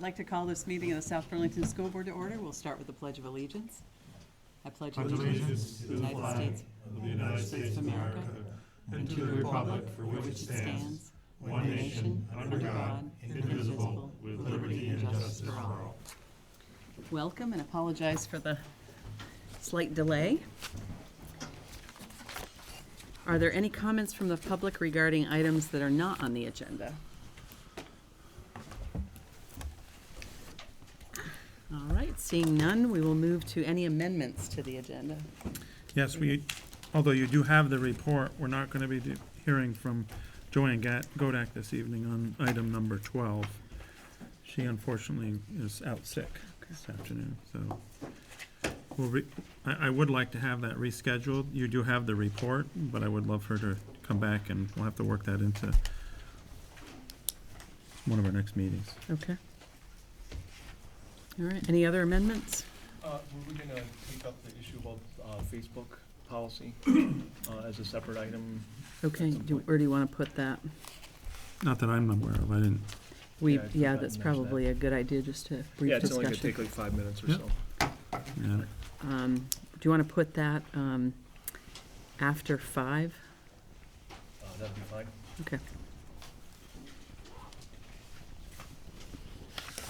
I'd like to call this meeting of the South Burlington School Board to order. We'll start with the Pledge of Allegiance. I pledge allegiance to the United States of the United States of America and to the republic for which it stands, one nation, under God, indivisible, with liberty and justice for all. Welcome, and apologize for the slight delay. Are there any comments from the public regarding items that are not on the agenda? All right, seeing none, we will move to any amendments to the agenda. Yes, although you do have the report, we're not going to be hearing from Joanne Godak this evening on item number 12. She unfortunately is out sick this afternoon, so I would like to have that rescheduled. You do have the report, but I would love her to come back, and we'll have to work that into one of our next meetings. Okay. All right, any other amendments? Were we going to take up the issue about Facebook policy as a separate item? Okay, where do you want to put that? Not that I'm aware of. I didn't. Yeah, that's probably a good idea, just to brief discussion. Yeah, it's only going to take like 5 minutes or Yep. so. Yeah. Do you want to put that after 5? That'd be fine. Okay.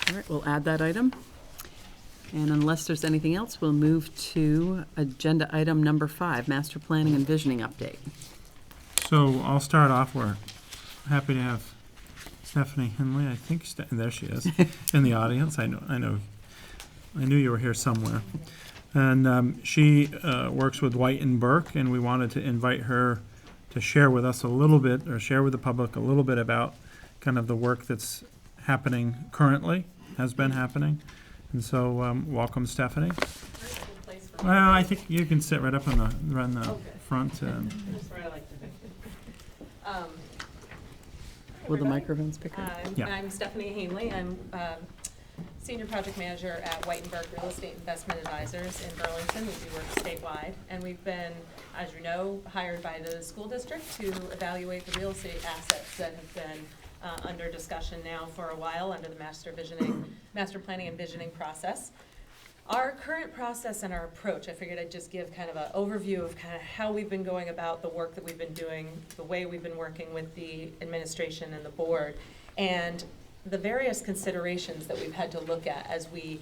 All right, we'll add that item. And unless there's anything else, we'll move to agenda item number 5, master planning and visioning update. So I'll start off. We're happy to have Stephanie Henley. I think there she is in the audience. I knew you were here somewhere. And she works with White and Burke, and we wanted to invite her to share with us a little bit, or share with the public a little bit about kind of the work that's happening currently, has been happening. And so, welcome, Stephanie. Well, I think you can sit right up on the front. That's where I like to be. Will the microphones pick up? Yeah. I'm Stephanie Hanley. I'm Senior Project Manager at White and Burke Real Estate Investment Advisors in Burlington. We do work statewide, and we've been, as you know, hired by the school district to evaluate the real estate assets that have been under discussion now for a while under the master planning and visioning process. Our current process and our approach, I figured I'd just give kind of an overview of kind of how we've been going about the work that we've been doing, the way we've been working with the administration and the board, and the various considerations that we've had to look at as we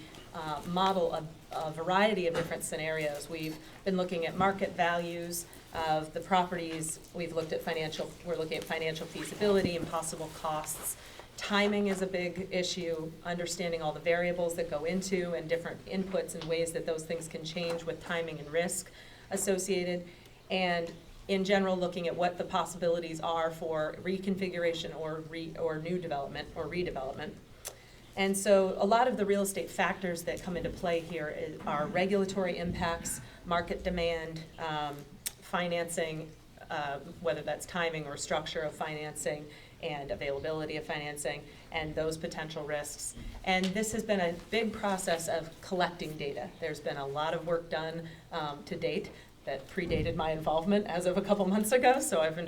model a variety of different scenarios. We've been looking at market values of the properties. We're looking at financial feasibility and possible costs. Timing is a big issue, understanding all the variables that go into and different inputs and ways that those things can change with timing and risk associated. And in general, looking at what the possibilities are for reconfiguration or new development or redevelopment. And so a lot of the real estate factors that come into play here are regulatory impacts, market demand, financing, whether that's timing or structure of financing, and availability of financing, and those potential risks. And this has been a big process of collecting data. There's been a lot of work done to date that predated my involvement as of a couple months ago, so we've been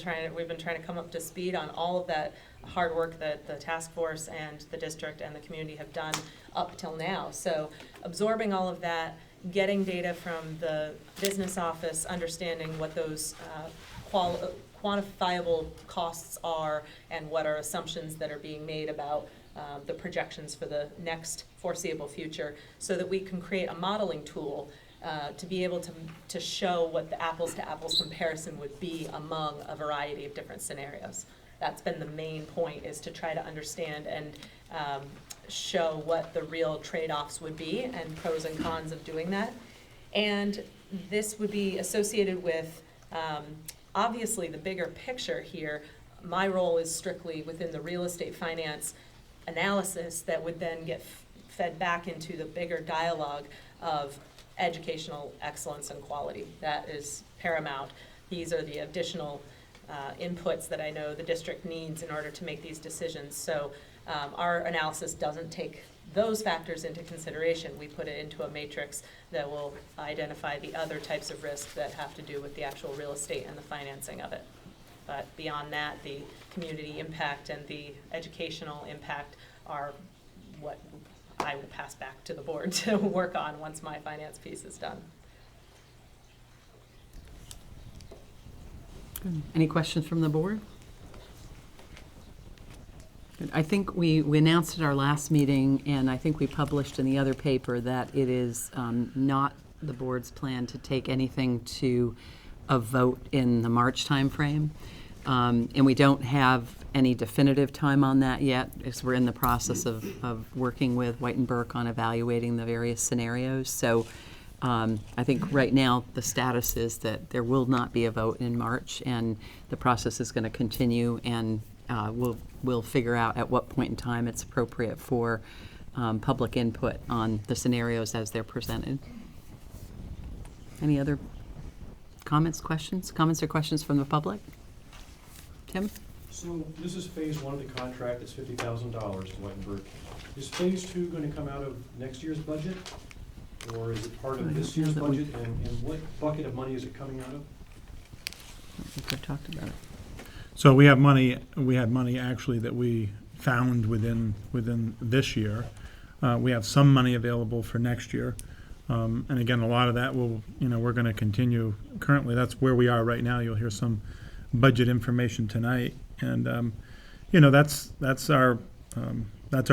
trying to come up to speed on all of that hard work that the task force and the district and the community have done up till now. So absorbing all of that, getting data from the business office, understanding what those quantifiable costs are and what are assumptions that are being made about the projections for the next foreseeable future, so that we can create a modeling tool to be able to show what the apples-to-apples comparison would be among a variety of different scenarios. That's been the main point, is to try to understand and show what the real trade-offs would be and pros and cons of doing that. And this would be associated with obviously the bigger picture here. My role is strictly within the real estate finance analysis that would then get fed back into the bigger dialogue of educational excellence and quality. That is paramount. These are the additional inputs that I know the district needs in order to make these decisions. So our analysis doesn't take those factors into consideration. We put it into a matrix that will identify the other types of risks that have to do with the actual real estate and the financing of it. But beyond that, the community impact and the educational impact are what I will pass back to the board to work on once my finance piece is done. Good. Any questions from the board? Good. I think we announced at our last meeting, and I think we published in the other paper, that it is not the board's plan to take anything to a vote in the March timeframe. And we don't have any definitive time on that yet, as we're in the process of working with White and Burke on evaluating the various scenarios. So I think right now the status is that there will not be a vote in March, and the process is going to continue, and we'll figure out at what point in time it's appropriate for public input on the scenarios as they're presented. Any other comments or questions from the public? Tim? So this is phase one of the contract, it's $50,000 to White and Burke. Is phase two going to come out of next year's budget? Or is it part of this year's budget? And what bucket of money is it coming out of? I think we've talked about it. So we had money actually that we found within this year. We have some money available for next year. And again, a lot of that we're going to continue. Currently, that's where we are right now. You'll hear some budget information tonight, and that's our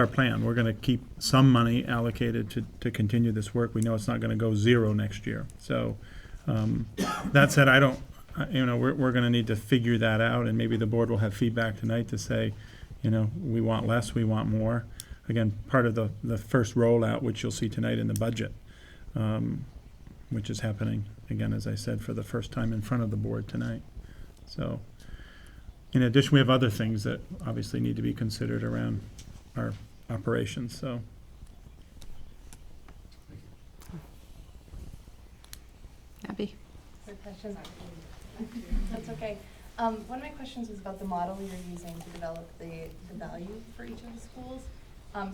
plan. We're going to keep some money allocated to continue this work. We know it's not going to go zero next year. So that said, we're going to need to figure that out, and maybe the board will have feedback tonight to say, we want less, we want more. Again, part of the first rollout, which you'll see tonight in the budget, which is happening, again, as I said, for the first time in front of the board tonight. So, in addition, we have other things that obviously need to be considered around our operations, so. Abby? Quick question. That's okay. One of my questions was about the model you're using to develop the value for each of the schools.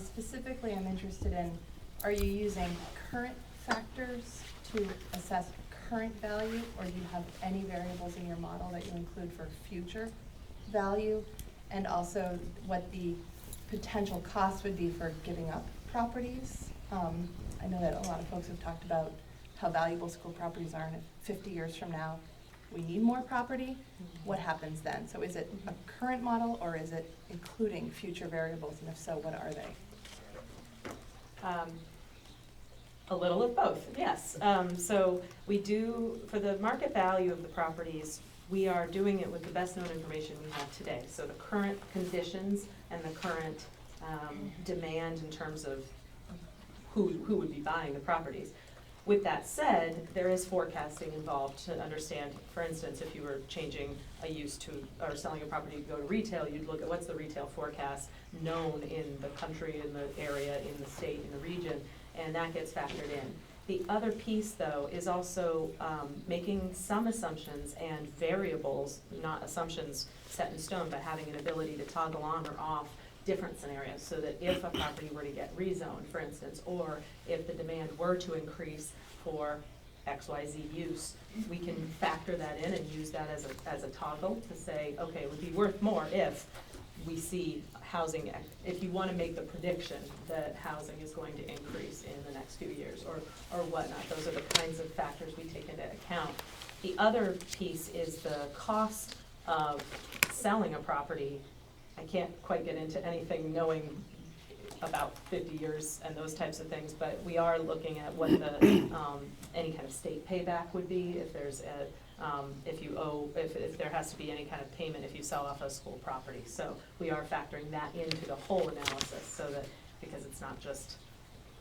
Specifically, I'm interested in, are you using current factors to assess current value, or do you have any variables in your model that you include for future value? And also what the potential cost would be for giving up properties. I know that a lot of folks have talked about how valuable school properties are, and if 50 years from now we need more property, what happens then? So is it a current model, or is it including future variables, and if so, what are they? A little of both, yes. So we do, for the market value of the properties, we are doing it with the best known information we have today. So the current conditions and the current demand in terms of who would be buying the properties. With that said, there is forecasting involved to understand, for instance, if you were changing a use to, or selling a property to go to retail, you'd look at what's the retail forecast known in the country, in the area, in the state, in the region, and that gets factored in. The other piece, though, is also making some assumptions and variables, not assumptions set in stone, but having an ability to toggle on or off different scenarios, so that if a property were to get rezoned, for instance, or if the demand were to increase for XYZ use, we can factor that in and use that as a toggle to say, okay, it would be worth more if we see housing, if you want to make the prediction that housing is going to increase in the next few years or whatnot. Those are the kinds of factors we take into account. The other piece is the cost of selling a property. I can't quite get into anything knowing about 50 years and those types of things, but we are looking at what the any kind of state payback would be if there's a if there has to be any kind of payment if you sell off a school property. So we are factoring that into the whole analysis, so that, because it's not just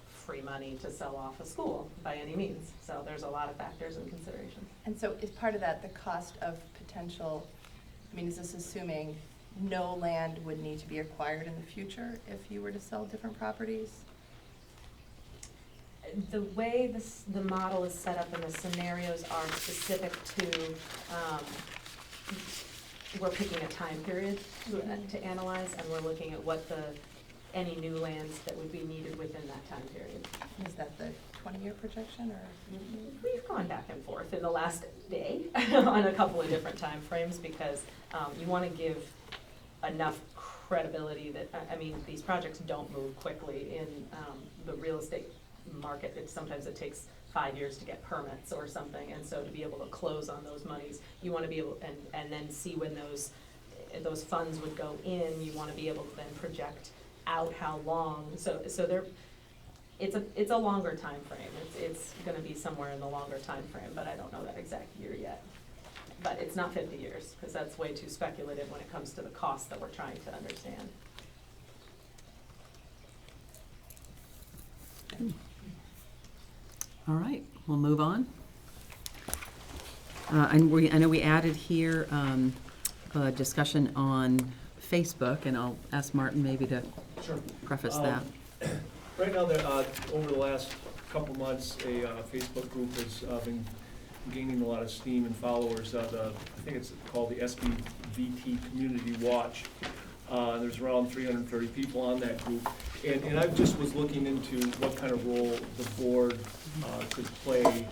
free money to sell off a school by any means. So there's a lot of factors and considerations. And so is part of that the cost of potential, I mean, is this assuming no land would need to be acquired in the future if you were to sell different properties? The way the model is set up and the scenarios are specific to, we're picking a time period to analyze, and we're looking at what any new lands that would be needed within that time period. Is that the 20-year projection, or? We've gone back and forth in the last day on a couple of different time frames, because you want to give enough credibility that, I mean, these projects don't move quickly in the real estate market. Sometimes it takes 5 years to get permits or something, and so to be able to close on those monies, you want to be able, and then see when those funds would go in, you want to be able to then project out how long, so there, it's a longer time frame. It's gonna be somewhere in the longer time frame, but I don't know that exact year yet. But it's not 50 years, because that's way too speculative when it comes to the cost that we're trying to understand. All right, we'll move on. I know we added here a discussion on Facebook, and I'll ask Martin maybe to Sure. preface that. Right now, over the last couple months, a Facebook group has been gaining a lot of steam and followers. I think it's called the SBVT Community Watch. There's around 330 people on that group. And I just was looking into what kind of role the board could play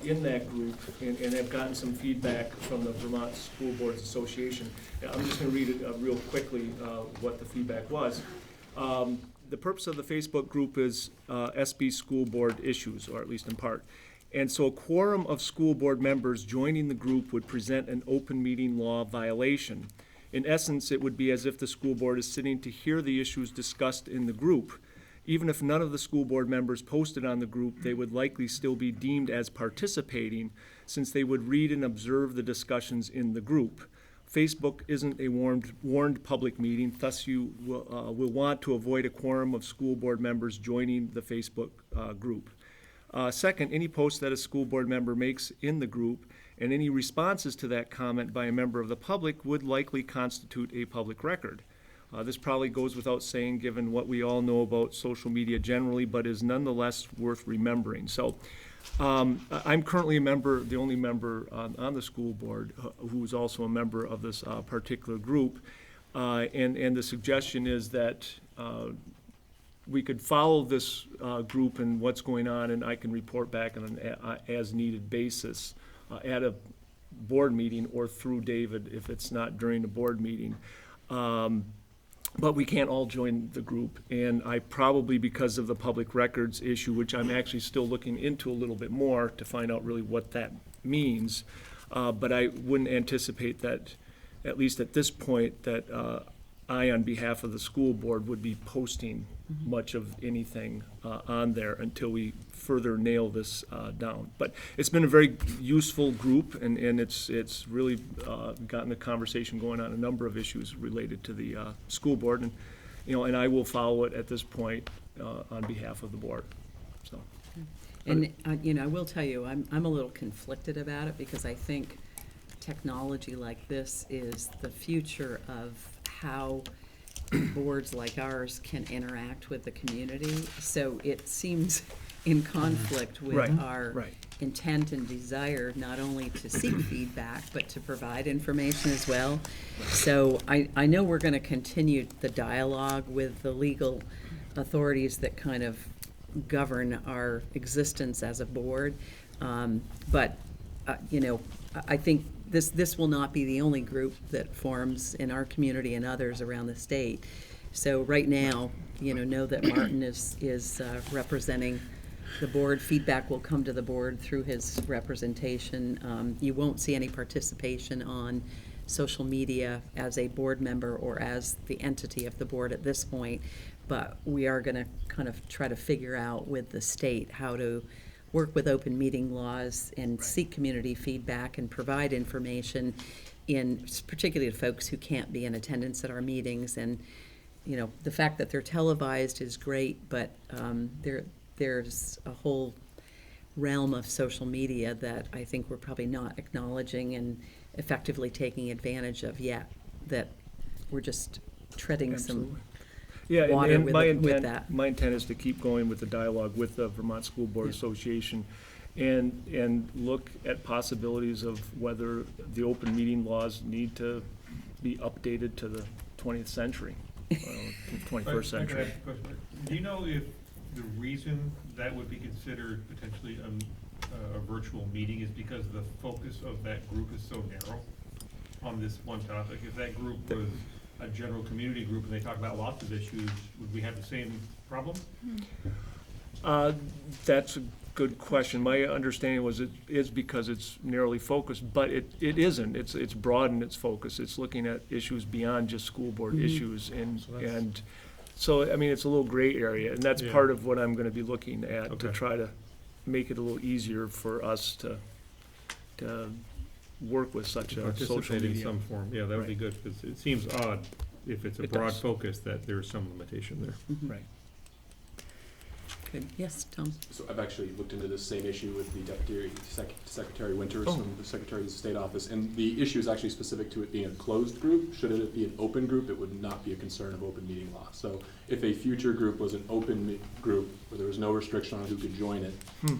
in that group, and have gotten some feedback from the Vermont School Boards Association. I'm just going to read it real quickly, what the feedback was. The purpose of the Facebook group is SB school board issues, or at least in part. And so a quorum of school board members joining the group would present an open meeting law violation. In essence, it would be as if the school board is sitting to hear the issues discussed in the group. Even if none of the school board members posted on the group, they would likely still be deemed as participating, since they would read and observe the discussions in the group. Facebook isn't a warned public meeting, thus you will want to avoid a quorum of school board members joining the Facebook group. Second, any post that a school board member makes in the group and any responses to that comment by a member of the public would likely constitute a public record. This probably goes without saying given what we all know about social media generally, but is nonetheless worth remembering. So I'm currently a member, the only member on the school board who's also a member of this particular group. And the suggestion is that we could follow this group and what's going on, and I can report back on an as-needed basis at a board meeting or through David if it's not during the board meeting. But we can't all join the group, and I probably, because of the public records issue, which I'm actually still looking into a little bit more to find out really what that means, but I wouldn't anticipate that, at least at this point, that I, on behalf of the school board, would be posting much of anything on there until we further nail this down. But it's been a very useful group, and it's really gotten the conversation going on a number of issues related to the school board, and I will follow it at this point on behalf of the board. So. And I will tell you, I'm a little conflicted about it, because I think technology like this is the future of how boards like ours can interact with the community. So it seems in conflict with our intent and desire not only to seek feedback, but to provide information as well. So I know we're going to continue the dialogue with the legal authorities that kind of govern our existence as a board. But I think this will not be the only group that forms in our community and others around the state. So right now, know that Martin is representing the board. Feedback will come to the board through his representation. You won't see any participation on social media as a board member or as the entity of the board at this point, but we are going to kind of try to figure out with the state how to work with open meeting laws and seek community feedback and provide information particularly to folks who can't be in attendance at our meetings. And the fact that they're televised is great, but there's a whole realm of social media that I think we're probably not acknowledging and effectively taking advantage of yet, that we're just treading some water and with that. My intent is to keep going with the dialogue with the Vermont School Board Association and look at possibilities of whether the open meeting laws need to be updated to the 20th century, 21st century. Do you know if the reason that would be considered potentially a virtual meeting is because the focus of that group is so narrow on this one topic? If that group was a general community group and they talk about lots of issues, would we have the same problem? That's a good question. My understanding was it is because it's narrowly focused, but it isn't. It's broad in its focus. It's looking at issues beyond just school board issues, and so, I mean, it's a little gray area, and that's Yeah. part of what I'm gonna be looking at, to Okay. try to make it a little easier for us to work with such a social Participate in media. some form, yeah, that would be Right. good, because it seems odd if it's a It broad does. focus that there's some limitation there. Right. Good. Yes, Tom? So I've actually looked into this same issue with the Deputy Secretary Winters Oh. from the Secretary of the State Office, and the issue is actually specific to it being a closed group. Should it be an open group, it would not be a concern of open meeting law. So if a future group was an group where there was no restriction on who could join it,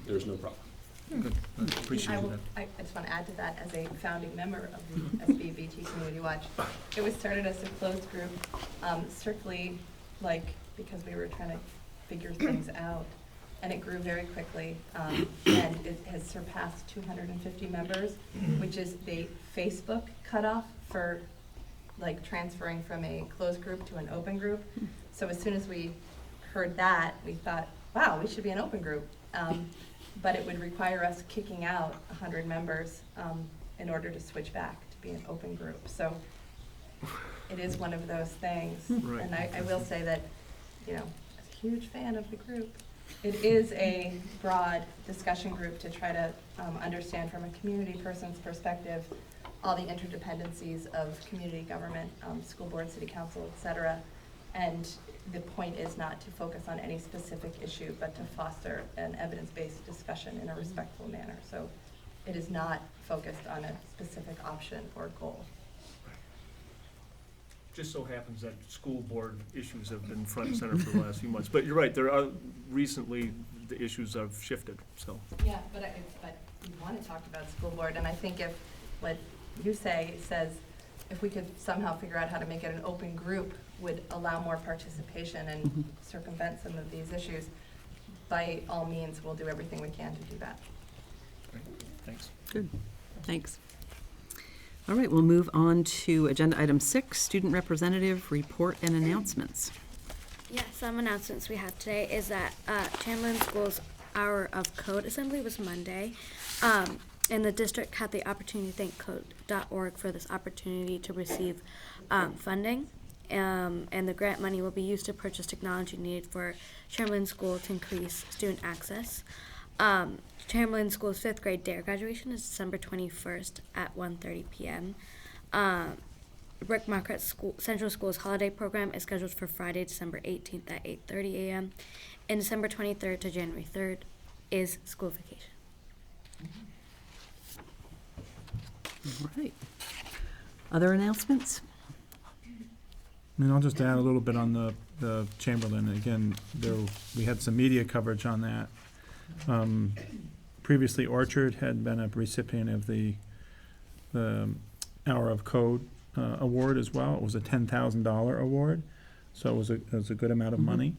there's no problem. Good. I appreciate that. I just want to add to that, as a founding member of the SBVT Community Watch, it was started as a closed group, strictly because we were trying to figure things out. And it grew very quickly, and it has surpassed 250 members, which is the Facebook cutoff for transferring from a closed group to an open group. So as soon as we heard that, we thought, wow, we should be an open group. But it would require us kicking out 100 members in order to switch back to be an open group. So it is one of those things. Right. And I will say that, as a huge fan of the group, it is a broad discussion group to try to understand from a community person's perspective all the interdependencies of community government, school board, city council, et cetera. And the point is not to focus on any specific issue, but to foster an evidence-based discussion in a respectful manner. So it is not focused on a specific option or goal. Just so happens that school board issues have been front and center for the last few months. But you're right, there are, recently, the issues have shifted, so. Yeah, but we want to talk about school board, and I think if what you say says, if we could somehow figure out how to make it an open group, would allow more participation and circumvent some of these issues, by all means, we'll do everything we can to do that. Great. Thanks. Good. Thanks. All right, we'll move on to agenda item 6, student representative report and announcements. Yeah, some announcements we have today is that Chamberlain School's Hour of Code Assembly was Monday, and the district had the opportunity to thank code.org for this opportunity to receive funding, and the grant money will be used to purchase technology needed for Chamberlain School to increase student access. Chamberlain School's 5th grade DARE graduation is December 21st at 1:30 p.m. Rick Marquette Central School's holiday program is scheduled for Friday, December 18th at 8:30 a.m. And December 23rd to January 3rd is school vacation. All right. Other announcements? And I'll just add a little bit on the Chamberlain. Again, we had some media coverage on that. Previously, Orchard had been a recipient of the Hour of Code award as well. It was a $10,000 award, so it was a good amount of money.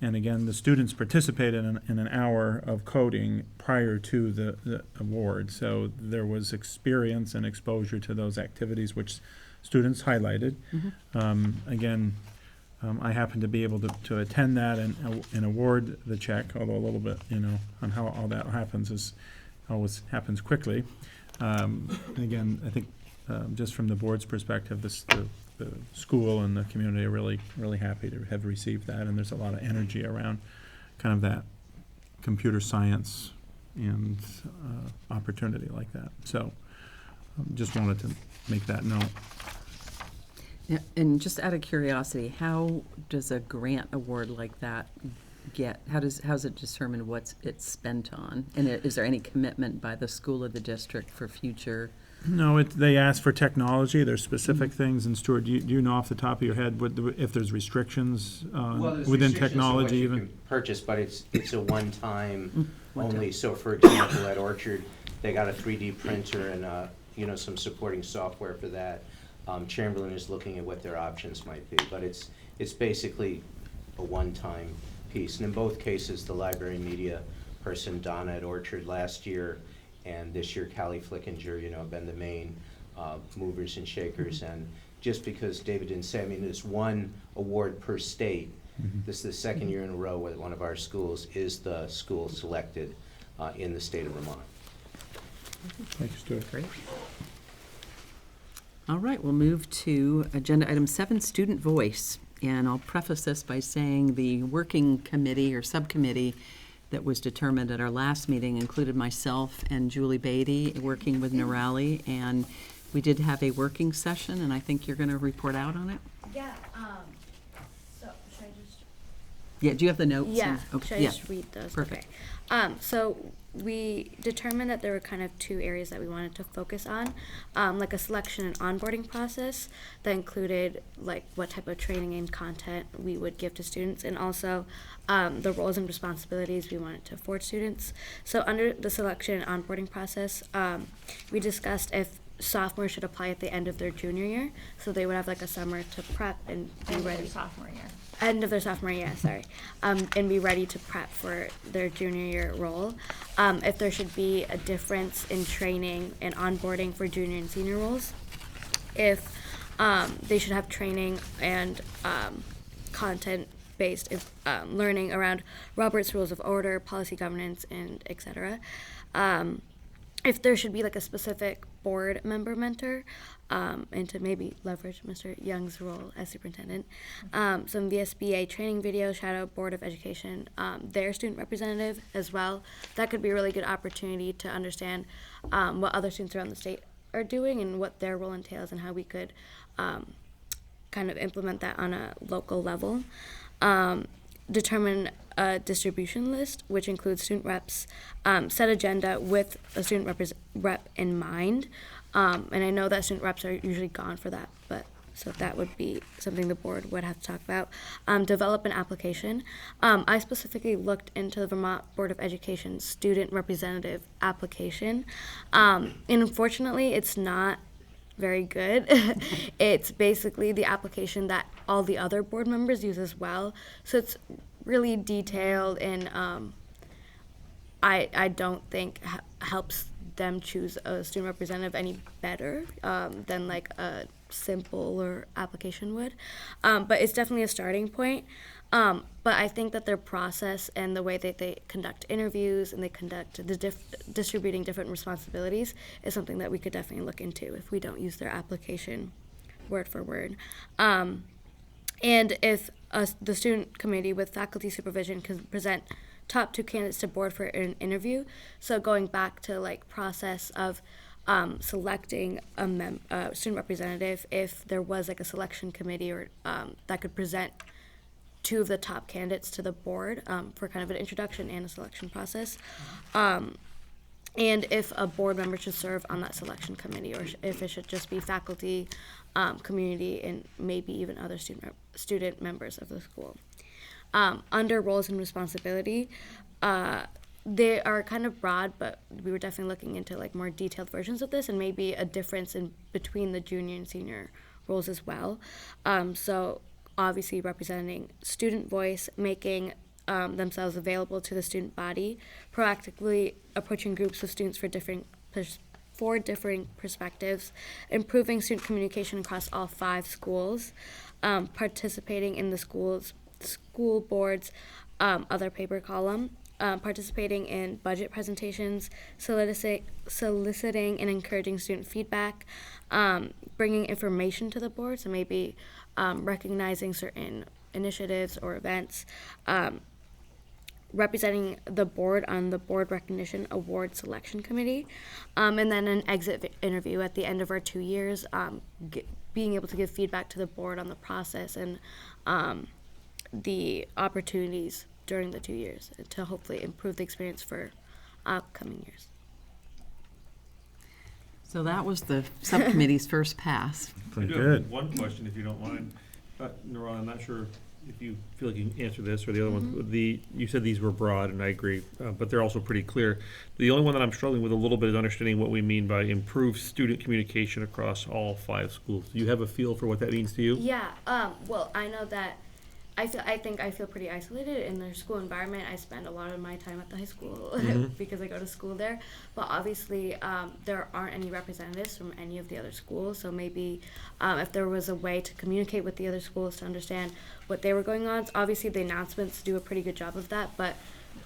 And again, the students participated in an hour of coding prior to the award, so there was experience and exposure to those activities, which students highlighted. Again, I happened to be able to attend that and award the check, although a little bit, on how all that happens always happens quickly. Again, I think just from the board's perspective, the school and the community are really, really happy to have received that, and there's a lot of energy around kind of that computer science and opportunity like that. So just wanted to make that note. Yeah, and just out of curiosity, how does a grant award like that how's it determined what it's spent on? And is there any commitment by the school or the district for future? No, they ask for technology. There's specific things. And Stuart, do you know off the top of your head if there's restrictions There's within restrictions on what technology you even? can purchase, but it's a one-time One time. only. So for example, at Orchard, they got a 3D printer and some supporting software for that. Chamberlain is looking at what their options might be, but it's basically a one-time piece. And in both cases, the library media person, Donna at Orchard last year, and this year Callie Flickinger, have been the main movers and shakers. And just because David didn't say, I mean, there's one award per state. This is the second year in a row where one of our schools is the school selected in the state of Vermont. Thank you, Stuart. Great. All right, we'll move to agenda item 7, student voice. And I'll preface this by saying the working committee or subcommittee that was determined at our last meeting included myself and Julie Beatty working with Nirali. And we did have a working session, and I think you're going to report out on it? Yeah, so should I just? Yeah, do you have the notes? Yeah, Okay, should I yeah. just read those? Perfect. Okay. So we determined that there were kind of 2 areas that we wanted to focus on, like a selection and onboarding process that included like what type of training and content we would give to students, and also the roles and responsibilities we wanted to afford students. So under the selection and onboarding process, we discussed if sophomores should apply at the end of their junior year, so they would have like a summer to prep and be ready. Sophomore year. End of their sophomore year, sorry, and be ready to prep for their junior year role. If there should be a difference in training and onboarding for junior and senior roles, if they should have training and content-based learning around Robert's Rules of Order, policy governance, and etc. If there should be like a specific board member mentor, and to maybe leverage Mr. Young's role as superintendent, some VSBA training videos, Shadow Board of Education, their student representative as well. That could be a really good opportunity to understand what other students around the state are doing and what their role entails and how we could kind of implement that on a local level. Determine a distribution list, which includes student reps, set agenda with a student rep in mind. And I know that student reps are usually gone for that, but so that would be something the board would have to talk about. Develop an application. I specifically looked into the Vermont Board of Education student representative application. And unfortunately, it's not very good. It's basically the application that all the other board members use as well. So it's really detailed, and I don't think helps them choose a student representative any better than like a simpler application would. But it's definitely a starting point. But I think that their process and the way that they conduct interviews and they conduct the distributing different responsibilities is something that we could definitely look into if we don't use their application word for word. And if the student committee with faculty supervision can present top 2 candidates to board for an interview. So going back to like process of selecting a student representative, if there was like a selection committee or that could present 2 of the top candidates to the board for kind of an introduction and a selection process. And if a board member should serve on that selection committee, or if it should just be faculty, community, and maybe even other student members of the school. Under roles and responsibility, they are kind of broad, but we were definitely looking into like more detailed versions of this and maybe a difference in between the junior and senior roles as well. So obviously representing student voice, making themselves available to the student body, proactively approaching groups of students for different perspectives, improving student communication across all 5 schools, participating in the school board's other paper column, participating in budget presentations, soliciting and encouraging student feedback, bringing information to the board, so maybe recognizing certain initiatives or events, representing the board on the board recognition award selection committee, and then an exit interview at the end of our 2 years, being able to give feedback to the board on the process and the opportunities during the 2 years to hopefully improve the experience for upcoming years. So that was the subcommittee's first pass. Pretty I do have good. one question, if you don't mind. Naran, I'm not sure if you feel like you can answer this or the other one. You said these were broad, and I agree, but they're also pretty clear. The only one that I'm struggling with a little bit is understanding what we mean by improved student communication across all 5 schools. Do you have a feel for what that means to you? Yeah, well, I know that I think I feel pretty isolated in their school environment. I spend a lot of my time at the high school because I go to school there. But obviously, there aren't any representatives from any of the other schools. So maybe if there was a way to communicate with the other schools to understand what they were going on. So obviously, the announcements do a pretty good job of that. But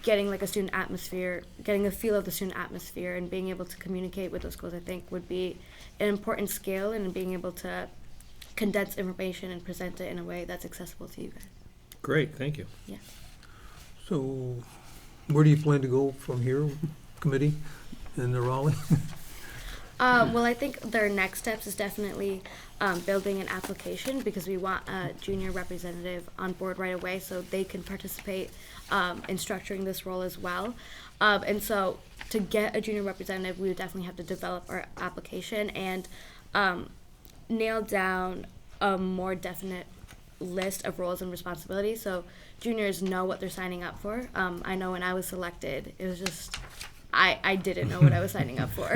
getting like a student atmosphere, getting a feel of the student atmosphere, and being able to communicate with those schools, I think would be an important skill in being able to condense information and present it in a way that's accessible to you guys. Great, thank you. Yeah. So, where do you plan to go from here, committee, in the Raleigh? Well, I think their next steps is definitely building an application, because we want a junior representative on board right away so they can participate in structuring this role as well. And so to get a junior representative, we would definitely have to develop our application and nail down a more definite list of roles and responsibilities so juniors know what they're signing up for. I know when I was selected, it was just, I didn't know what I was signing up for.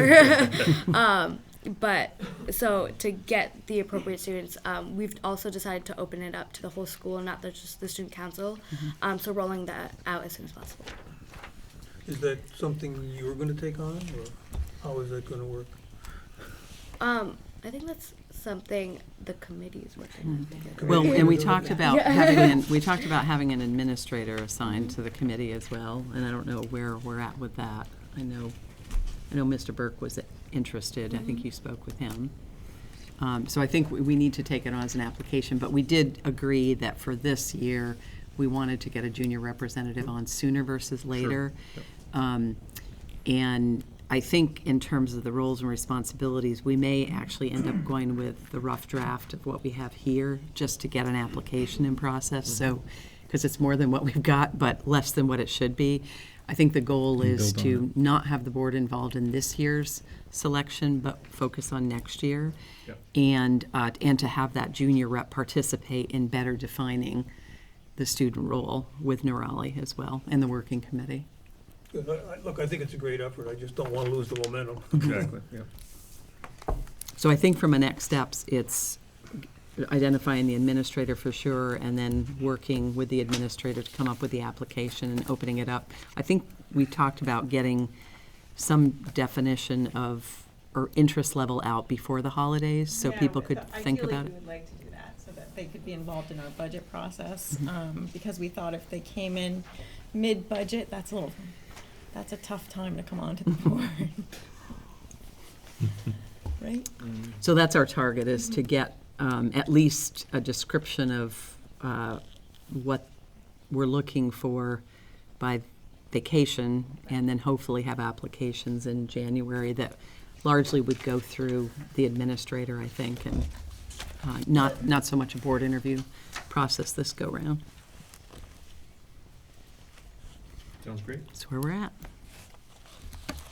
But so to get the appropriate students, we've also decided to open it up to the whole school, not just the student council. So rolling that out as soon as possible. Is that something you were gonna take on, or how is that gonna work? I think that's something the committee is working on together. Well, and we talked about Yeah. having an administrator assigned to the committee as well, and I don't know where we're at with that. I know Mr. Burke was interested. I think you spoke with him. So I think we need to take it on as an application, but we did agree that for this year, we wanted to get a junior representative on sooner versus later. And I think in terms of the roles and responsibilities, we may actually end up going with the rough draft of what we have here, just to get an application in process. So, because it's more than what we've got, but less than what it should be. I think the goal is to not have the board involved in this year's selection, but focus on next year. Yep. And to have that junior rep participate in better defining the student role with Nurali as well, and the working committee. Good. Look, I think it's a great effort, I just don't wanna lose the momentum. Exactly, yeah. So I think from a next steps, it's identifying the administrator for sure, and then working with the administrator to come up with the application and opening it up. I think we talked about getting some definition of, or interest level out before the holidays, so people could think about Ideally, it. we would like to do that, so that they could be involved in our budget process, because we thought if they came in mid-budget, that's a tough time to come onto the board. Right? So that's our target, is to get at least a description of what we're looking for by vacation, and then hopefully have applications in January that largely would go through the administrator, I think, and not so much a board interview process this go-round. Sounds great. That's where we're at.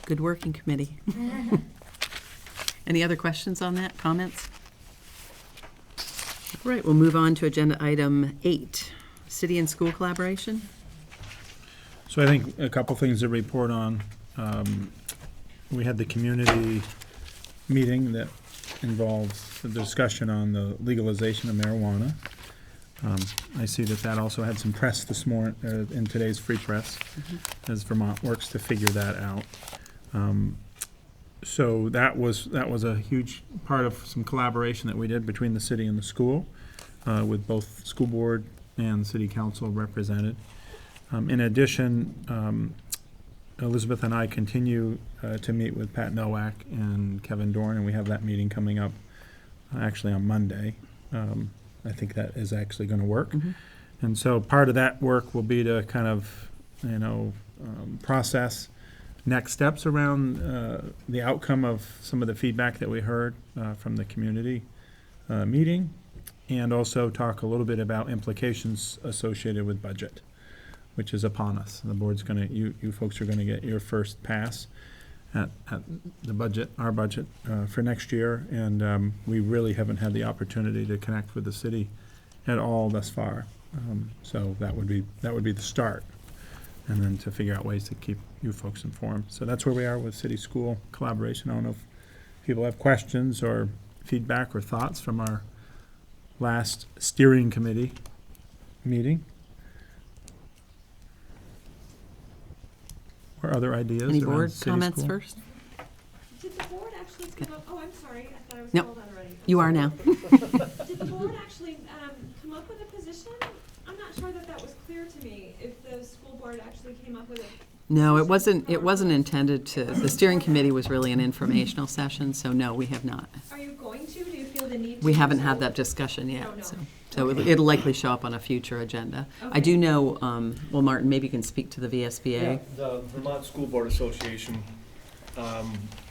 Good working committee. Any other questions on that, comments? All right, we'll move on to agenda item 8, city and school collaboration. So I think a couple things to report on. We had the community meeting that involves the discussion on the legalization of marijuana. I see that also had some press this morning, in today's free press, as Vermont works to figure that out. So that was a huge part of some collaboration that we did between the city and the school, with both school board and city council represented. In addition, Elizabeth and I continue to meet with Pat Nowak and Kevin Dorn, and we have that meeting coming up actually on Monday. I think that is actually going to work. And so part of that work will be to kind of, process next steps around the outcome of some of the feedback that we heard from the community meeting, and also talk a little bit about implications associated with budget, which is upon us. The board's gonna, you folks are gonna get your first pass at the budget, our budget, for next year, and we really haven't had the opportunity to connect with the city at all thus far. So that would be the start, and then to figure out ways to keep you folks informed. So that's where we are with city-school collaboration. I don't know if people have questions or feedback or thoughts from our last steering committee meeting? Or other ideas Any around board city comments school? first? Did the board actually come up, oh, I'm sorry, I thought I was Nope. called on already. You are now. Did the board actually come up with a position? I'm not sure that was clear to me, if the school board actually came up with a. No, it wasn't intended to, the steering committee was really an informational session, so no, we have not. Are you going to? Do you feel the need to? We haven't had So- that discussion No, yet, no. so it'll likely show up on a future agenda. I Okay. do know, well, Martin, maybe you can speak to the Yeah, VSBA. the Vermont School Board Association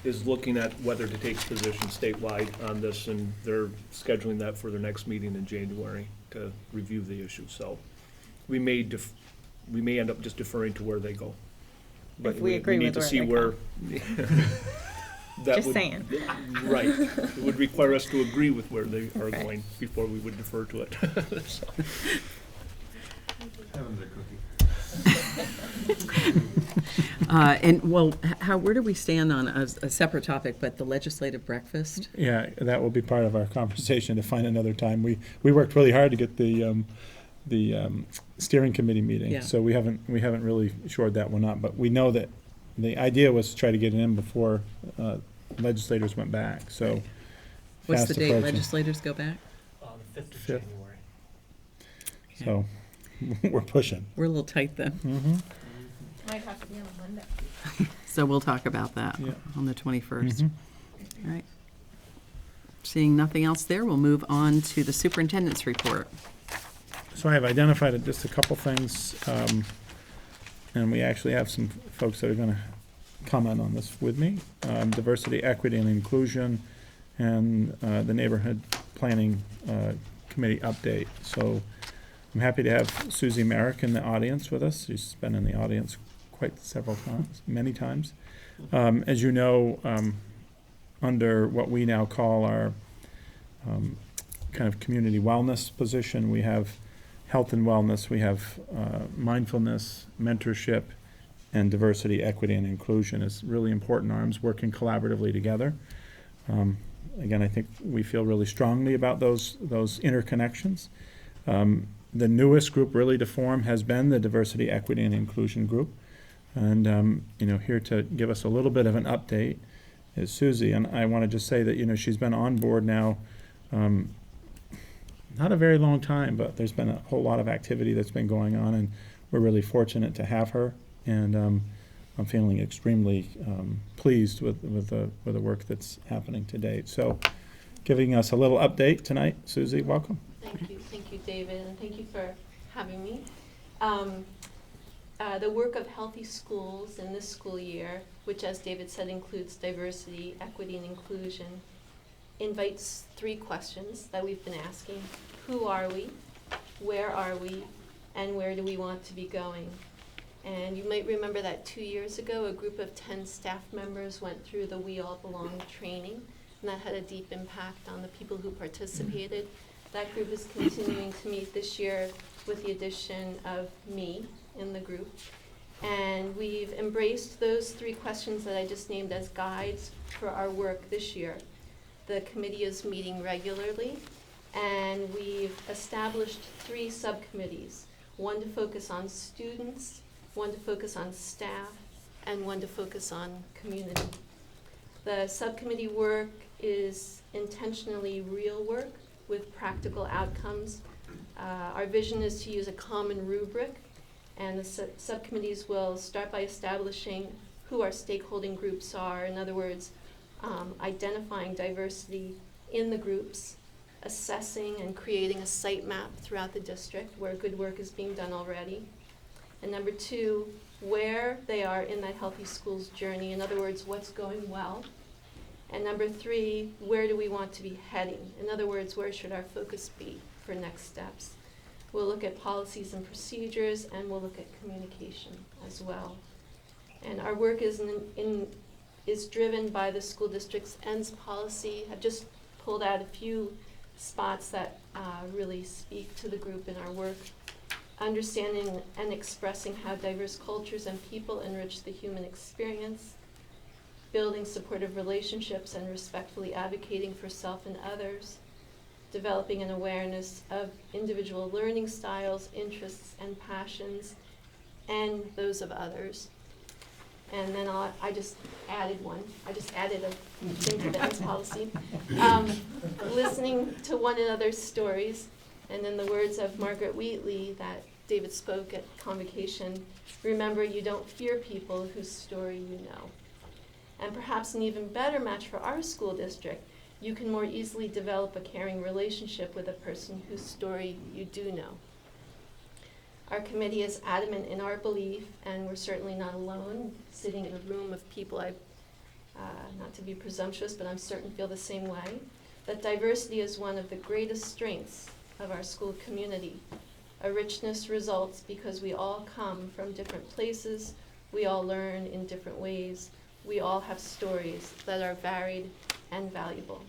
is looking at whether to take position statewide on this, and they're scheduling that for their next meeting in January to review the issue, so we may end up just deferring to where they go. But If we agree need with to where see they where. that Just would- saying. Right. It would require us to agree with where they are Okay. going before we would defer to it. So. And, well, where do we stand on a separate topic, but the legislative breakfast? Yeah, that will be part of our conversation to find another time. We worked really hard to get the steering committee meeting, Yeah. so we haven't really shored that one up. But we know that the idea was to try to get it in before legislators went back. So Right. What's the fast date approaching. legislators go back? The 5th of Fifth. January. So we're pushing. We're a little tight then, Mm-hmm. Might have to be on a Monday. so we'll talk about that Yeah. on the 21st. Mm-hmm. All right. Seeing nothing else there, we'll move on to the superintendent's report. So I have identified just a couple things, and we actually have some folks that are going to comment on this with me. Diversity, equity, and inclusion, and the neighborhood planning committee update. So I'm happy to have Susie Merrick in the audience with us. She's been in the audience quite several times, many times. As you know, under what we now call our kind of community wellness position, we have health and wellness, we have mindfulness, mentorship, and diversity, equity, and inclusion is really important arms working collaboratively together. Again, I think we feel really strongly about those interconnections. The newest group really to form has been the diversity, equity, and inclusion group. And, here to give us a little bit of an update is Susie. And I want to just say that, she's been on board now, not a very long time, but there's been a whole lot of activity that's been going on, and we're really fortunate to have her. And I'm feeling extremely pleased with the work that's happening to date. So giving us a little update tonight, Susie, welcome. Thank you, David, and thank you for having me. The work of Healthy Schools in this school year, which as David said includes diversity, equity, and inclusion, invites 3 questions that we've been asking. Who are we? Where are we? And where do we want to be going? And you might remember that 2 years ago, a group of 10 staff members went through the We All Belong training, and that had a deep impact on the people who participated. That group is continuing to meet this year with the addition of me in the group. And we've embraced those 3 questions that I just named as guides for our work this year. The committee is meeting regularly, and we've established 3 subcommittees, one to focus on students, one to focus on staff, and one to focus on community. The subcommittee work is intentionally real work with practical outcomes. Our vision is to use a common rubric, and the subcommittees will start by establishing who our stakeholding groups are. In other words, identifying diversity in the groups, assessing and creating a site map throughout the district where good work is being done already. And number 2, where they are in that Healthy Schools journey. In other words, what's going well. And number 3, where do we want to be heading? In other words, where should our focus be for next steps? We'll look at policies and procedures, and we'll look at communication as well. And our work is driven by the school district's ENDS policy. I've just pulled out a few spots that really speak to the group in our work. Understanding and expressing how diverse cultures and people enrich the human experience, building supportive relationships and respectfully advocating for self and others, developing an awareness of individual learning styles, interests, and passions, and those of others. And then I just added one. I just added a thing to the ends policy. Listening to one another's stories, and in the words of Margaret Wheatley that David spoke at convocation, remember you don't fear people whose story you know. And perhaps an even better match for our school district, you can more easily develop a caring relationship with a person whose story you do know. Our committee is adamant in our belief, and we're certainly not alone, sitting in a room of people, not to be presumptuous, but I'm certain feel the same way, that diversity is one of the greatest strengths of our school community. A richness results because we all come from different places, we all learn in different ways, we all have stories that are varied and valuable.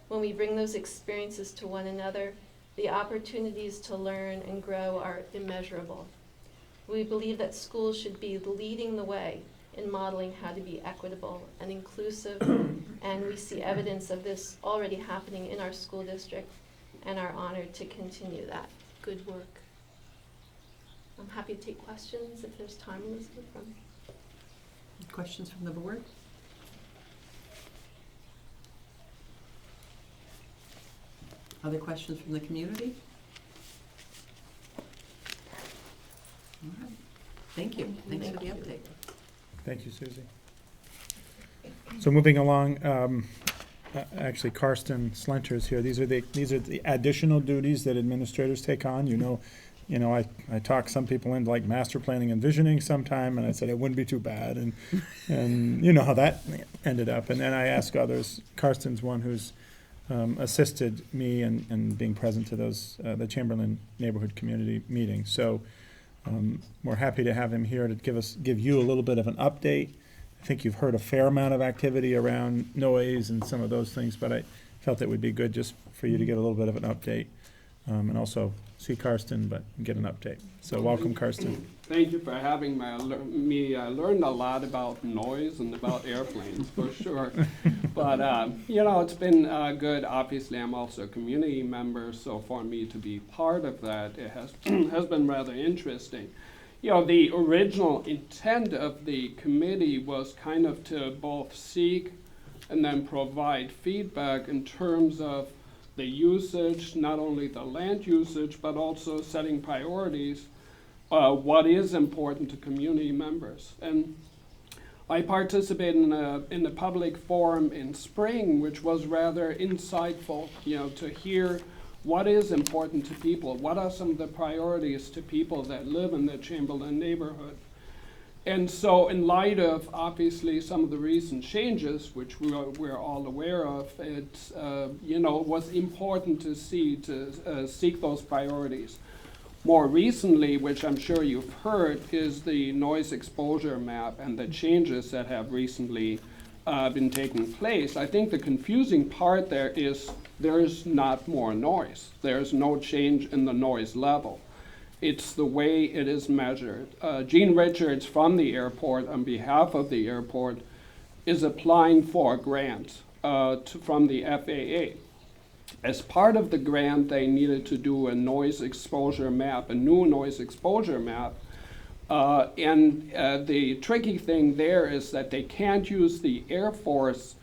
When we bring those experiences to one another, the opportunities to learn and grow are immeasurable. We believe that schools should be leading the way in modeling how to be equitable and inclusive, and we see evidence of this already happening in our school district and are honored to continue that good work. I'm happy to take questions if there's time, Elizabeth. Questions from the board? Other questions from the community? All right. Thank you. Thanks for the update. Thank you, Susie. So moving along, actually Karsten Slenter is here. These are the additional duties that administrators take on. I talk some people into like master planning and visioning sometime, and I said it wouldn't be too bad, and you know how that ended up. And then I ask others. Karsten's one who's assisted me in being present to those the Chamberlain neighborhood community meetings. So we're happy to have him here to give you a little bit of an update. I think you've heard a fair amount of activity around noise and some of those things, but I felt it would be good just for you to get a little bit of an update, and also see Karsten, but get an update. So welcome, Karsten. Thank you for having me. I learned a lot about noise and about airplanes, for sure. But, it's been good. Obviously, I'm also a community member, so for me to be part of that, it has been rather interesting. The original intent of the committee was kind of to both seek and then provide feedback in terms of the usage, not only the land usage, but also setting priorities, what is important to community members. And I participated in the public forum in spring, which was rather insightful, to hear what is important to people, what are some of the priorities to people that live in the Chamberlain neighborhood. And so in light of, obviously, some of the recent changes, which we're all aware of, it was important to seek those priorities. More recently, which I'm sure you've heard, is the noise exposure map and the changes that have recently been taking place. I think the confusing part there is there's not more noise. There's no change in the noise level. It's the way it is measured. Gene Richards from the airport, on behalf of the airport, is applying for a grant from the FAA. As part of the grant, they needed to do a noise exposure map, a new noise exposure map. And the tricky thing there is that they can't use the Air Force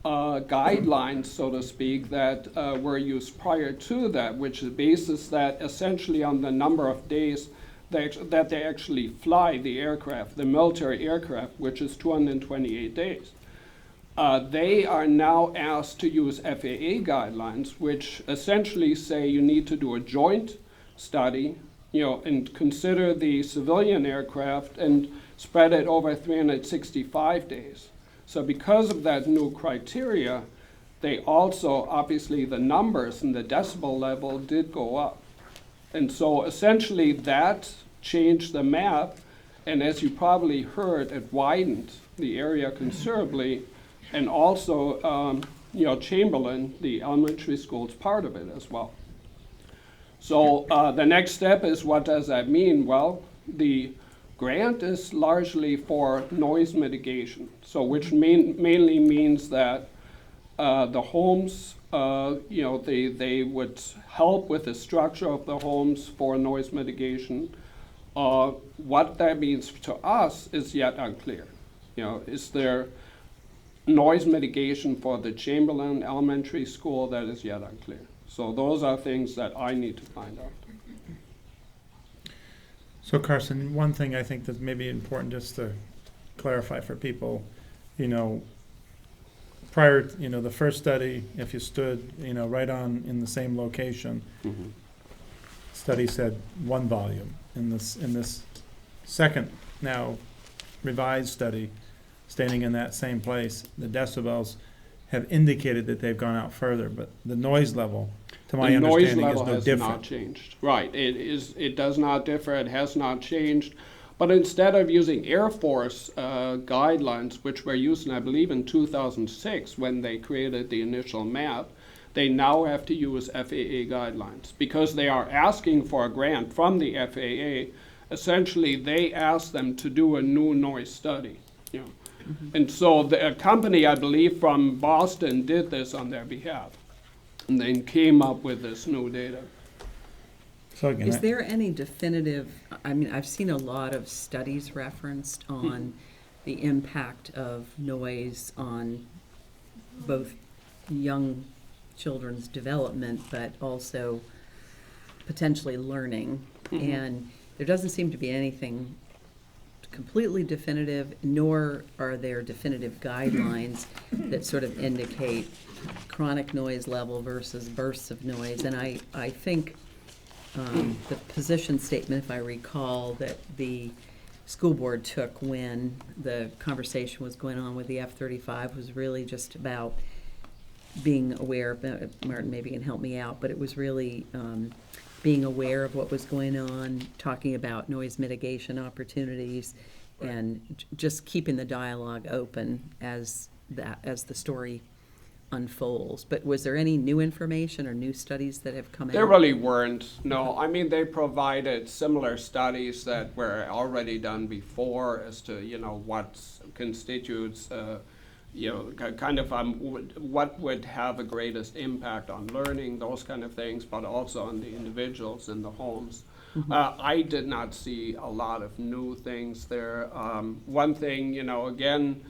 guidelines, so to speak, that were used prior to that, which bases that essentially on the number of days that they actually fly the aircraft, the military aircraft, which is 228 days. They are now asked to use FAA guidelines, which essentially say you need to do a joint study, and consider the civilian aircraft and spread it over 365 days. So because of that new criteria, they also, obviously the numbers and the decibel level did go up. And so essentially that changed the map, and as you probably heard, it widened the area considerably, and also, Chamberlain, the elementary school, is part of it as well. So the next step is, what does that mean? Well, the grant is largely for noise mitigation, so which mainly means that the homes they would help with the structure of the homes for noise mitigation. What that means to us is yet unclear. Is there noise mitigation for the Chamberlain Elementary School? That is yet unclear. So those are things that I need to find out. So Carson, one thing I think that may be important just to clarify for people, prior, the first study, if you stood, right on in the same location, Mm-hmm. study said 1 volume. In this second, now revised study, standing in that same place, the decibels have indicated that they've gone out further, but the noise level, to my understanding, is no The noise level has different. not changed. Right, it does not differ, it has not changed. But instead of using Air Force guidelines, which were used, I believe, in 2006 when they created the initial map, they now have to use FAA guidelines because they are asking for a grant from the FAA. Essentially, they asked them to do a new noise study. And so the company, I believe, from Boston did this on their behalf and then came up with this new data. So again, Is there any definitive, I've seen a lot of studies referenced on the impact of noise on both young children's development, but also potentially learning. Mhm. And there doesn't seem to be anything completely definitive, nor are there definitive guidelines that sort of indicate chronic noise level versus bursts of noise. And I think the position statement, if I recall, that the school board took when the conversation was going on with the F-35 was really just about being aware, Martin maybe can help me out, but it was really being aware of what was going on, talking about noise mitigation opportunities, and just keeping the dialogue open as the story unfolds. But was there any new information or new studies that have come out? There really weren't, no. I mean, they provided similar studies that were already done before as to, what constitutes, what would have the greatest impact on learning, those kind of things, but also on the individuals in the homes. I did not see a lot of new things there. One thing, again,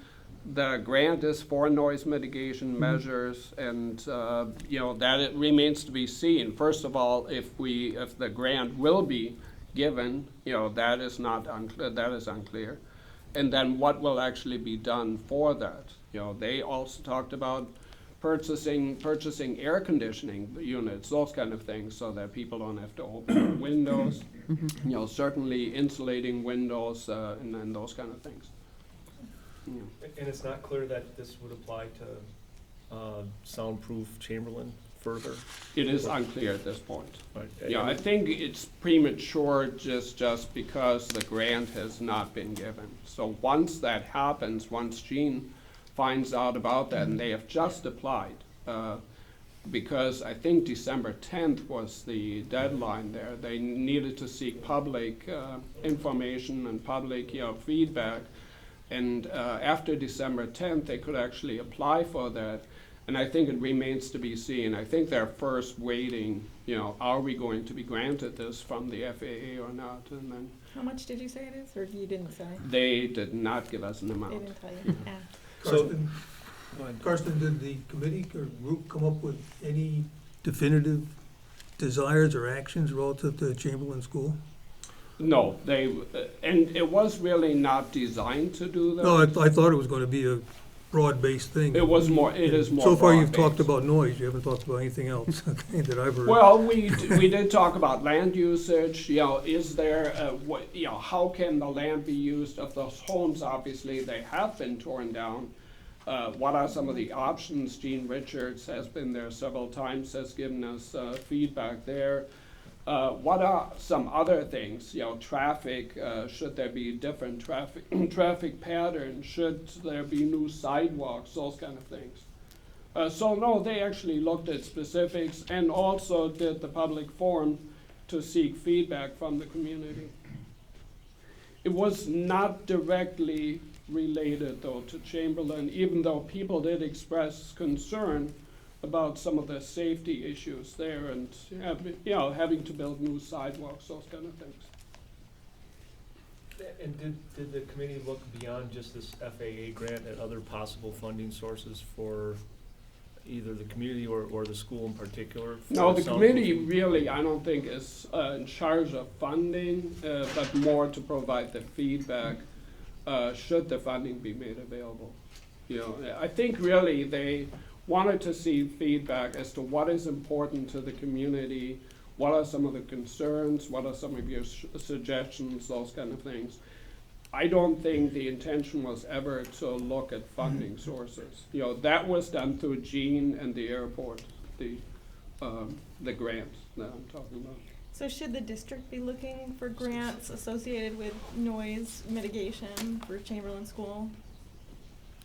the grant is for noise mitigation measures, and that it remains to be seen. First of all, if the grant will be given, that is unclear, and then what will actually be done for that. They also talked about purchasing air conditioning units, those kind of things, so that people don't have to open windows. Certainly insulating windows and those kind of things. And it's not clear that this would apply to soundproof Chamberlain further? It is unclear at this point. Right. I think it's premature just because the grant has not been given. So once that happens, once Gene finds out about that, and they have just applied, because I think December 10th was the deadline there. They needed to seek public information and public feedback. And after December 10th, they could actually apply for that. And I think it remains to be seen. I think they're first waiting, are we going to be granted this from the FAA or not? And then How much did you say it is, or you didn't say? they did not give us an They amount. didn't tell you? Yeah. Karsten, Go ahead. Karsten, did the committee or group come up with any definitive desires or actions relative to Chamberlain School? No, and it was really not designed to do that. No, I thought it was gonna be a broad-based thing. It is more So far, you've talked broad-based. about noise, you haven't talked about anything else, okay, that I've heard. Well, we did talk about land usage, is there, how can the land be used of those homes? Obviously, they have been torn down. What are some of the options? Gene Richards has been there several times, has given us feedback there. What are some other things? Traffic, should there be different traffic patterns? Should there be new sidewalks? Those kind of things. So no, they actually looked at specifics and also did the public forum to seek feedback from the community. It was not directly related though to Chamberlain, even though people did express concern about some of the safety issues there and, having to build new sidewalks, those kind of things. And did the committee look beyond just this FAA grant at other possible funding sources for either the community or the school in particular? No, the some- committee really, I don't think is in charge of funding, but more to provide the feedback, should the funding be made available. I think really they wanted to see feedback as to what is important to the community, what are some of the concerns, what are some of your suggestions, those kind of things. I don't think the intention was ever to look at funding sources. That was done through Gene and the airport, the grant that I'm talking about. So should the district be looking for grants associated with noise mitigation for Chamberlain School?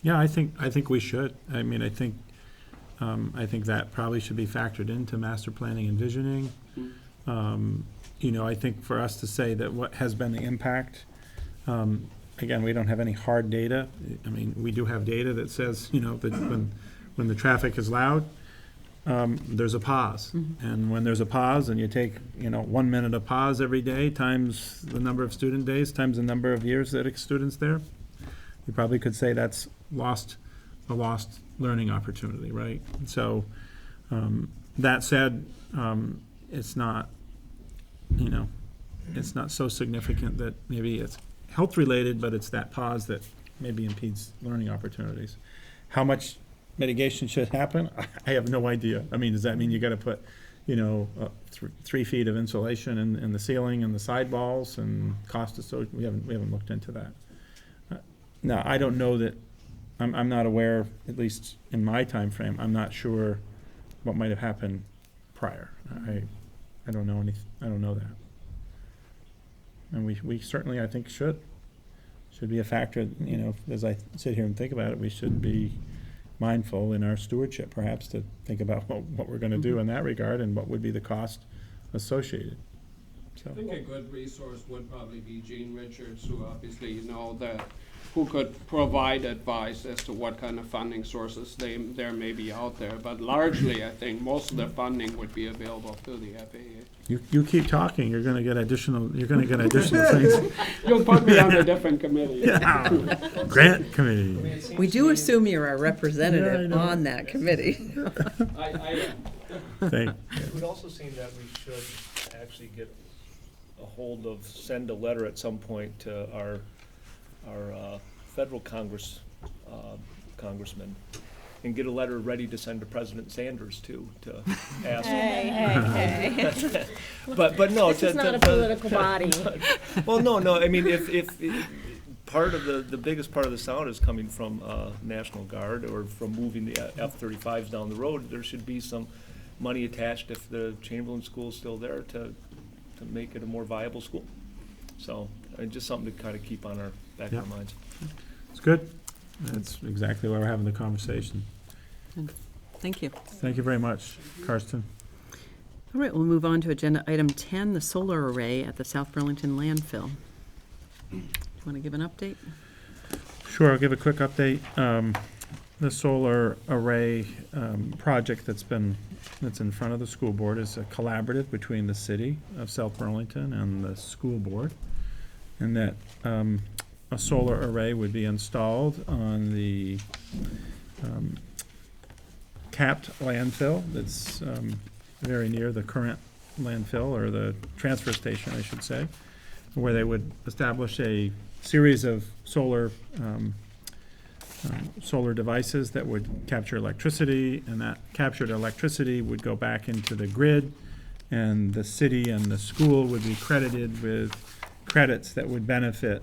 Yeah, I think we should. I mean, I think that probably should be factored into master planning and visioning. I think for us to say that what has been the impact, again, we don't have any hard data. I mean, we do have data that says, that when the traffic is loud, there's a pause. And when there's a pause and you take, 1 minute of pause every day times the number of student days times the number of years that a student's there, you probably could say that's a lost learning opportunity, right? So that said, it's not, it's not so significant that maybe it's health related, but it's that pause that maybe impedes learning opportunities. How much mitigation should happen? I have no idea. I mean, does that mean you got to put, 3 feet of insulation in the ceiling and the sidewalls and cost associated? We haven't looked into that. No, I don't know that. I'm not aware, at least in my time frame, I'm not sure what might have happened prior. I don't know I don't know that. And we certainly, I think, should be a factor, as I sit here and think about it, we should be mindful in our stewardship, perhaps, to think about what we're gonna do in that regard and what would be the cost associated. So. I think a good resource would probably be Gene Richards, who obviously who could provide advice as to what kind of funding sources there may be out there. But largely, I think most of the funding would be available through the FAA. You keep talking, you're gonna get additional things. You'll put me on a different committee. Yeah. Grant committee. We do assume you're a representative Yeah, I know. on that committee. I Thank- It would also seem that we should actually get a hold of, send a letter at some point to our federal congressman, and get a letter ready to send to President Sanders to ask. Hey. But no. This is not a political body. Well, no, I mean, if part of the biggest part of the sound is coming from National Guard or from moving the F-35s down the road, there should be some money attached if the Chamberlain School is still there to make it a more viable school. So, just something to kind of keep on our back of our minds. It's good. That's exactly why we're having the conversation. Thank you. Thank you very much, Karsten. All right, we'll move on to agenda item 10, the solar array at the South Burlington landfill. Do you want to give an update? Sure, I'll give a quick update. The solar array project that's in front of the school board is a collaborative between the city of South Burlington and the school board, and that a solar array would be installed on the capped landfill that's very near the current landfill, or the transfer station, I should say, where they would establish a series of solar devices that would capture electricity, and that captured electricity would go back into the grid, and the city and the school would be credited with credits that would benefit,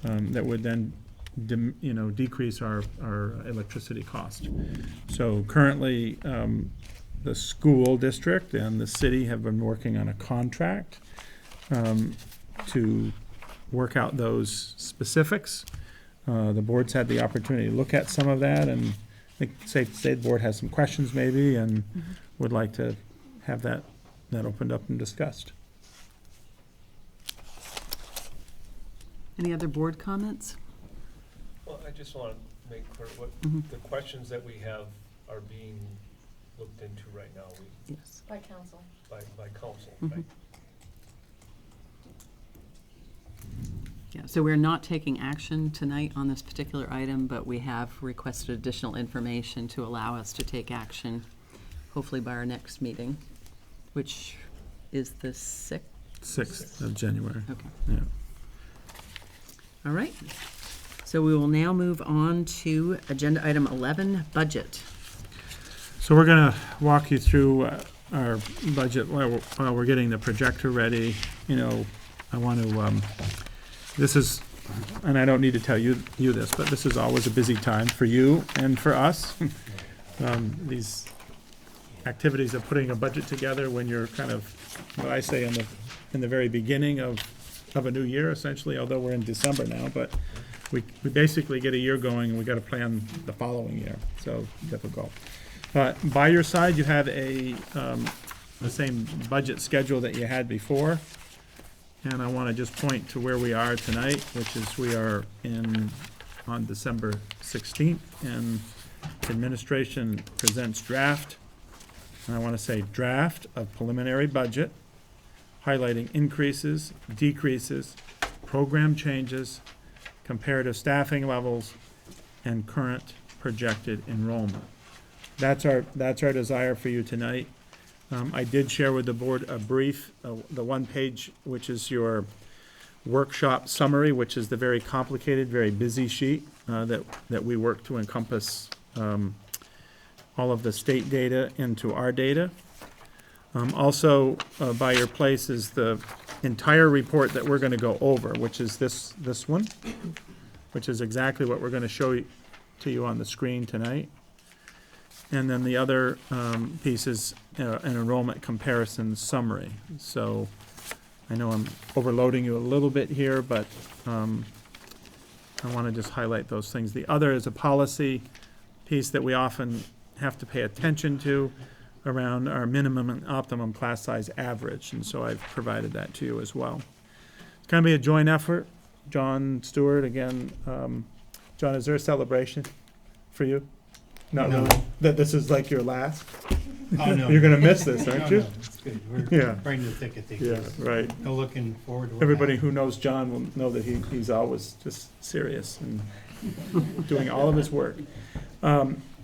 that would then decrease our electricity cost. So currently, the school district and the city have been working on a contract to work out those specifics. The board's had the opportunity to look at some of that, and I think it's safe to say the board has some questions maybe, and would like to have that opened up and discussed. Any other board comments? Well, I just want to make clear what the questions that we have are being looked into right now, Yes. By council. by council, Mhm. right? Yeah, so we're not taking action tonight on this particular item, but we have requested additional information to allow us to take action, hopefully by our next meeting, which is the 6th. 6th of January. Okay. Yeah. All right. So we will now move on to agenda item 11, budget. So we're going to walk you through our budget while we're getting the projector ready. You know, I want to, this is, and I don't need to tell you this, but this is always a busy time for you and for us. These activities of putting a budget together when you're kind of, what I say, in the very beginning of a new year, essentially, although we're in December now, but we basically get a year going and we got to plan the following year, so difficult. By your side, you have the same budget schedule that you had before, and I want to just point to where we are tonight, which is we are on December 16th, and administration presents draft, and I want to say draft of preliminary budget, highlighting increases, decreases, program changes, comparative staffing levels, and current projected enrollment. That's our desire for you tonight. I did share with the board a brief, the one page, which is your workshop summary, which is the very complicated, very busy sheet that we work to encompass all of the state data into our data. Also, by your place is the entire report that we're going to go over, which is this one, which is exactly what we're going to show to you on the screen tonight. And then the other piece is an enrollment comparison summary. So I know I'm overloading you a little bit here, but I want to just highlight those things. The other is a policy piece that we often have to pay attention to around our minimum and optimum class size average, and so I've provided that to you as well. It's going to be a joint effort. John Stewart, again, John, is there a celebration for you? Not No. really? That this is like your last? Oh, no. You're going to miss this, aren't you? No, it's good. We're Yeah. right in the thick of things. Yeah, right. I'm looking forward to what Everybody happens. who knows John will know that he's always just serious and doing all of his work.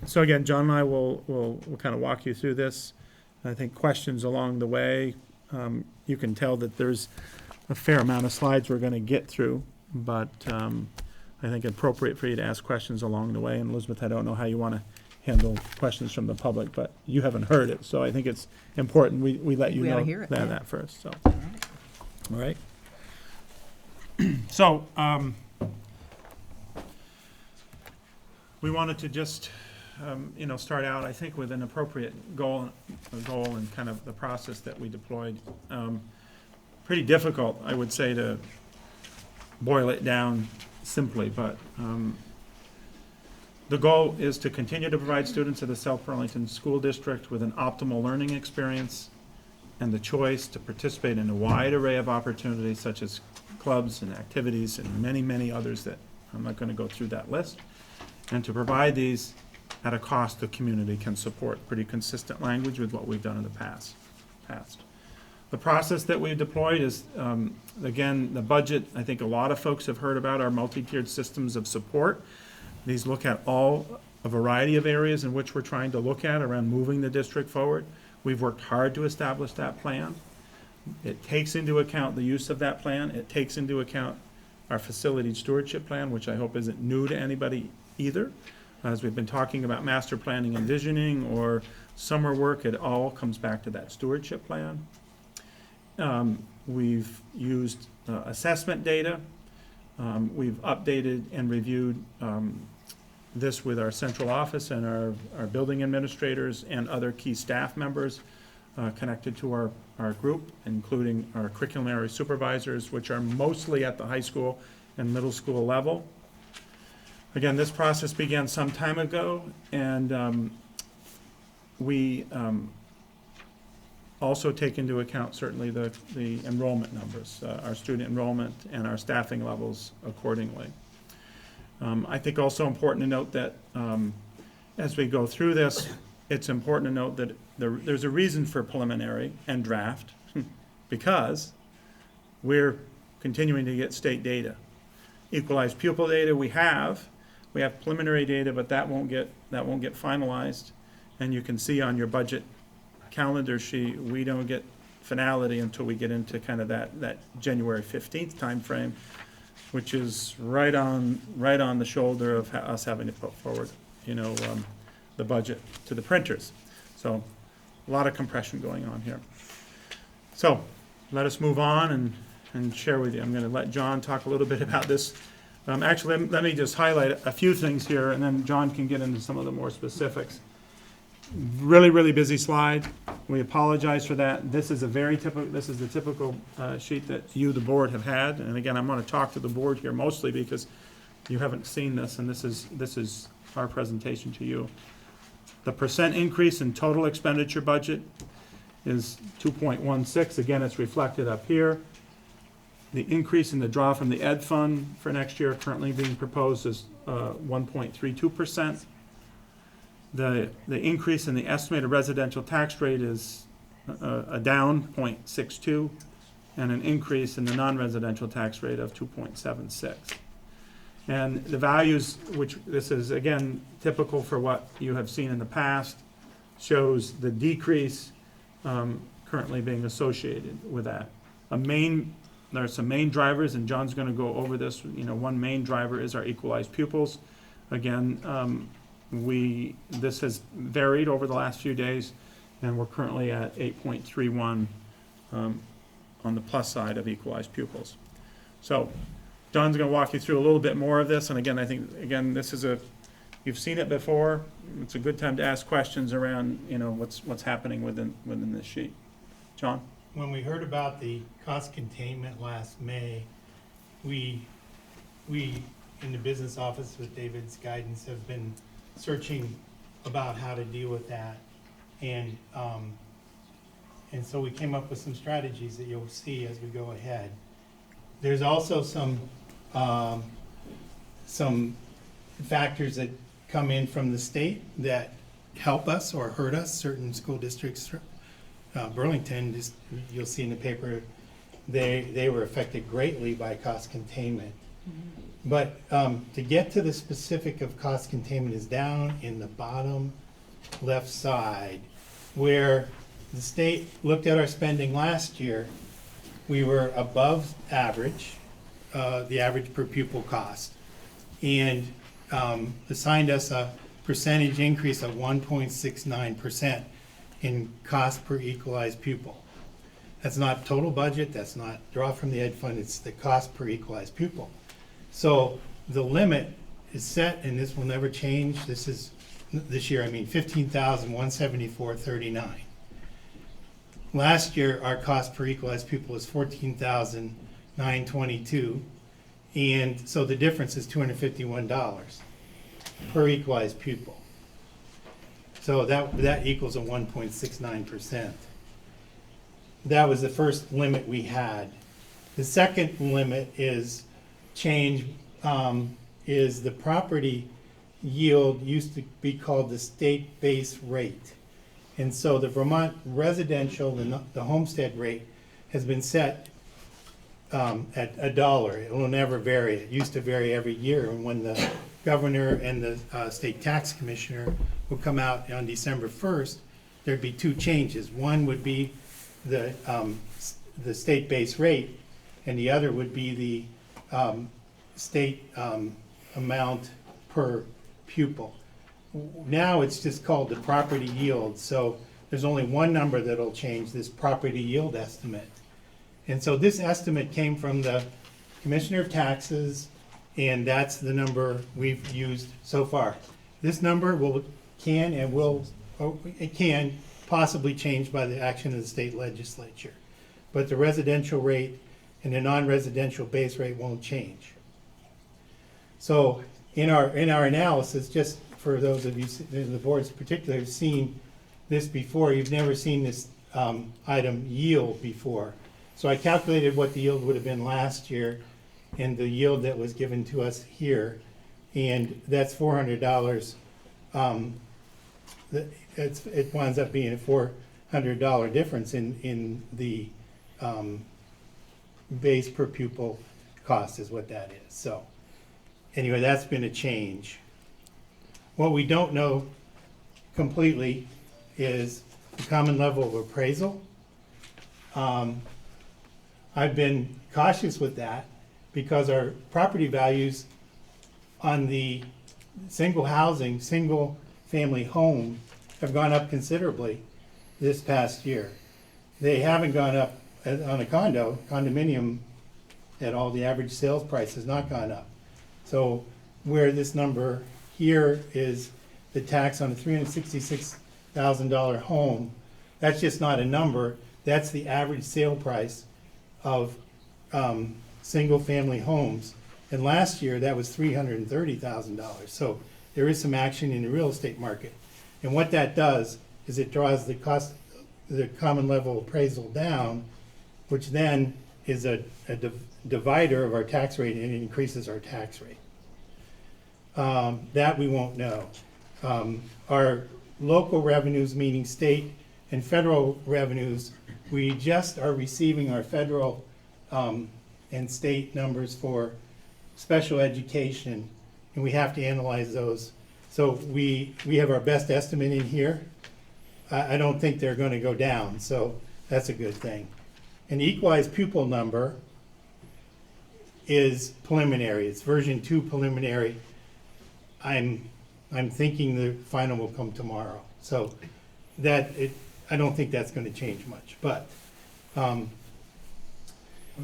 So again, John and I will kind of walk you through this. I think questions along the way. You can tell that there's a fair amount of slides we're going to get through, but I think appropriate for you to ask questions along the way. And Elizabeth, I don't know how you want to handle questions from the public, but you haven't heard it, so I think it's important we let you We ought know to hear it, yeah. that first. So, all right. So we wanted to just start out, I think, with an appropriate goal and kind of the process that we deployed. Pretty difficult, I would say, to boil it down simply, but the goal is to continue to provide students of the South Burlington School District with an optimal learning experience and the choice to participate in a wide array of opportunities such as clubs and activities and many, many others that I'm not going to go through that list, and to provide these at a cost the community can support. Pretty consistent language with what we've done in the past. The process that we've deployed is, again, the budget. I think a lot of folks have heard about our multi-tiered systems of support. These look at a variety of areas in which we're trying to look at around moving the district forward. We've worked hard to establish that plan. It takes into account the use of that plan. It takes into account our facility stewardship plan, which I hope isn't new to anybody either. As we've been talking about master planning and visioning or summer work, it all comes back to that stewardship plan. We've used assessment data. We've updated and reviewed this with our central office and our building administrators and other key staff members connected to our group, including our curriculum area supervisors, which are mostly at the high school and middle school level. Again, this process began some time ago, and we also take into account certainly the enrollment numbers, our student enrollment and our staffing levels accordingly. I think also important to note that as we go through this, it's important to note that there's a reason for preliminary and draft, because we're continuing to get state data. Equalized pupil data we have preliminary data, but that won't get finalized. And you can see on your budget calendar sheet, we don't get finality until we get into kind of that January 15th timeframe, which is right on the shoulder of us having to put forward, the budget to the printers. So a lot of compression going on here. So let us move on and share with you. I'm going to let John talk a little bit about this. Actually, let me just highlight a few things here, and then John can get into some of the more specifics. Really, really busy slide. We apologize for that. This is the typical sheet that you, the board, have had. And again, I'm going to talk to the board here mostly because you haven't seen this, and this is our presentation to you. The percent increase in total expenditure budget is 2.16. Again, it's reflected up here. The increase in the draw from the ed fund for next year currently being proposed is 1.32%. The increase in the estimated residential tax rate is a down 0.62, and an increase in the non-residential tax rate of 2.76. And the values, which this is again typical for what you have seen in the past, shows the decrease currently being associated with that. There are some main drivers, and John's going to go over this. One main driver is our equalized pupils. Again, this has varied over the last few days, and we're currently at 8.31 on the plus side of equalized pupils. So John's going to walk you through a little bit more of this, and again, I think this is you've seen it before. It's a good time to ask questions around what's happening within this sheet. John? When we heard about the cost containment last May, we in the business office with David's guidance have been searching about how to deal with that, and so we came up with some strategies that you'll see as we go ahead. There's also some factors that come in from the state that help us or hurt us. Certain school districts, Burlington, you'll see in the paper, they were affected greatly by cost containment. But to get to the specific of cost containment is down in the bottom left side, where the state looked at our spending last year. We were above average, the average per pupil cost, and assigned us a percentage increase of 1.69% in cost per equalized pupil. That's not total budget, that's not draw from the ed fund, it's the cost per equalized pupil. So the limit is set, and this will never change. This year, $15,174.39. Last year, our cost per equalized pupil was $14,922, and so the difference is $251 per equalized pupil. So that equals a 1.69%. That was the first limit we had. The second limit is is the property yield used to be called the state base rate. And so the Vermont residential, the homestead rate, has been set at $1. It will never vary. It used to vary every year, and when the governor and the state tax commissioner would come out on December 1st, there'd be two changes. One would be the state base rate, and the other would be the state amount per pupil. Now it's just called the property yield, so there's only one number that'll change, this property yield estimate. And so this estimate came from the Commissioner of Taxes, and that's the number we've used so far. This number can possibly change by the action of the state legislature, but the residential rate and the non-residential base rate won't change. So in our analysis, just for those of you in the boards particularly who've seen this before, you've never seen this item yield before. So I calculated what the yield would have been last year and the yield that was given to us here, and that's $400 it winds up being a $400 difference in the base per pupil cost is what that is. So anyway, that's been a change. What we don't know completely is the common level of appraisal. I've been cautious with that because our property values on the single family home have gone up considerably this past year. They haven't gone up on a condominium at all. The average sales price has not gone up. So where this number here is the tax on a $366,000 home, that's just not a number. That's the average sale price of single-family homes. And last year, that was $330,000. So there is some action in the real estate market. And what that does is it draws the common level appraisal down, which then is a divider of our tax rate, and it increases our tax rate. That we won't know. Our local revenues, meaning state and federal revenues, we just are receiving our federal and state numbers for special education, and we have to analyze those. So we have our best estimate in here. I don't think they're going to go down, so that's a good thing. An equalized pupil number is preliminary. It's version 2 preliminary. I'm thinking the final will come tomorrow. So I don't think that's going to change much. But the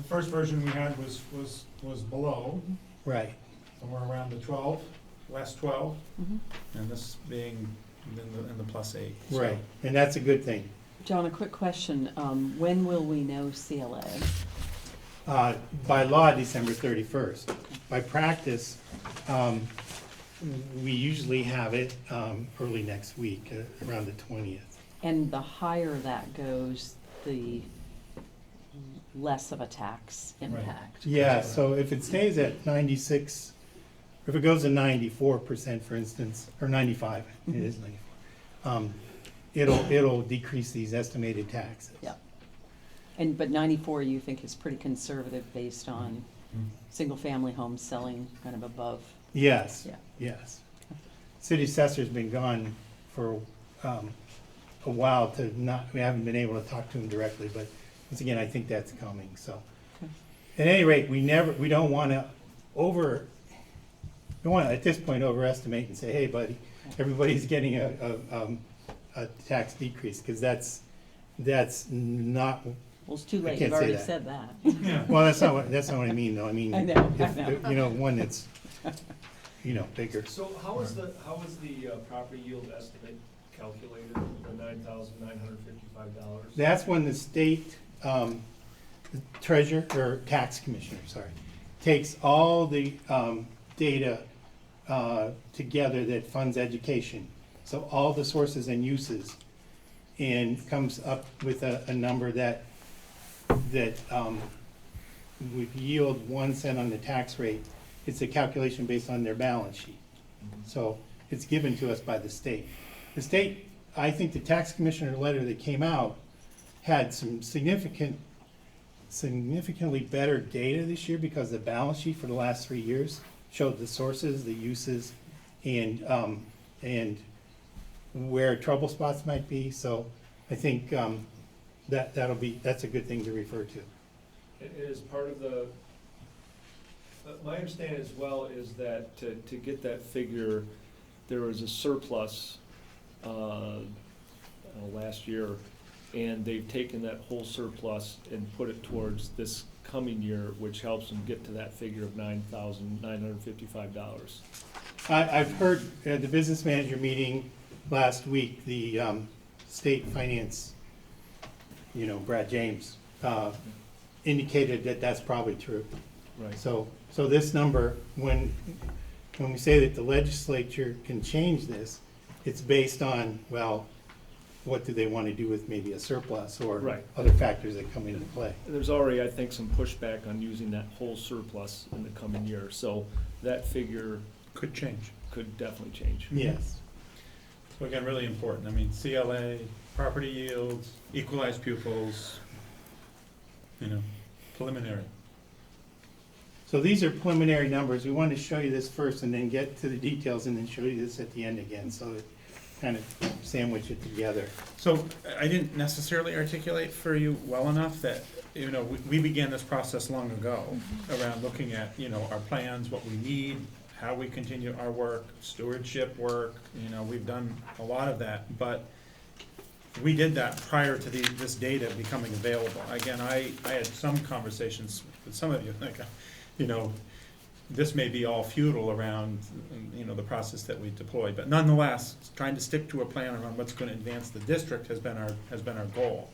first version we had was below, right, somewhere around the 12, last 12, and this being in the +8. So. Right, and that's a good thing. John, a quick question. When will we know CLA? By law, December 31st. By practice, we usually have it early next week, around the 20th. And the higher that goes, the less of a tax impact. Yeah, so if it stays at 96, if it goes to 94%, for instance, or 95, it is 94, it'll decrease these estimated taxes. Yeah. But 94 you think is pretty conservative based on single-family homes selling kind of above? Yes, Yeah. yes. City assessor's been gone for a while we haven't been able to talk to him directly, but once again, I think that's coming, so. Okay. At any rate, we don't want to at this point overestimate and say, hey buddy, everybody's getting a tax decrease, because that's not. Well, it's too late, can't you've say already that. said that. Yeah. Well, that's not what I mean, though. I mean, I know. One that's, bigger. So how is the property yield estimate calculated, the $9,955? That's when the state treasurer, or tax commissioner, takes all the data together that funds education. So all the sources and uses, and comes up with a number that would yield 1 cent on the tax rate. It's a calculation based on their balance sheet. So it's given to us by the state. The state, I think the tax commissioner letter that came out had some significantly better data this year, because the balance sheet for the last 3 years showed the sources, the uses, and where trouble spots might be. So I think that's a good thing to refer to. It is part of the, my understanding as well is that to get that figure, there was a surplus last year, and they've taken that whole surplus and put it towards this coming year, which helps them get to that figure of $9,955. I've heard at the business manager meeting last week, the state finance, Brad James, indicated that that's probably true. Right. So this number, when we say that the legislature can change this, it's based on, well, what do they want to do with maybe a surplus or other factors that come into play. There's already, I think, some pushback on using that whole surplus in the coming year, so that figure could change. Could definitely change. Yes. So again, really important. I mean, CLA, property yields, equalized pupils, preliminary. So these are preliminary numbers. We wanted to show you this first and then get to the details and then show you this at the end again, so it kind of sandwich it together. So I didn't necessarily articulate for you well enough that, we began this process long ago around looking at, our plans, what we need, how we continue our work, stewardship work, we've done a lot of that, but we did that prior to this data becoming available. Again, I had some conversations with some of you, like, this may be all futile around, the process that we deployed, but nonetheless, trying to stick to a plan around what's going to advance the district has been our goal.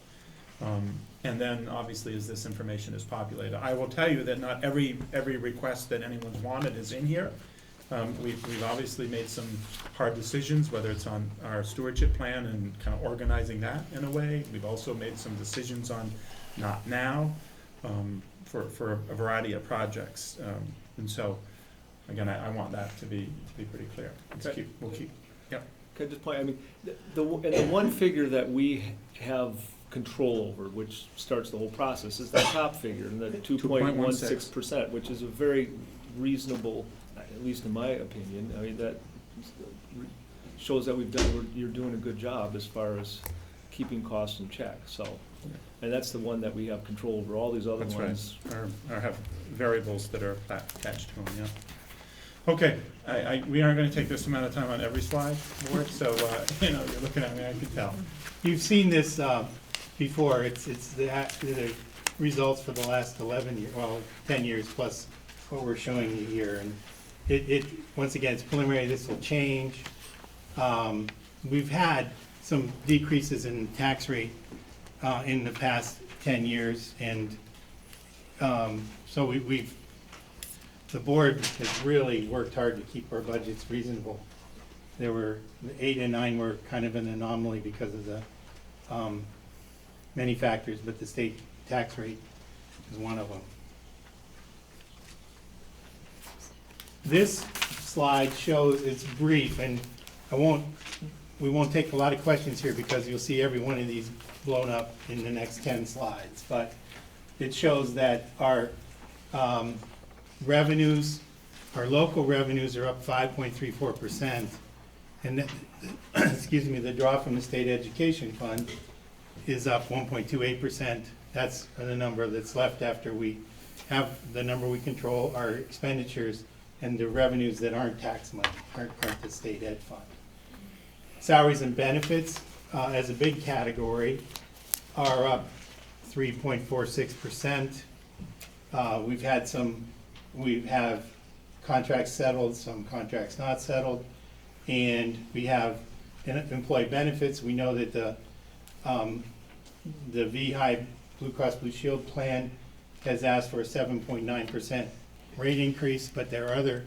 And then, obviously, as this information is populated, I will tell you that not every request that anyone's wanted is in here. We've obviously made some hard decisions, whether it's on our stewardship plan and kind of organizing that in a way. We've also made some decisions on not now, for a variety of projects. And so, again, I want that to be pretty clear. We'll keep, yep. Can I just point, the one figure that we have control over, which starts the whole process, is the top figure, and the 2.16%, which is a very reasonable, at least in my opinion. That shows that you're doing a good job as far as keeping costs in check, so. And that's the one that we have control over. All these other ones. Or have variables that are attached to them, yeah. Okay, we aren't gonna take this amount of time on every slide, Ward, so, you're looking at me, I can tell. You've seen this before. It's the results for the last 10 years plus what we're showing you here. And it once again, it's preliminary. This will change. We've had some decreases in tax rate in the past 10 years, and so the board has really worked hard to keep our budgets reasonable. The 8 and 9 were kind of an anomaly because of the many factors, but the state tax rate is one of them. This slide shows, it's brief, and we won't take a lot of questions here because you'll see every one of these blown up in the next 10 slides, but it shows that our revenues, our local revenues are up 5.34%, and excuse me, the draw from the state education fund is up 1.28%. That's the number that's left after we have the number we control, our expenditures, and the revenues that aren't tax money, aren't the state ed fund. Salaries and benefits, as a big category, are up 3.46%. We have contracts settled, some contracts not settled, and we have employee benefits. We know that the VHI Blue Cross Blue Shield plan has asked for a 7.9% rate increase, but there are other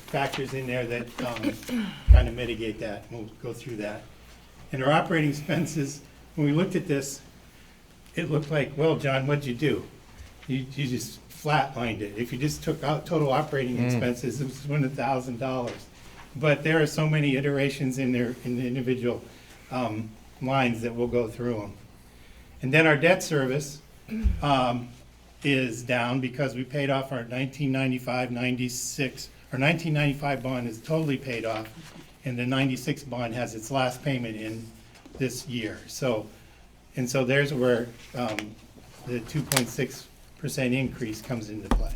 factors in there that kind of mitigate that. We'll go through that. And our operating expenses, when we looked at this, it looked like, well, John, what'd you do? You just flatlined it. If you just took out total operating expenses, it was $1,000. But there are so many iterations in the individual lines that we'll go through them. And then our debt service is down because we paid off our 1995 bond is totally paid off, and the 96 bond has its last payment in this year. So there's where the 2.6% increase comes into play.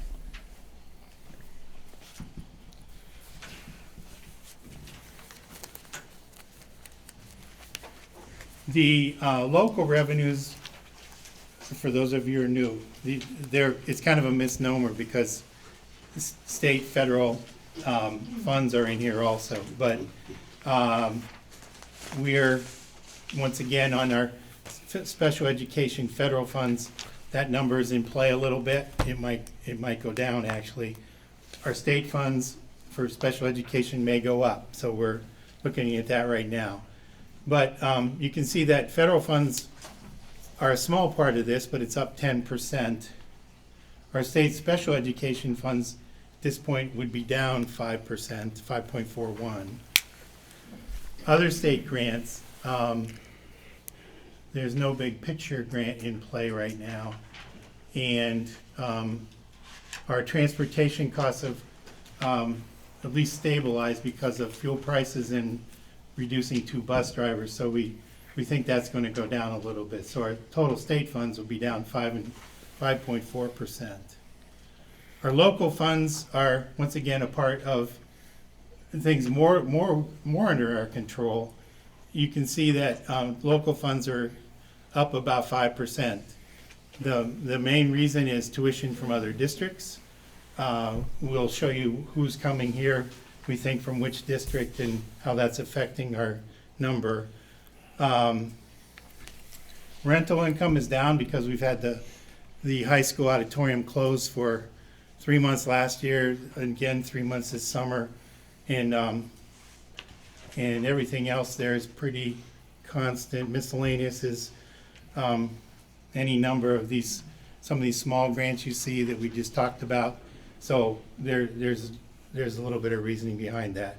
The local revenues, for those of you who are new, it's kind of a misnomer because state, federal funds are in here also. But we're, once again, on our special education federal funds, that number is in play a little bit. It might go down, actually. Our state funds for special education may go up, so we're looking at that right now. But you can see that federal funds are a small part of this, but it's up 10%. Our state special education funds at this point would be down 5%, 5.41. other state grants, there's no big picture grant in play right now. And our transportation costs have at least stabilized because of fuel prices and reducing 2 bus drivers. So we think that's going to go down a little bit. So our total state funds will be down 5.4%. Our local funds are once again a part of things more under our control. You can see that local funds are up about 5%. The main reason is tuition from other districts. We'll show you who's coming here, we think from which district, and how that's affecting our number. Rental income is down because we've had the high school auditorium closed for 3 months last year, again 3 months this summer, and everything else there is pretty constant. Miscellaneous is any number of these, some of these small grants you see that we just talked about. So there's a little bit of reasoning behind that.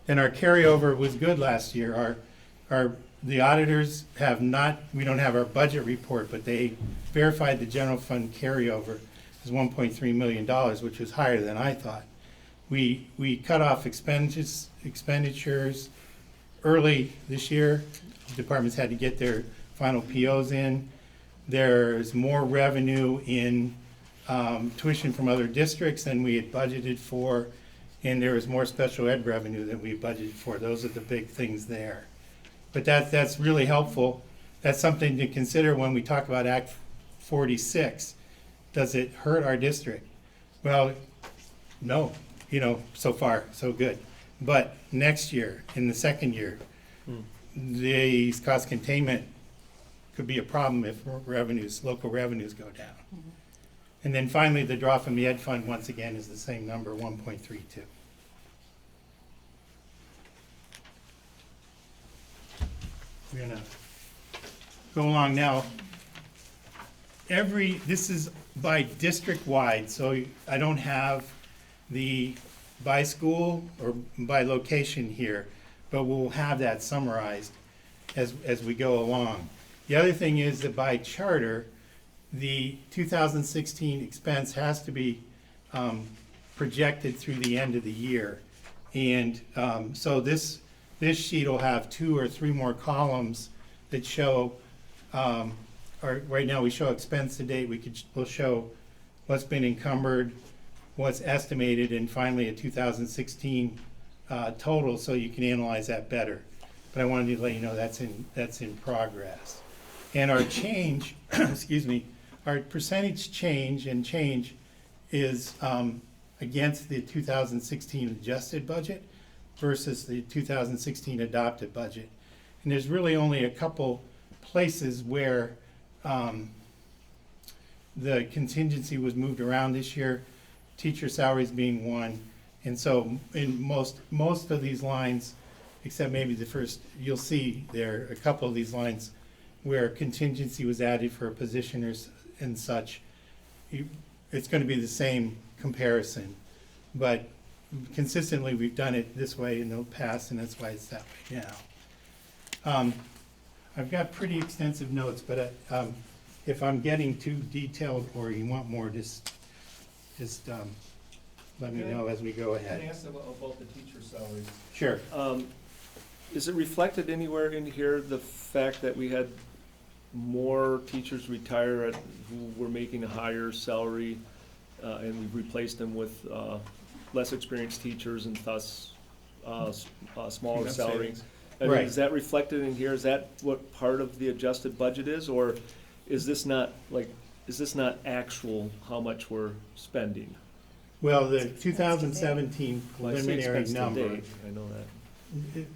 Then our carryover was good last year. The auditors have not, we don't have our budget report, but they verified the general fund carryover is $1.3 million, which was higher than I thought. We cut off expenditures early this year. Departments had to get their final POs in. There's more revenue in tuition from other districts than we had budgeted for, and there was more special ed revenue than we budgeted for. Those are the big things there. But that's really helpful. That's something to consider when we talk about Act 46. Does it hurt our district? Well, no. So far, so good. But next year, in the second year, these cost containment could be a problem if local revenues go down. Mm-hmm. And then finally, the draw from the ed fund, once again, is the same number, 1.32. We're gonna go along now. This is by district wide, so I don't have the by school or by location here, but we'll have that summarized as we go along. The other thing is that by charter, the 2016 expense has to be projected through the end of the year. And so this sheet will have 2 or 3 more columns that show, right now we show expense to date, we'll show what's been encumbered, what's estimated, and finally a 2016 total, so you can analyze that better. But I wanted to let you know that's in progress. And our change, excuse me, our percentage change is against the 2016 adjusted budget versus the 2016 adopted budget. And there's really only a couple places where the contingency was moved around this year, teacher salaries being one. And so in most of these lines, except maybe the first, you'll see there a couple of these lines where contingency was added for positioners and such. It's going to be the same comparison, but consistently we've done it this way in the past, and that's why it's that way now. I've got pretty extensive notes, but if I'm getting too detailed or you want more, just let me know as we go ahead. Can I ask about the teacher salaries? Sure. Is it reflected anywhere in here, the fact that we had more teachers retire who were making a higher salary, and we've replaced them with less experienced teachers and thus smaller salary? I mean, Right. is that reflected in here? Is that what part of the adjusted budget is, or is this not actual how much we're spending? Well, the 2017 Well, I see preliminary expense to number. date, I know that.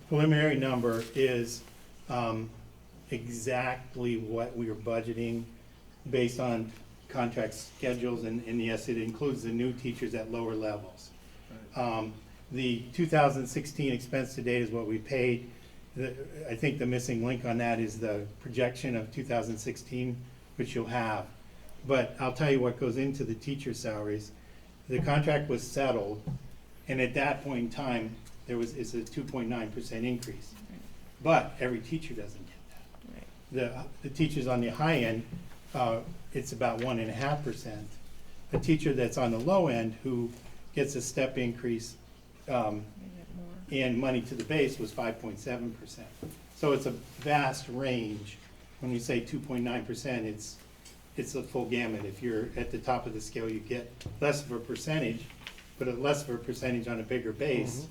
Preliminary number is exactly what we are budgeting based on contract schedules, and yes, it includes the new teachers at lower levels. The 2016 expense to date is what we paid. I think the missing link on that is the projection of 2016, which you'll have. But I'll tell you what goes into the teacher salaries. The contract was settled, and at that point in time, it's a 2.9% increase. but every teacher doesn't get that. The teachers on the high end, it's about 1.5%. A teacher that's on the low end who gets a step increase and money to the base was 5.7%. So it's a vast range. When you say 2.9%, it's a full gamut. If you're at the top of the scale, you get less of a percentage, but a less of a percentage on a bigger base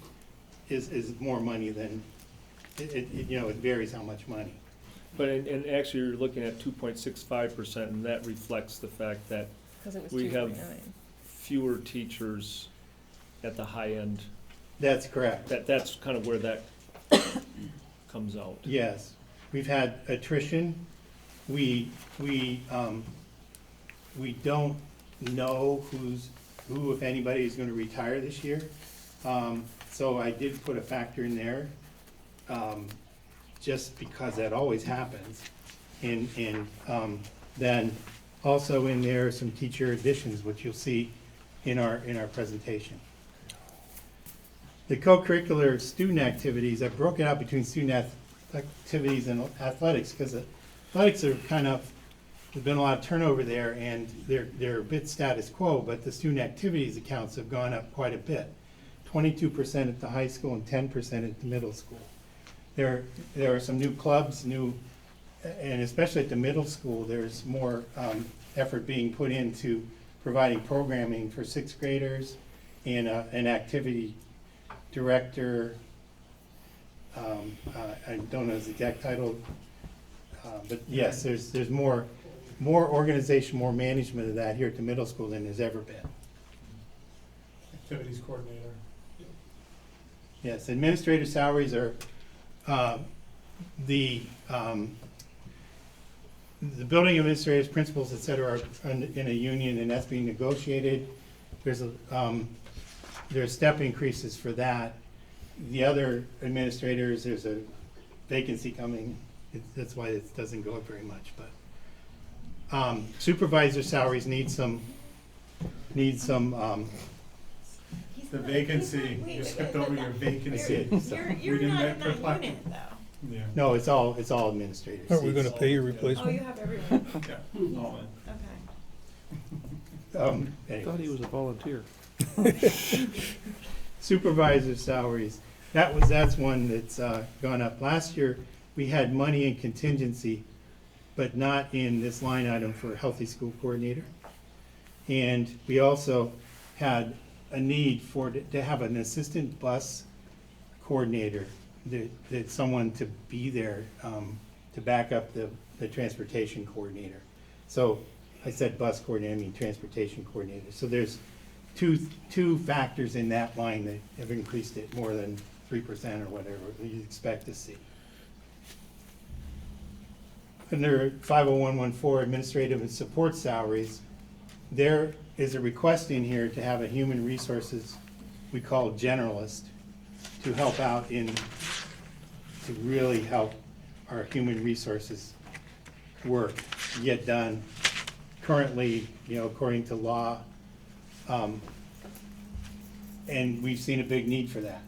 is more money than, it varies how much money. But and actually, you're looking at 2.65%, and that reflects the fact that 'Cause it was we have 2.9. fewer teachers at the high end. That's correct. That's kind of where that comes out. Yes, we've had attrition. We don't know who, if anybody, is going to retire this year. So I did put a factor in there, just because that always happens. And then also in there, some teacher additions, which you'll see in our presentation. The co-curricular student activities, I've broken out between student activities and athletics, because athletics are there's been a lot of turnover there, and they're a bit status quo, but the student activities accounts have gone up quite a bit. 22% at the high school and 10% at the middle school. There are some new clubs, and especially at the middle school, there's more effort being put into providing programming for sixth graders and an activity director. I don't know the exact title, but yes, there's more organization, more management of that here at the middle school than there's ever been. Activities coordinator. Yes, administrative salaries are the building administrators, principals, et cetera, are in a union, and that's being negotiated. There's step increases for that. The other administrators, there's a vacancy coming. That's why it doesn't go up very much. But supervisor salaries need some. The vacancy, you skipped over your vacancy. You're not in that unit, though. Yeah. No, it's all administrators. Aren't we gonna pay your Oh, replacement? you have everyone. Yeah, all in. Okay. I thought he was a volunteer. Supervisor salaries, that's one that's gone up. Last year, we had money in contingency, but not in this line item for healthy school coordinator. And we also had a need to have an assistant bus coordinator, that someone to be there to back up the transportation coordinator. So I said bus coordinator, I mean transportation coordinator. So there's two factors in that line that have increased it more than 3% or whatever you'd expect to see. Under 50114 administrative and support salaries, there is a request in here to have a human resources we call generalist to help out to really help our human resources work get done currently, according to law. And we've seen a big need for that.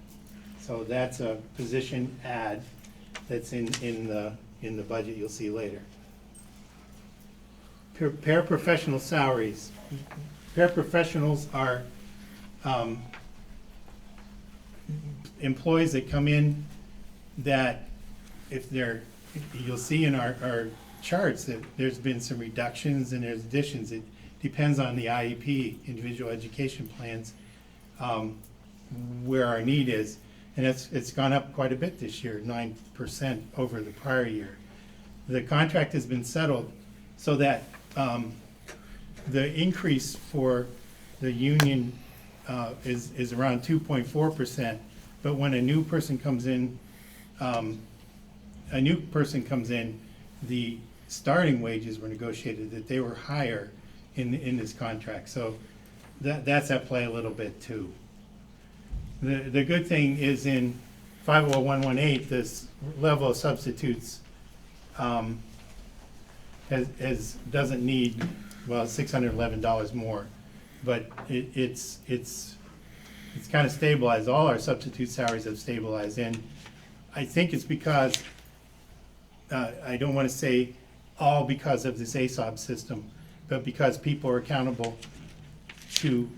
So that's a position ad that's in the budget you'll see later. Paraprofessional salaries. Paraprofessionals are employees that come in that you'll see in our charts that there's been some reductions and there's additions. It depends on the IEP, individual education plans, where our need is. And it's gone up quite a bit this year, 9% over the prior year. The contract has been settled so that the increase for the union is around 2.4%, but when a new person comes in, the starting wages were negotiated that they were higher in this contract. So that's at play a little bit too. The good thing is in 50118, this level of substitutes doesn't need, well, $611 more, but it's kind of stabilized. All our substitute salaries have stabilized, and I think it's because, I don't want to say all because of this ASOB system, but because people are accountable to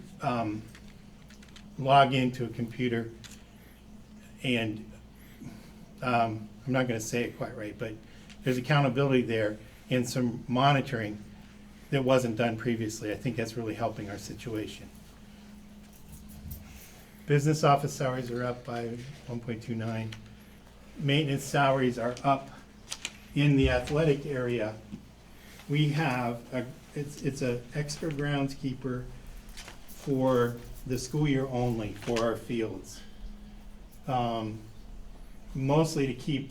log into a computer, and I'm not going to say it quite right, but there's accountability there and some monitoring that wasn't done previously. I think that's really helping our situation. Business office salaries are up by 1.29. Maintenance salaries are up. In the athletic area, we have, it's a extra groundskeeper for the school year only for our fields. Mostly to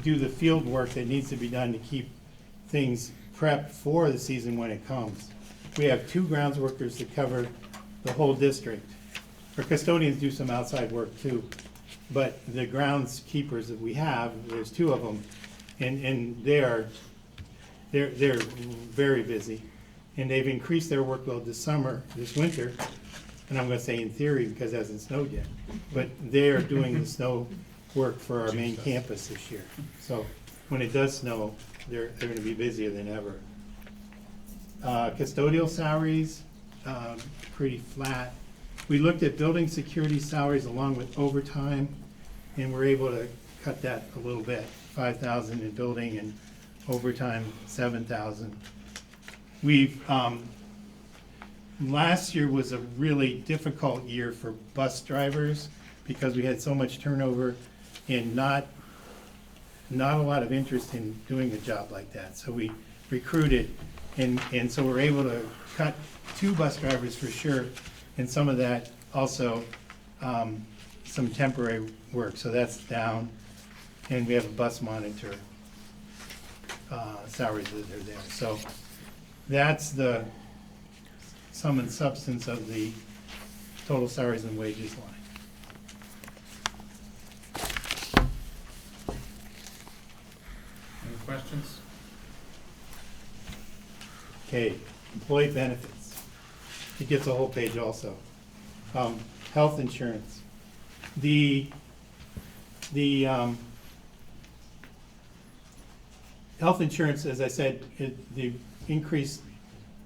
do the field work that needs to be done to keep things prepped for the season when it comes. We have 2 grounds workers that cover the whole district. Our custodians do some outside work too, but the groundskeepers that we have, there's 2 of them, and they're very busy, and they've increased their workload this winter, and I'm going to say in theory because it hasn't snowed yet, but they're doing the snow work for our main campus this year. So when it does snow, they're going to be busier than ever. Custodial salaries, pretty flat. We looked at building security salaries along with overtime, and we're able to cut that a little bit, 5,000 in building and overtime 7,000. We've last year was a really difficult year for bus drivers because we had so much turnover and not a lot of interest in doing a job like that. So we recruited, and so we're able to cut 2 bus drivers for sure, and some of that also some temporary work. So that's down, and we have a bus monitor salaries that are there. So that's the sum and substance of the total salaries and wages line. Any questions? Okay, employee benefits. It gets a whole page also. Health insurance. The health insurance, as I said, the increase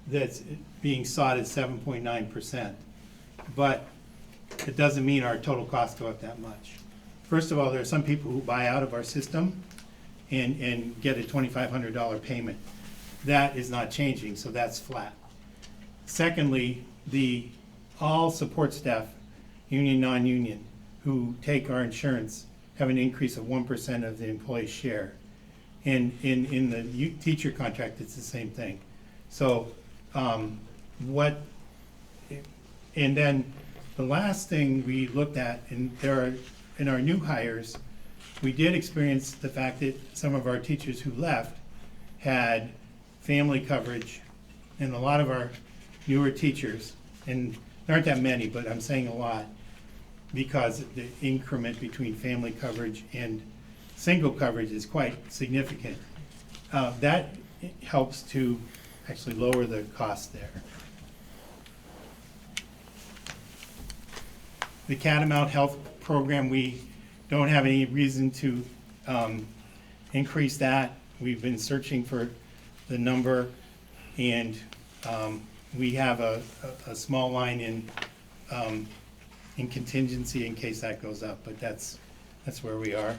that's being sought is 7.9%, but it doesn't mean our total costs go up that much. First of all, there are some people who buy out of our system and get a $2,500 payment. That is not changing, so that's flat. Secondly, all support staff, union, non-union, who take our insurance have an increase of 1% of the employee share. And in the teacher contract, it's the same thing. So and then the last thing we looked at, and in our new hires, we did experience the fact that some of our teachers who left had family coverage, and a lot of our newer teachers, and there aren't that many, but I'm saying a lot, because the increment between family coverage and single coverage is quite significant. That helps to actually lower the cost there. The Catamount Health Program, we don't have any reason to increase that. We've been searching for the number, and we have a small line in contingency in case that goes up, but that's where we are.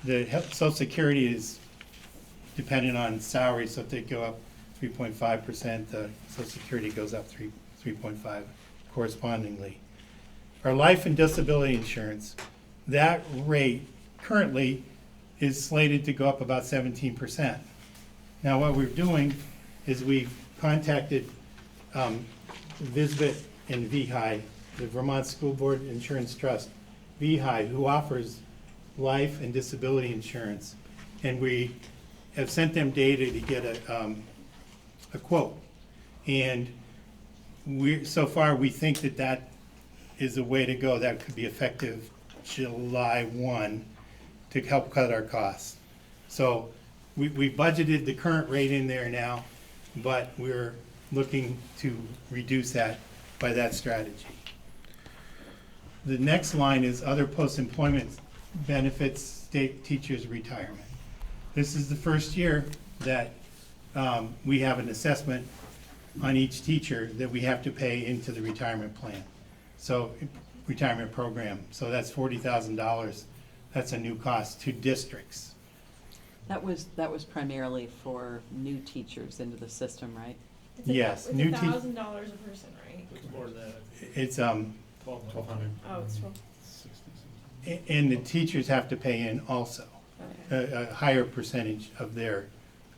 The Social Security is dependent on salaries, so if they go up 3.5%, the Social Security goes up 3.5 correspondingly. Our life and disability insurance, that rate currently is slated to go up about 17%. Now what we're doing is we've contacted VSBIT and VHI, the Vermont School Board Insurance Trust, VHI, who offers life and disability insurance, and we have sent them data to get a quote. And so far we think that is a way to go. That could be effective July 1 to help cut our costs. So we budgeted the current rate in there now, but we're looking to reduce that by that strategy. The next line is other post-employment benefits state teachers' retirement. This is the first year that we have an assessment on each teacher that we have to pay into the retirement plan. So, retirement program. So that's $40,000. That's a new cost to districts. That was primarily for new teachers into the system, right? Yes, It's new $1,000 a person, right? It's more than that. It's, 1,200. Oh, it's 12. and the teachers have to pay in also, Okay. a higher percentage of their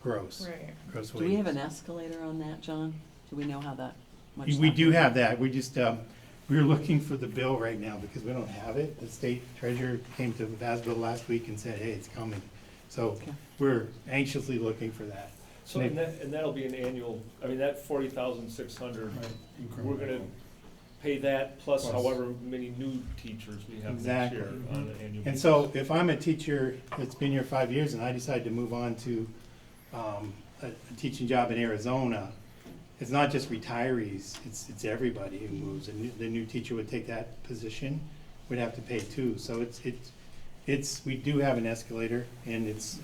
gross. Right. Gross Do we have wages. an escalator on that, John? Do we know how that, much We that do works? have that, we just, we're looking for the bill right now because we don't have it. The state treasurer came to Vasville last week and said, hey, it's coming. So Okay. we're anxiously looking for that. So, and that'll be an annual, I mean, that 40,600, we're gonna pay that plus however many new teachers we have next Exactly. year on an annual. And so if I'm a teacher that's been here 5 years and I decide to move on to a teaching job in Arizona, it's not just retirees, it's everybody who moves. The new teacher would take that position, would have to pay too. So we do have an escalator and it's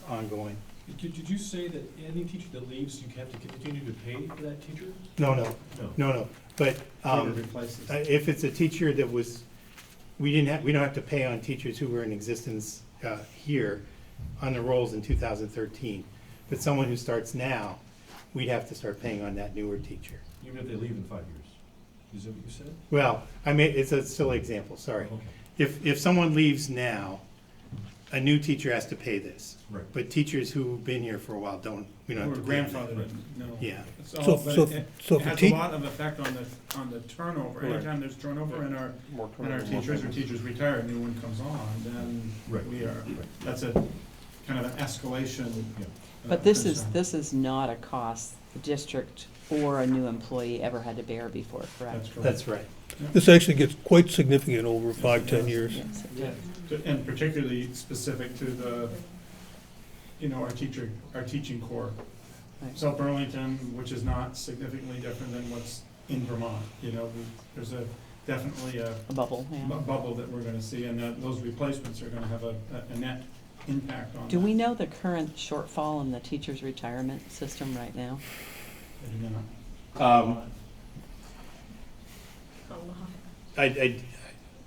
ongoing. Did you say that any teacher that leaves, you have to continue to pay for that teacher? No. But Whoever replaces. if it's a teacher that was, we don't have to pay on teachers who were in existence here on the rolls in 2013. But someone who starts now, we'd have to start paying on that newer teacher. Even if they leave in 5 years? Is that what you said? Well, I mean, it's a silly example, sorry. Okay. If someone leaves now, a new teacher has to pay this. Right. But teachers who've been here for a while we don't Or have to pay. on that. grandfathered, no. Yeah. It's So- all, but so- it so it for has a lot of effect on the turnover. Right. Anytime there's turnover in our More when our turnover, more teachers or payments. teachers retire, a new one comes on, then Right. we are, that's a kind of an escalation. Yeah. But this is concern. not a cost the district or a new employee ever had to bear before, correct? That's correct. That's right. This actually gets quite significant over 5-10 years. Yes, it Yeah, did. and particularly specific to the, our teaching core. Right. South Burlington, which is not significantly different than what's in Vermont, there's definitely a A bubble, yeah. bubble that we're gonna see, and those replacements are gonna have a net impact on that. Do we know the current shortfall in the teachers' retirement system right now? I do not. A lot.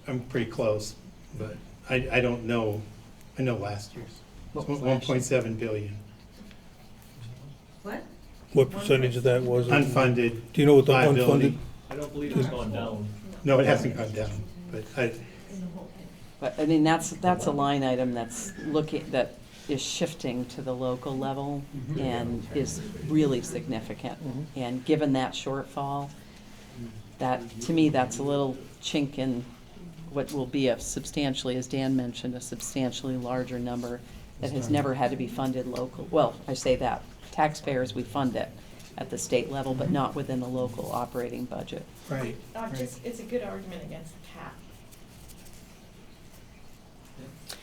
I'm pretty close, but I don't know. I know last year's. What was last year's? 1.7 billion. What? What percentage of that was? Unfunded. Do you know what the liability. unfunded? I don't believe it's gone down. No, it hasn't gone down, but But, I mean, that's a line item that is shifting to the local level and is really significant. And given that shortfall, to me, that's a little chink in what will be as Dan mentioned, a substantially larger number that has never had to be funded local. Well, I say that, taxpayers, we fund it at the state level, but not within the local operating budget. right. It's a good argument against the cap.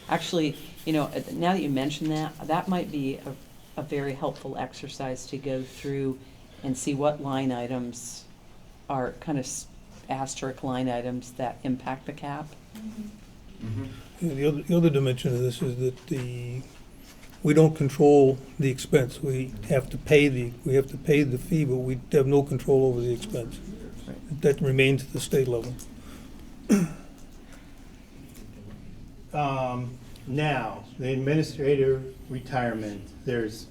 Actually, now that you mention that, that might be a very helpful exercise to go through and see what line items are kind of asterisk line items that impact the cap. Yeah, the other dimension of this is that we don't control the expense. We have to pay the fee, but we have no control over the expense. That remains at the state level. Now, the administrator retirement, there's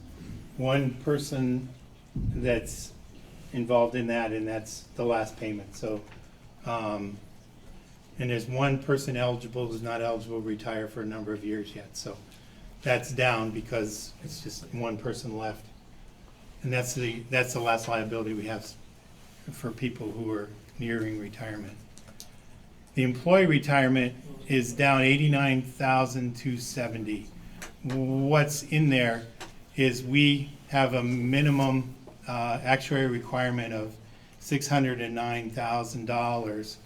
one person that's involved in that, and that's the last payment, so, and there's one person eligible who's not eligible to retire for a number of years yet, so that's down because it's just one person left. And that's the last liability we have for people who are nearing retirement. The employee retirement is down 89,270. What's in there is we have a minimum actuary requirement of $609,000,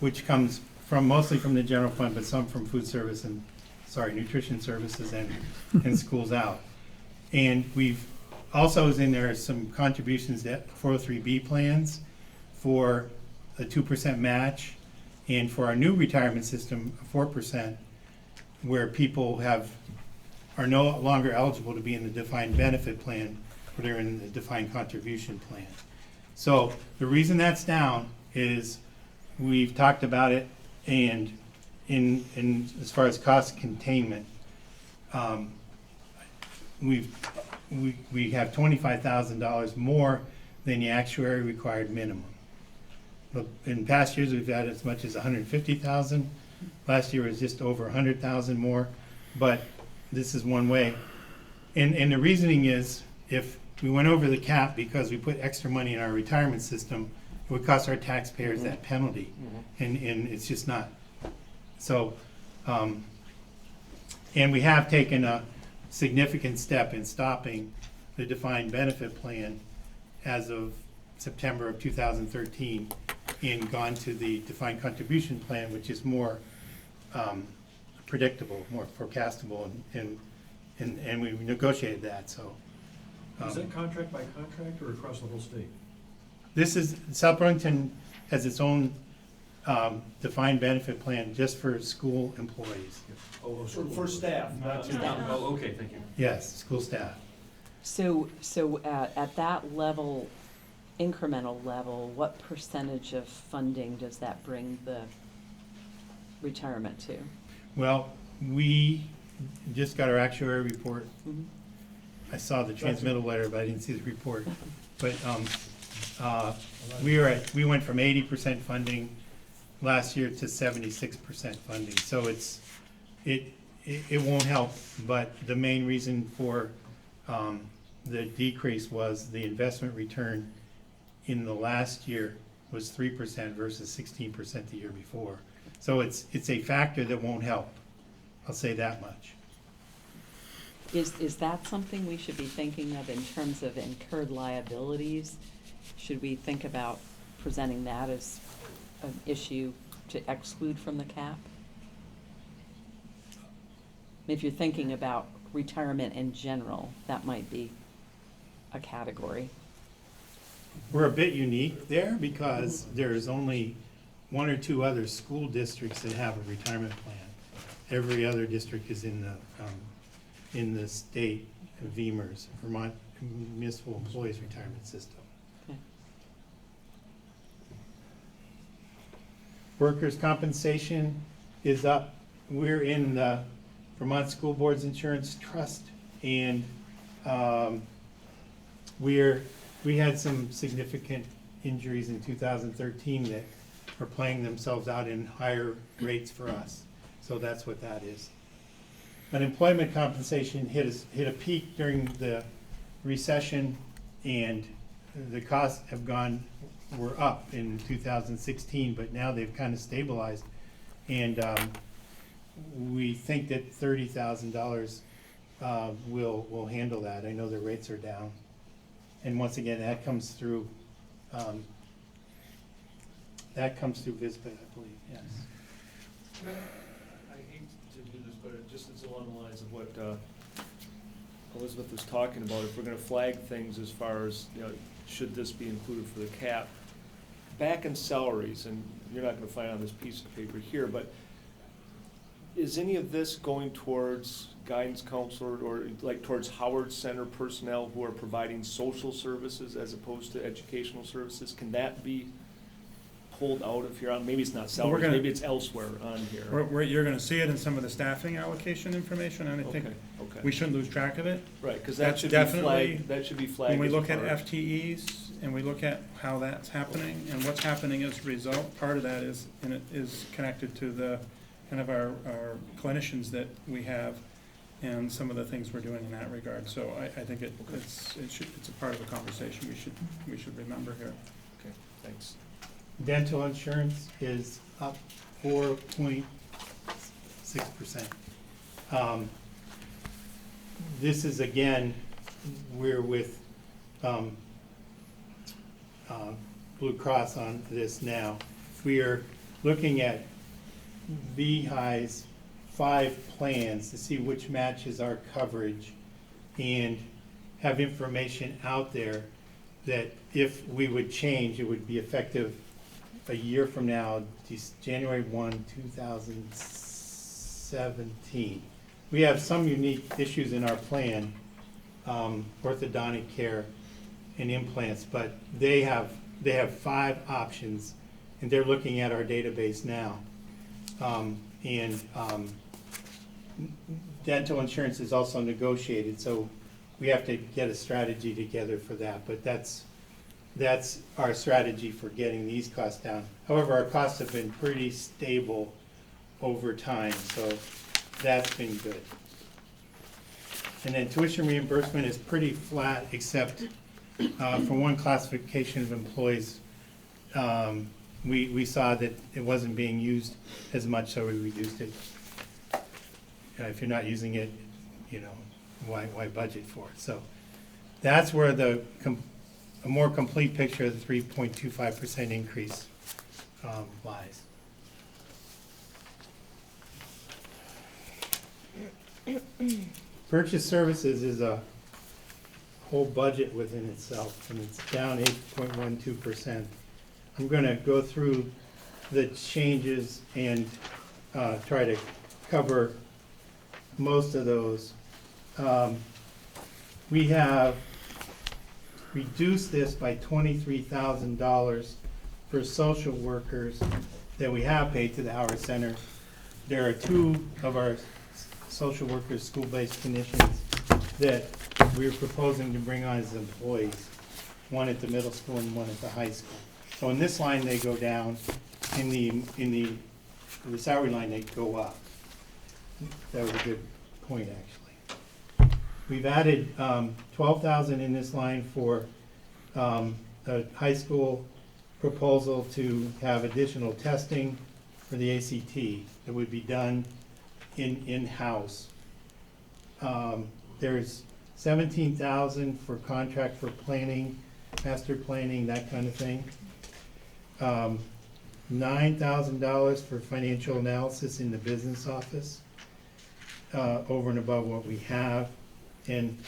which comes mostly from the general fund, but some from food service and, nutrition services and schools out. And we've also is in there some contributions to 403B plans for a 2% match, and for our new retirement system, a 4%, where people are no longer eligible to be in the defined benefit plan, but they're in the defined contribution plan. So the reason that's down is we've talked about it, and in as far as cost containment, we have $25,000 more than the actuary required minimum. But in past years, we've had as much as $150,000. Last year was just over $100,000 more, but this is one way. And the reasoning is, if we went over the cap because we put extra money in our retirement system, it would cost our taxpayers that penalty, and it's just not. So, and we have taken a significant step in stopping the defined benefit plan as of September of 2013 and gone to the defined contribution plan, which is more predictable, more forecastable, and we negotiated that, so. Is that contract by contract or across the whole state? This is, South Burlington has its own defined benefit plan just for school employees. Oh, for staff, not to, oh, okay, thank you. Yes, school staff. So at that level, incremental level, what percentage of funding does that bring the retirement to? Well, we just got our actuary report. I saw the transmittal letter, but I didn't see the report. But we went from 80% funding last year to 76% funding. So it won't help, but the main reason for the decrease was the investment return in the last year was 3% versus 16% the year before. So it's a factor that won't help. I'll say that much. Is that something we should be thinking of in terms of incurred liabilities? Should we think about presenting that as an issue to exclude from the cap? If you're thinking about retirement in general, that might be a category. We're a bit unique there because there's only one or two other school districts that have a retirement plan. Every other district is in the state VEMR's, Vermont Municipal Employees Retirement System. Okay. Workers' compensation is up. We're in the Vermont School Board's Insurance Trust, and we had some significant injuries in 2013 that are playing themselves out in higher rates for us. So that's what that is. Unemployment compensation hit a peak during the recession, and the costs were up in 2016, but now they've kind of stabilized. And we think that $30,000 will handle that. I know the rates are down. And once again, that comes through VISBA, I believe, yes. I hate to do this, but it just is along the lines of what Elizabeth was talking about. If we're gonna flag things as far as, should this be included for the cap, back in salaries, and you're not gonna find on this piece of paper here, but is any of this going towards guidance counselor or like towards Howard Center personnel who are providing social services as opposed to educational services? Can that be pulled out if you're on, maybe it's not salaries, maybe it's elsewhere on here. You're gonna see it in some of the staffing allocation information, and I think Okay. we shouldn't lose track of it. Right, because That's definitely, that should be flagged. when we as look at part. FTEs and we look at how that's happening and what's happening as a result, part of that is connected to the kind of our clinicians that we have and some of the things we're doing in that regard. So I think it's a part of a conversation we should remember here. Okay, thanks. Dental insurance is up 4.6%. This is, again, we're with Blue Cross on this now. We are looking at VHI's 5 plans to see which matches our coverage and have information out there that if we would change, it would be effective a year from now, January 1, 2017. We have some unique issues in our plan, orthodontic care and implants, but they have 5 options, and they're looking at our database now. Dental insurance is also negotiated, so we have to get a strategy together for that, but that's our strategy for getting these costs down. However, our costs have been pretty stable over time, so that's been good. And then tuition reimbursement is pretty flat, except for one classification of employees, we saw that it wasn't being used as much, so we reduced it. If you're not using it, why budget for it? So that's where a more complete picture of the 3.25% increase lies. Purchase services is a whole budget within itself, and it's down 8.12%. I'm going to go through the changes and try to cover most of those. We have reduced this by $23,000 for social workers that we have paid to the Howard Center. There are 2 of our social workers, school-based clinicians, that we're proposing to bring on as employees, one at the middle school and one at the high school. So in this line, they go down. In the salary line, they go up. That was a good point, actually. We've added $12,000 in this line for a high school proposal to have additional testing for the ACT that would be done in-house. There's $17,000 for contract for planning, master planning, that kind of thing. $9,000 for financial analysis in the business office, over and above what we have. And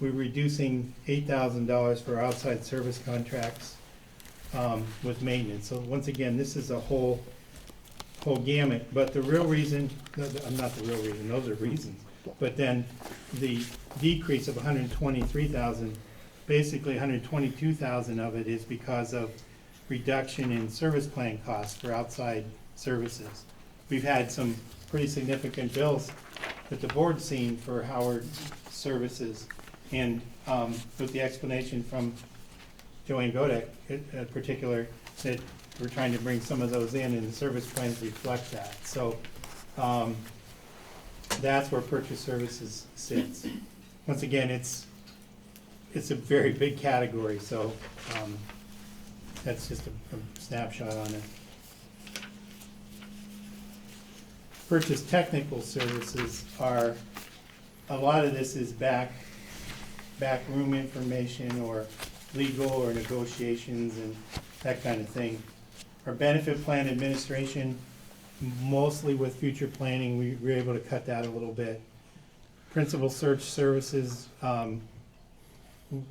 we're reducing $8,000 for outside service contracts with maintenance. So once again, this is a whole gamut. But the real reason, not the real reason, those are reasons. But then the decrease of $123,000, basically $122,000 of it is because of reduction in service plan costs for outside services. We've had some pretty significant bills that the board's seen for Howard services, and with the explanation from Joanne Godek in particular, that we're trying to bring some of those in, and the service plans reflect that. So that's where purchase services sits. Once again, it's a very big category, so that's just a snapshot on it. Purchase technical services are, a lot of this is back room information or legal or negotiations and that kind of thing. Our benefit plan administration, mostly with future planning, we were able to cut that a little bit. Principal search services,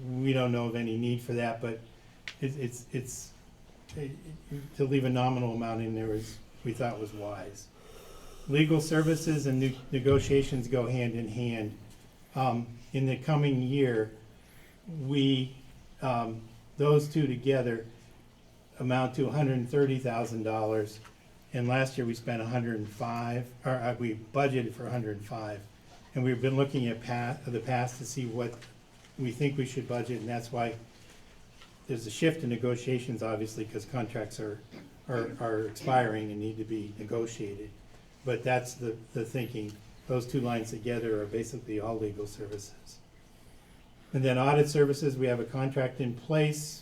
we don't know of any need for that, but it's to leave a nominal amount in there we thought was wise. Legal services and negotiations go hand in hand. In the coming year, those two together amount to $130,000, and last year we spent $105,000, or we budgeted for $105,000, and we've been looking at the past to see what we think we should budget, and that's why there's a shift in negotiations, obviously, because contracts are expiring and need to be negotiated. But that's the thinking. Those two lines together are basically all legal services. And then audit services, we have a contract in place.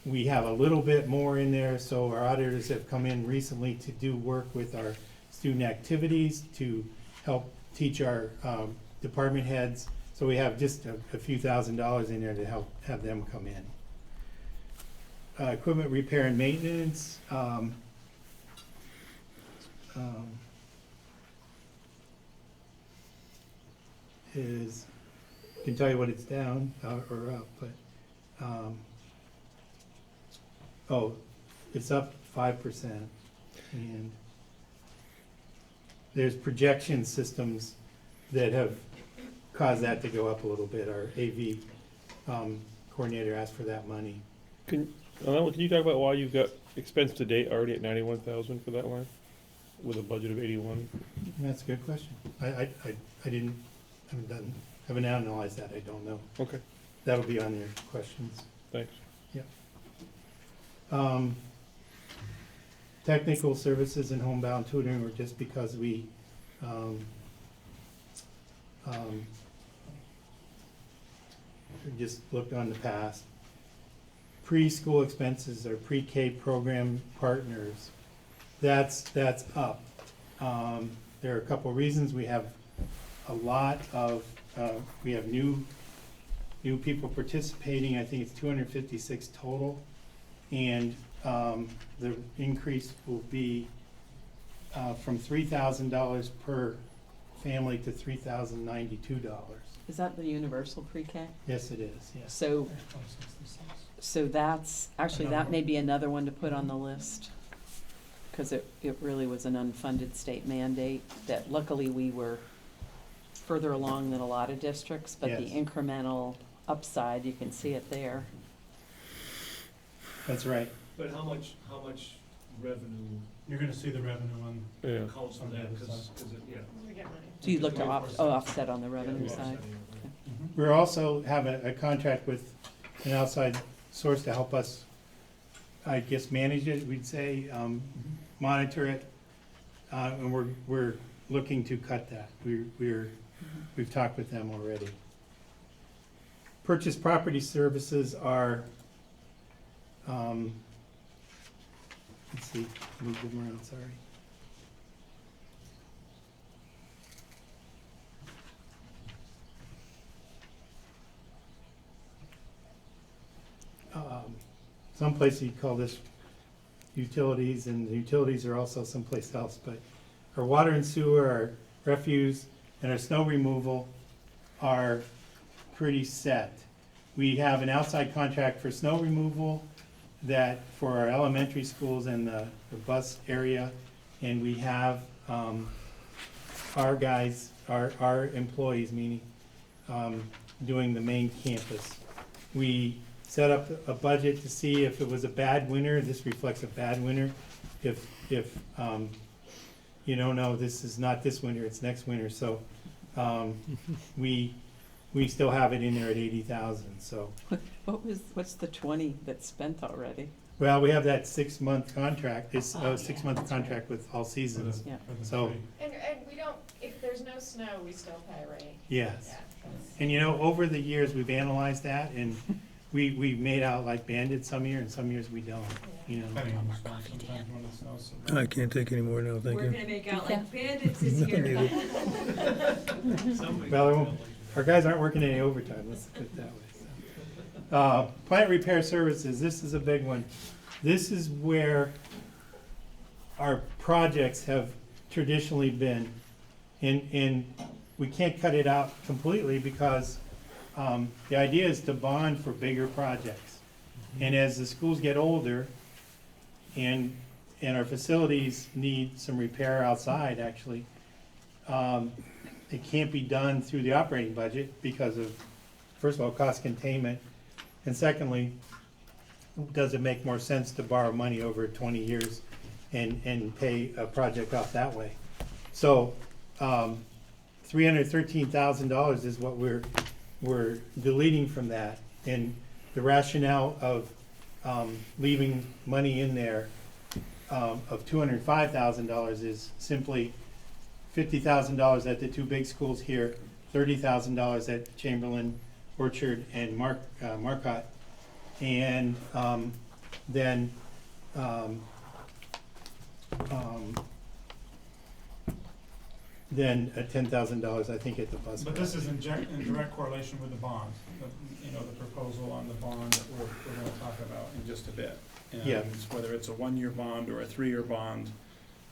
We have a little bit more in there, so our auditors have come in recently to do work with our student activities to help teach our department heads. So we have just a few $1,000s in there to help have them come in. Equipment repair and maintenance. I can tell you what it's down or up, but it's up 5%. And there's projection systems that have caused that to go up a little bit. Our AV coordinator asked for that money. Can you talk about why you've got expense to date already at 91,000 for that line, with a budget of 81? That's a good question. I haven't analyzed that, I don't know. Okay. That'll be on your questions. Thanks. Technical services and homebound tutoring were just because we just looked on the past. Preschool expenses or pre-K program partners, that's up. There are a couple of reasons. We have a lot of, we have new people participating. I think it's 256 total. And the increase will be from $3,000 per family to $3,092. Is that the universal pre-K? Yes, it is, yes. So that's, actually, that may be another one to put on the list, because it really was an unfunded state mandate that luckily we were further along than a lot of districts, but the Yes. incremental upside, you can see it there. That's right. But how much revenue You're gonna see the revenue on. Yeah. counts for that, because it, yeah. So you looked to offset on the revenue Yeah, side? We also have a contract with an outside source to help us, I guess, manage it, we'd say, monitor it, and we're looking to cut that. We've talked with them already. Purchase property services are, let's see, move them around, sorry. Some places you call this utilities, and the utilities are also someplace else, but our water and sewer, our refuse, and our snow removal are pretty set. We have an outside contract for snow removal that, for our elementary schools and the bus area, and we have our guys, our employees, meaning doing the main campus. We set up a budget to see if it was a bad winter. This reflects a bad winter. If you don't know, this is not this winter, it's next winter. So we still have it in there at 80,000. So What's the 20 that's spent already? well, we have that 6-month contract. It's a 6-month contract with all seasons. Yeah. So And we don't, if there's no snow, we still pay, right? yes. Yeah, And you know, over the years, we've analyzed that, and we made out like bandits some year, and some years we don't, you know. Depending on the snow, sometimes when it snows so bad. I can't take any more now, thank We're you. gonna make out like bandits this year. Well, our guys aren't working any overtime, let's put it that way. So. Plant repair services, this is a big one. This is where our projects have traditionally been, and we can't cut it out completely because the idea is to bond for bigger projects. And as the schools get older and our facilities need some repair outside, actually, it can't be done through the operating budget because of, first of all, cost containment, and secondly, does it make more sense to borrow money over 20 years and pay a project off that way? So $313,000 is what we're deleting from that, and the rationale of leaving money in there of $205,000 is simply $50,000 at the two big schools here, $30,000 at Chamberlain, Orchard, and Marcotte, and then $10,000, I think, at the bus. But this is in direct correlation with the bond, the proposal on the bond that we're gonna talk about in just a bit. Yeah. And whether it's a 1-year bond or a 3-year bond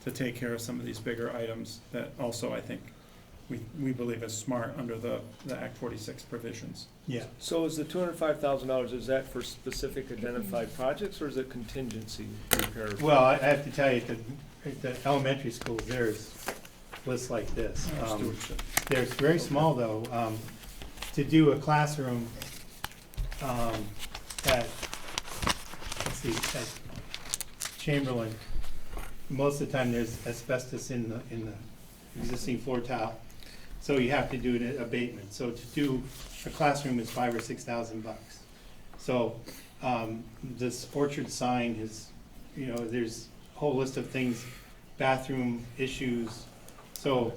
to take care of some of these bigger items that also, I think, we believe is smart under the Act 46 provisions. Yeah. So is the $205,000, is that for specific identified projects, or is it contingency repair? Well, I have to tell you, the elementary schools, there's lists like this. They're very small, though. To do a classroom at, let's see, at Chamberlain, most of the time there's asbestos in the existing floor tile, so you have to do an abatement. So to do a classroom is $5,000 or $6,000. So this orchard sign is, you know, there's a whole list of things, bathroom issues. So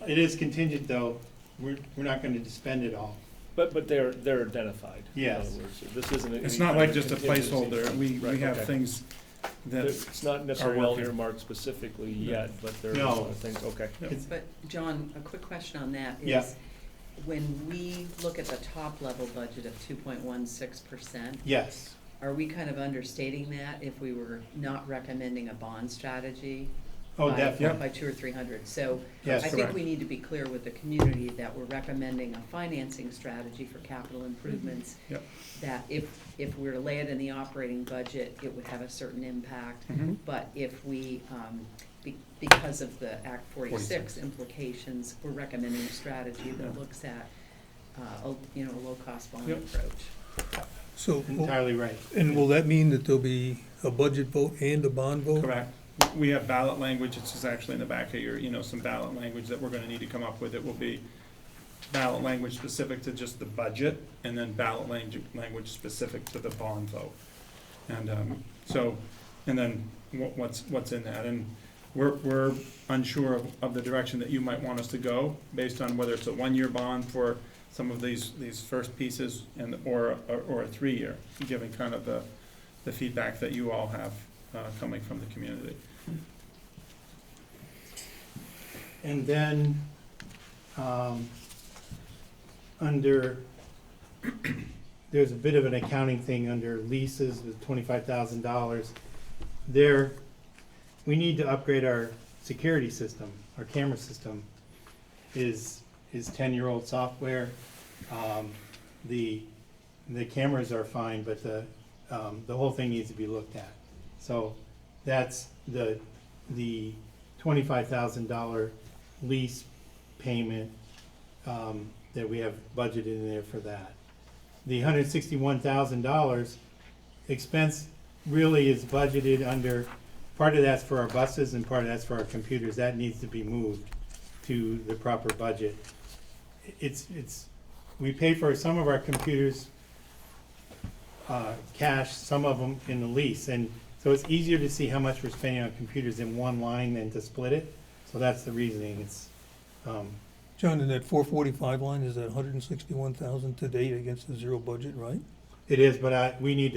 it is contingent, though. We're not going to spend it all. But they're identified. Yes. In other words, this isn't. It's any not kind like of just a contingency. placeholder. We Right, have okay. things that It's not are necessarily all working. earmarked specifically yet, but there are No. a lot of things, okay. It's- But, John, a quick question on that Yeah. is, when we look at the top level budget of 2.16%, Yes. are we kind of understating that if we were not recommending a bond strategy? Oh, by- definitely. By 200 or 300. So Yes. I think Correct. we need to be clear with the community that we're recommending a financing strategy for capital improvements. Yep. That if we're to lay it in the operating budget, it would have a certain impact. Mhm. But if we, because of the Act 46 46. implications, we're recommending a strategy that Yeah. looks at, a low-cost bond Yep. approach. So, Entirely right. and will that mean that there'll be a budget vote and a bond vote? Correct. We have ballot language, it's just actually in the back of your, some ballot language that we're gonna need to come up with. It will be ballot language specific to just the budget, and then ballot language specific to the bond vote. And, and then what's in that, and we're unsure of the direction that you might want us to go, based on whether it's a one-year bond for some of these first pieces, or a 3-year, given kind of the feedback that you all have coming from the community. And then, there's a bit of an accounting thing under leases with $25,000. We need to upgrade our security system. Our camera system is 10-year-old software. The cameras are fine, but the whole thing needs to be looked at. So that's the $25,000 lease payment that we have budgeted in there for that. The $161,000 expense really is budgeted under, part of that's for our buses and part of that's for our computers. That needs to be moved to the proper budget. We pay for some of our computers cash, some of them in the lease, and so it's easier to see how much we're spending on computers in one line than to split it. So that's the reasoning. It's John, in that 445 line, is that 161,000 to date against the zero budget, right? It is, but we need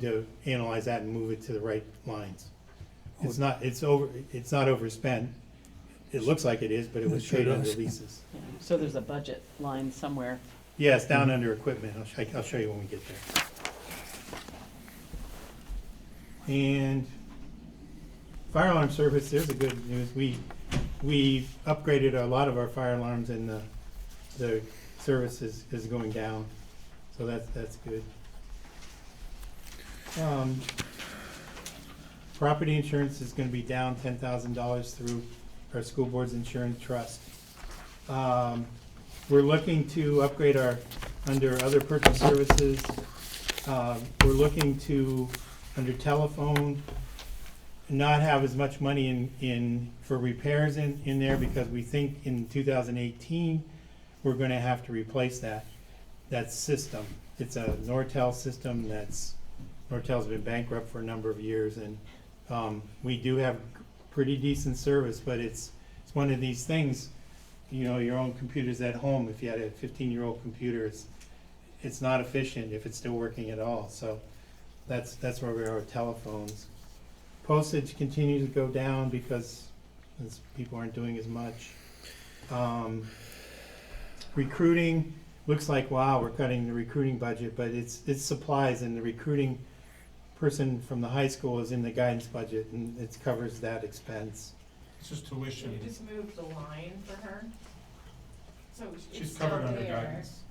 to analyze that and move it to the right lines. It's not overspent. It looks like it is, but it was It sure paid under does. leases. So there's a budget line somewhere. Yeah, it's down under equipment. I'll show you when we get there. And fire alarm service, there's the good news. We upgraded a lot of our fire alarms, and the service is going down, so that's good. Property insurance is gonna be down $10,000 through our school board's insurance trust. We're looking to upgrade under other purchase services, we're looking to, under telephone, not have as much money for repairs in there, because we think in 2018, we're gonna have to replace that system. It's a Nortel system Nortel's been bankrupt for a number of years, and we do have pretty decent service, but it's one of these things, your own computer's at home. If you had a 15-year-old computer, it's not efficient if it's still working at all. So that's where we are with telephones. Postage continues to go down because people aren't doing as much. Recruiting, looks like, wow, we're cutting the recruiting budget, but it's supplies, and the recruiting person from the high school is in the guidance budget, and it covers that expense. It's just tuition. You just moved the line for her. So She's covered under guidance.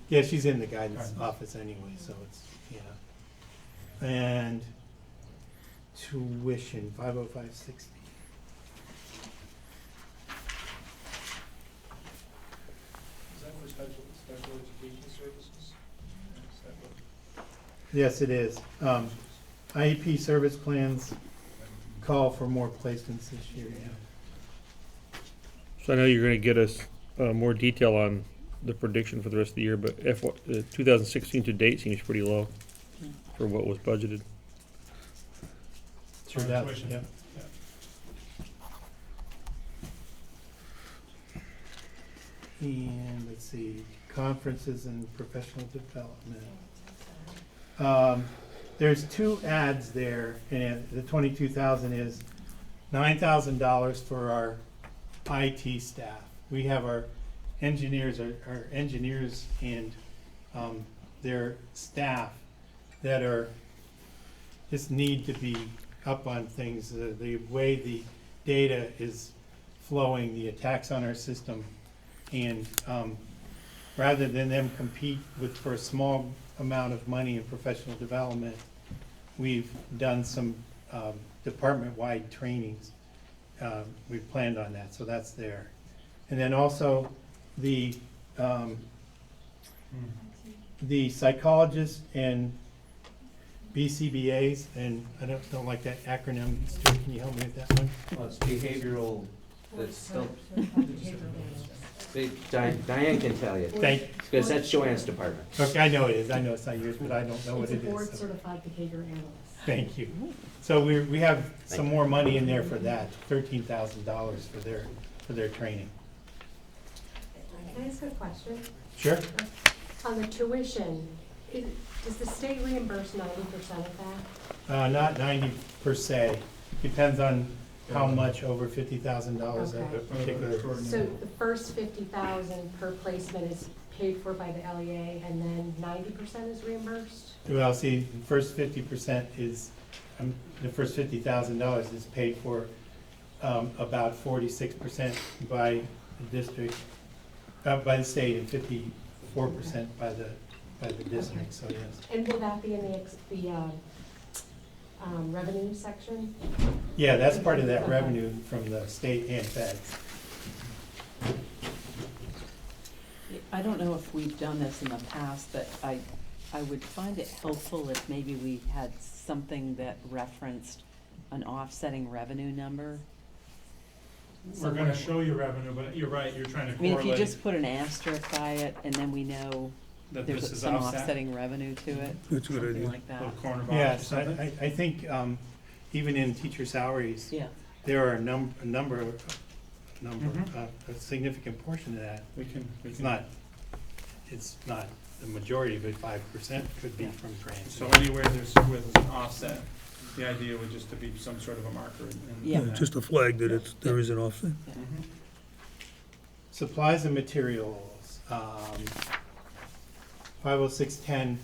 Yeah, she's in the guidance Guidance. office anyway, so it's, yeah. And tuition, 50560. Is that for special education services? Is that what- Yes, it is. IEP service plans call for more placements this year, yeah. So I know you're gonna get us more detail on the prediction for the rest of the year, but 2016 to date seems pretty low for what was budgeted. Sure For does, tuition. yeah. And let's see, conferences and professional development. There's 2 ads there, and the 22,000 is $9,000 for our IT staff. We have our engineers and their staff that are, just need to be up on things. The way the data is flowing, the attacks on our system, and rather than them compete for a small amount of money in professional development, we've done some department-wide trainings. We've planned on that, so that's there. And then also the psychologists and BCBAs, and I don't like that acronym. Stuart, can you help me with that one? Well, it's behavioral, that's still, Diane can tell you. Because that's Joanne's department. Okay, I know it is. I know it's not yours, but I don't know what it is. It's a so. board-certified behavior analyst. Thank you. So we have some more money in there for that, $13,000 for their training. Can I ask a question? Sure. On the tuition, does the state reimburse 90% of that? Not 90 per se. Depends on how much over $50,000 a Okay. particular. So the first 50,000 per placement is paid for by the LEA, and then 90% is reimbursed? Well, see, the first 50% is, the first $50,000 is paid for about 46% by the district, by the state, and 54% by the district, so yes. And will that be in the revenue section? Yeah, that's part of that revenue from the state and feds. I don't know if we've done this in the past, but I would find it helpful if maybe we had something that referenced an offsetting revenue number. We're gonna show you revenue, but you're right, you're trying to I mean, if you correlate just put an asterisk by it, and then we know that this there's is some offset. offsetting revenue to it, That's a good something idea. like that. Little corner box or Yes, something. I think even in teacher salaries, Yeah, there are a Mhm. a significant portion of that. We can. It's not the majority of it, 5% could be Yeah. from grants. So anywhere where there's an offset, the idea would just to be some sort of a marker in Yeah. Yeah, just a flag that there is an offset. Mhm. Supplies and materials, 50610,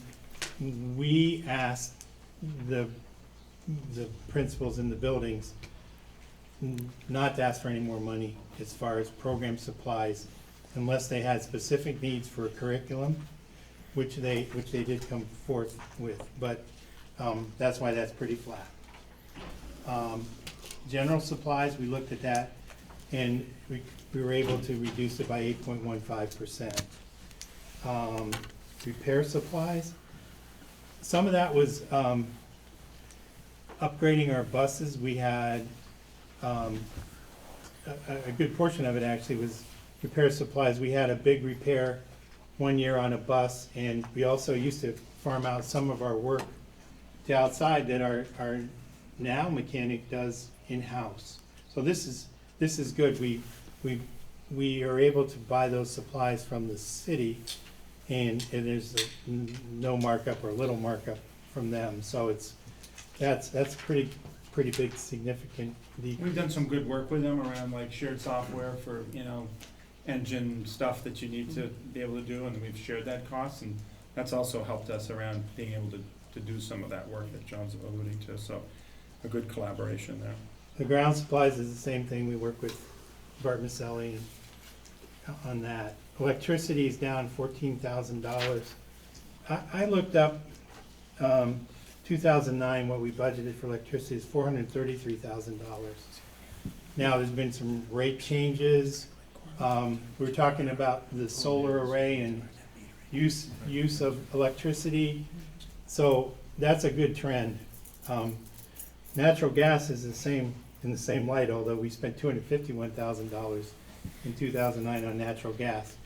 we asked the principals in the buildings not to ask for any more money as far as program supplies unless they had specific needs for a curriculum, which they did come forth with, but that's why that's pretty flat. General supplies, we looked at that, and we were able to reduce it by 8.15%. Repair supplies, some of that was upgrading our buses. We had a good portion of it actually was repair supplies. We had a big repair one year on a bus, and we also used to farm out some of our work to outside that our now mechanic does in-house. So this is good. We are able to buy those supplies from the city, and there's no markup or little markup from them. So that's pretty big, significant decrease. We've done some good work with them around like shared software for, engine stuff that you need to be able to do, and we've shared that cost, and that's also helped us around being able to do some of that work that John's alluding to, so a good collaboration there. The ground supplies is the same thing. We work with Bart Maselli on that. Electricity is down $14,000. I looked up 2009, what we budgeted for electricity is $433,000. Now, there's been some rate changes. We're talking about the solar array and use of electricity. So that's a good trend. Natural gas is in the same light, although we spent $251,000 in 2009 on natural gas.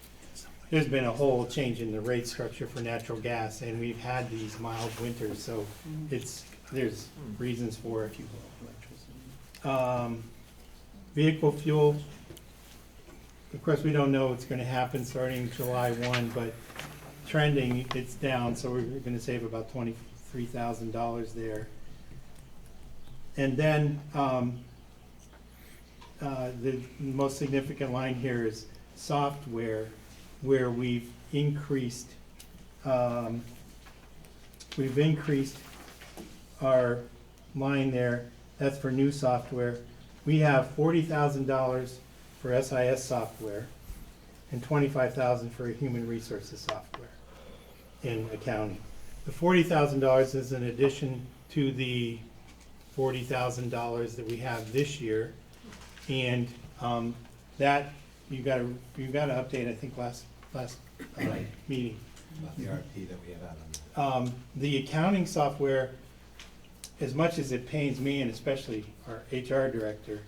There's been a whole change in the rate structure for natural gas, and we've had these mild winters, so there's reasons for it. Vehicle fuel, of course, we don't know what's going to happen starting July 1, but trending, it's down, so we're going to save about $23,000 there. And then the most significant line here is software, where we've increased our line there. That's for new software. We have $40,000 for SIS software and $25,000 for human resources software in accounting. The $40,000 is in addition to the $40,000 that we have this year, and that you got to update. I think last meeting. The RFP that we have out on that. The accounting software, as much as it pains me and especially our HR director,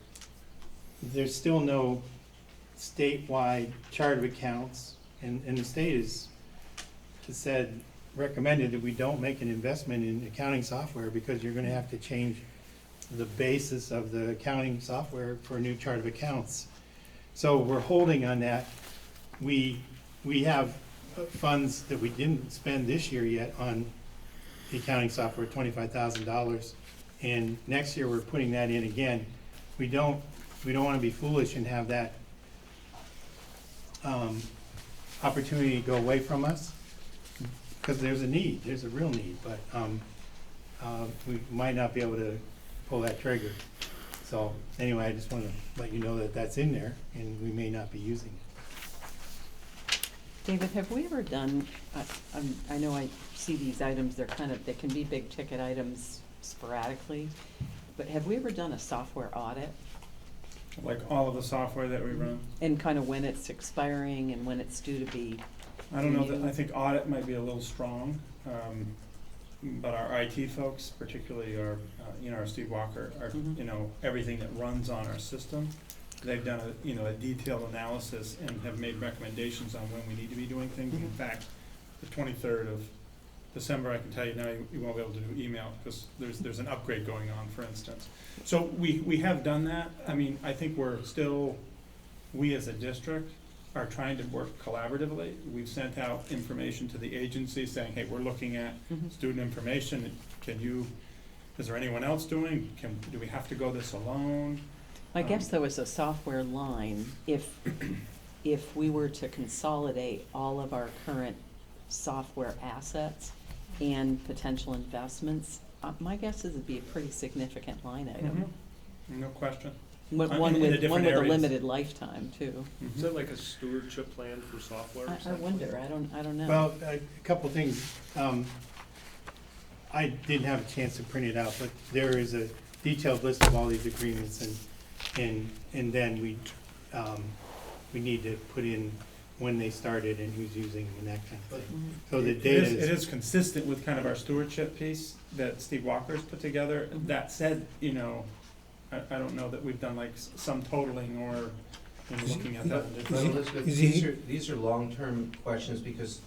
there's still no statewide chart of accounts, and the state has recommended that we don't make an investment in accounting software because you're going to have to change the basis of the accounting software for a new chart of accounts. So we're holding on that. We have funds that we didn't spend this year yet on the accounting software, $25,000, and next year we're putting that in again. We don't want to be foolish and have that opportunity go away from us, because there's a need, there's a real need, but we might not be able to pull that trigger. So anyway, I just want to let you know that that's in there, and we may not be using it. David, have we ever done, I know I see these items, they can be big ticket items sporadically, but have we ever done a software audit? Like all of the software that we run? And kind of when it's expiring and when it's due to be I don't know, renewed? I think audit might be a little strong, but our IT folks, particularly our Steve Walker, everything that runs on our system, they've done a detailed analysis and have made recommendations on when we need to be doing things. In fact, the 23rd of December, I can tell you now, you won't be able to do email because there's an upgrade going on, for instance. So we have done that. I mean, I think we as a district are trying to work collaboratively. We've sent out information to the agency saying, hey, we're looking at student information. Is there anyone else doing? Do we have to go this alone? I guess there was a software line, if we were to consolidate all of our current software assets and potential investments, my guess is it'd be a pretty significant line item. No question. One with a limited lifetime too. Is that like a stewardship plan for software? I wonder, I don't know. Well, a couple things. I didn't have a chance to print it out, but there is a detailed list of all these agreements, and then we need to put in when they started and who's using them and that kind of thing. So the data It is consistent with kind of our stewardship piece that Steve Walker's put together. That said, I don't know that we've done like some totaling or looking at that. But Elizabeth, these are long-term questions because,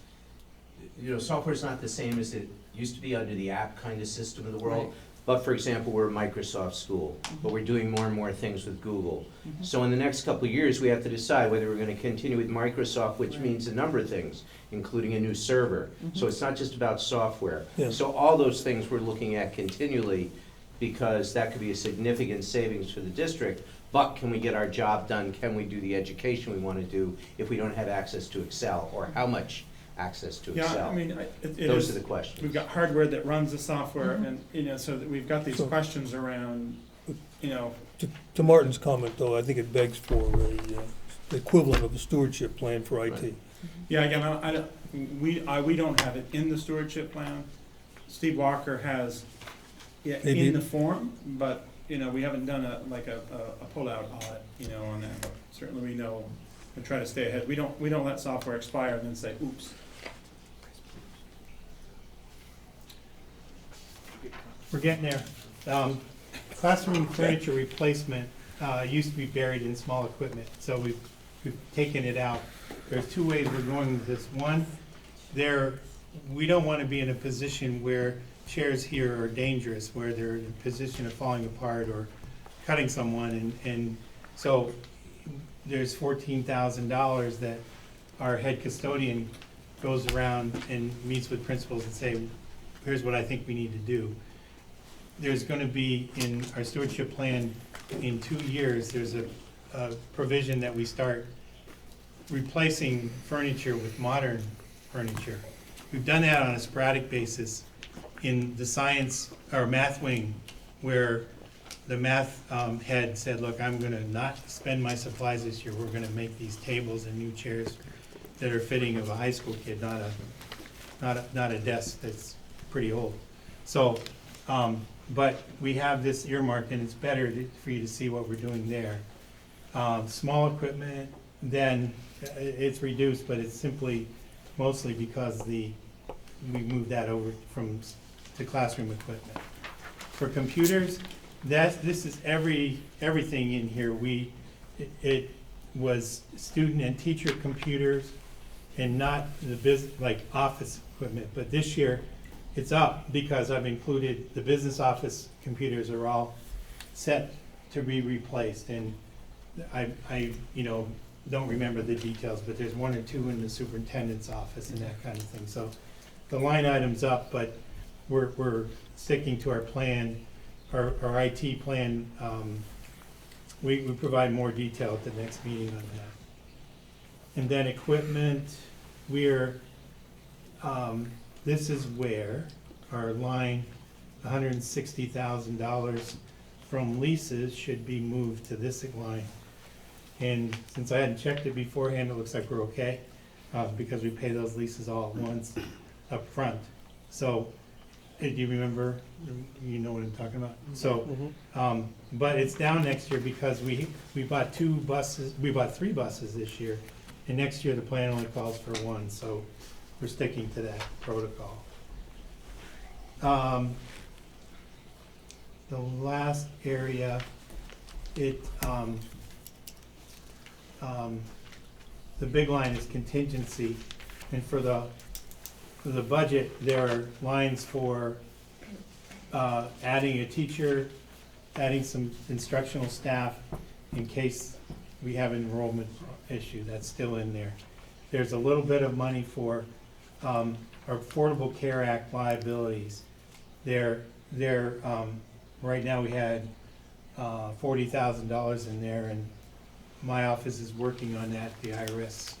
software's not the same as it used to be under the app kind of system of the world. Right. But for example, we're a Microsoft school, but we're doing more and more things with Google. So in the next couple of years, we have to decide whether we're going to continue with Microsoft, which means a number of things, including a new server. So it's not just about software. Yeah. So all those things we're looking at continually, because that could be a significant savings for the district. But can we get our job done? Can we do the education we want to do if we don't have access to Excel, or how much access to Excel? Yeah, I mean, those are the questions. We've got hardware that runs the software, and so that we've got these questions around, To Martin's comment, though, I think it begs for the equivalent of a stewardship plan for IT. Yeah, again, I don't, we don't have it in the stewardship plan. Steve Walker has it They in did? the form, but, you know, we haven't done a pull-out audit, you know, on that. But certainly we know, we try to stay ahead. We don't let software expire and then say, oops. We're getting there. Classroom furniture replacement used to be buried in small equipment, so we've taken it out. There's two ways we're going with this. One, we don't want to be in a position where chairs here are dangerous, where they're in a position of falling apart or cutting someone, and so there's $14,000 that our head custodian goes around and meets with principals and say, here's what I think we need to do. There's going to be, in our stewardship plan, in 2 years, there's a provision that we start replacing furniture with modern furniture. We've done that on a sporadic basis in the science or math wing, where the math head said, look, I'm going to not spend my supplies this year. We're going to make these tables and new chairs that are fitting of a high school kid, not a desk that's pretty old. So, but we have this earmark, and it's better for you to see what we're doing there. Small equipment, then it's reduced, but it's simply mostly because we moved that over to classroom equipment. For computers, this is everything in here. It was student and teacher computers, and not the like office equipment. But this year, it's up because I've included the business office computers are all set to be replaced, and I don't remember the details, but there's 1 or 2 in the superintendent's office and that kind of thing. So the line item's up, but we're sticking to our plan, our IT plan. We provide more detail at the next meeting on that. And then equipment, this is where our line, $160,000 from leases should be moved to this line. And since I hadn't checked it beforehand, it looks like we're okay, because we pay those leases all at once up front. So, do you remember, you know what I'm talking about? So, but it's down next year because we bought 3 buses this year, and next year the plan only calls for 1, so we're sticking to that protocol. The last area, the big line is contingency, and for the budget, there are lines for adding a teacher, adding some instructional staff in case we have an enrollment issue. That's still in there. There's a little bit of money for our Affordable Care Act liabilities. Right now we had $40,000 in there, and my office is working on that, the IRS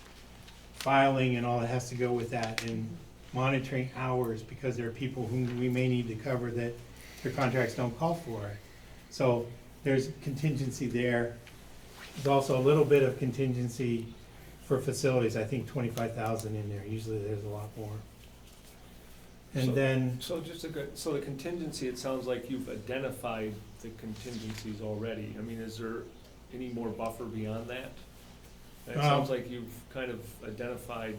filing and all that has to go with that, and monitoring hours, because there are people whom we may need to cover that their contracts don't call for it. So there's contingency there. There's also a little bit of contingency for facilities, I think 25,000 in there. Usually there's a lot more. And then, So the contingency, it sounds like you've identified the contingencies already. I mean, is there any more buffer beyond that? It sounds like you've kind of identified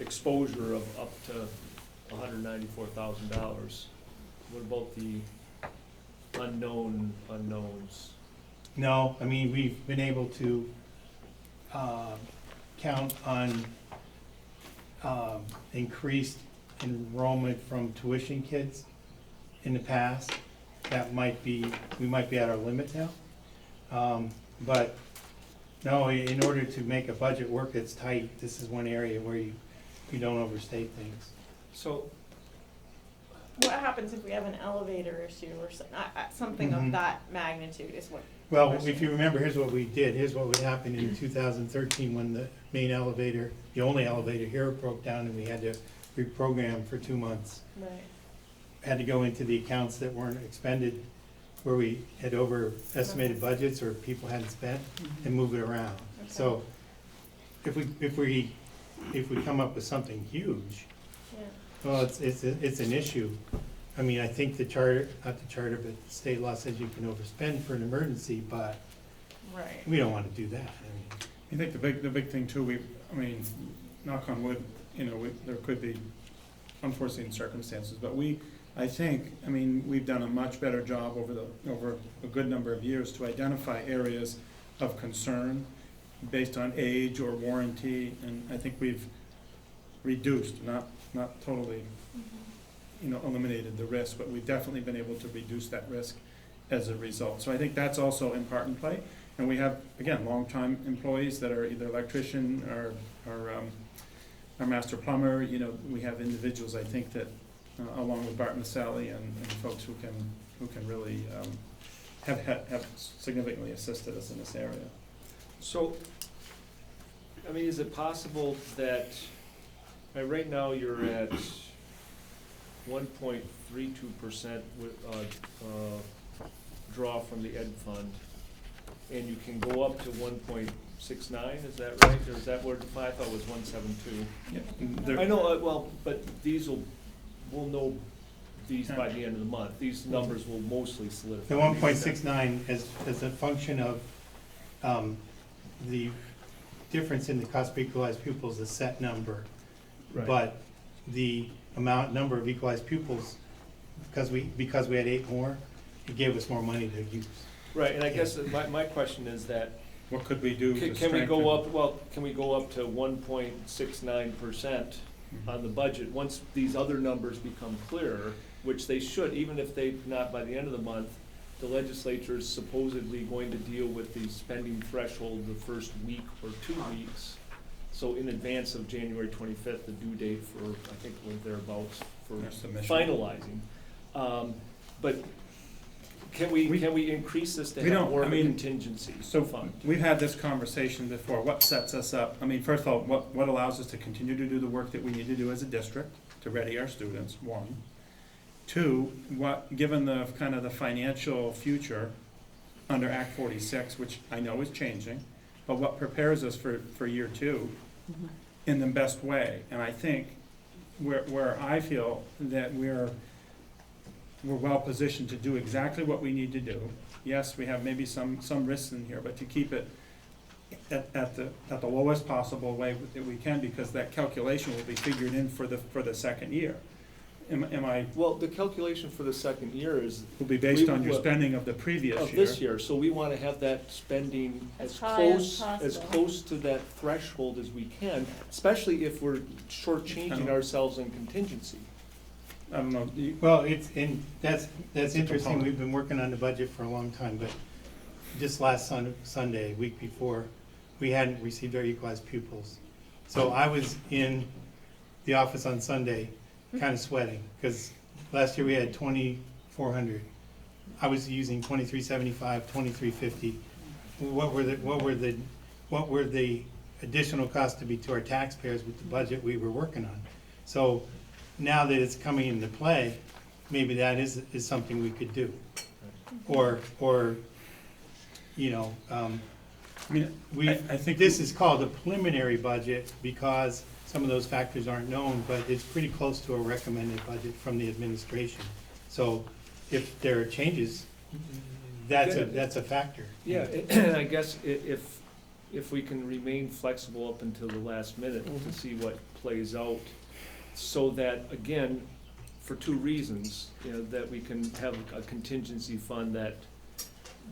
exposure of up to $194,000. What about the unknown unknowns? no, I mean, we've been able to count on increased enrollment from tuition kids in the past. We might be at our limit now. But no, in order to make a budget work that's tight, this is one area where you don't overstate things. So, What happens if we have an elevator issue or something of Mhm. that magnitude is what? Well, question if you remember, here's what we did. Here's what would happen in 2013 when the main elevator, the only elevator here, broke down, and we had to reprogram for 2 months. Right. Had to go into the accounts that weren't expended where we had overestimated budgets or people hadn't spent, and move it around. So if we come up with something huge, well, it's an issue. I mean, I think the charter, not the charter, but the state law says you can overspend for an emergency, but Right. we don't want to do that. I I think the big thing too, I mean, knock on wood, there could be unforeseen circumstances, but I think, we've done a much better job over a good number of years to identify areas of concern based on age or warranty, and I think we've reduced, not totally, eliminated the risk, but we've definitely been able to reduce that risk as a result. So I think that's also in part in play. And we have, again, longtime employees that are either electrician or our master plumber. We have individuals, I think, that along with Bart Maselli and folks who can really have significantly assisted us in this area. So, is it possible that, right now you're at 1.32% draw from the ed fund, and you can go up to 1.69, is that right? Or is that what, I thought it was 1.72? Yeah. I know, but we'll know these by the end of the month. These numbers will mostly solidify. The 1.69 is a function of the difference in the cost per equalized pupils, a set number. Right. But the number of equalized pupils, because we had 8 more, it gave us more money to use. Right, and I guess my question is that, what could we do to can we go up, can we go up to 1.69% on the budget, once these other numbers become clearer, which they should, even if they not by the end of the month. The legislature is supposedly going to deal with the spending threshold the first week or 2 weeks. So in advance of January 25th, the due date for, I think we're thereabouts, for finalizing. But can we increase this to have more of a contingency fund? We've had this conversation before. What sets us up? First of all, what allows us to continue to do the work that we need to do as a district to ready our students, 1. 2, given the kind of the financial future under Act 46, which I know is changing, but what prepares us for year 2 in the best way? And I think where I feel that we're well positioned to do exactly what we need to do. Yes, we have maybe some risks in here, but to keep it at the lowest possible way that we can, because that calculation will be figured in for the second year. Am I? Well, the calculation for the second year will be based on your spending of the previous year. Of this year, so we want to have that spending as close to that threshold as we can, especially if we're shortchanging ourselves in contingency. I don't know. Well, that's interesting. We've been working on the budget for a long time, but just last Sunday, week before, we hadn't received our equalized pupils. So I was in the office on Sunday, kind of sweating, because last year we had 2,400. I was using 2,375, 2,350. What were the additional costs to be to our taxpayers with the budget we were working on? So now that it's coming into play, maybe that is something we could do, or I think this is called a preliminary budget because some of those factors aren't known, but it's pretty close to a recommended budget from the administration. So if there are changes, that's a factor. Yeah, I guess if we can remain flexible up until the last minute to see what plays out, so that, again, for 2 reasons, that we can have a contingency fund that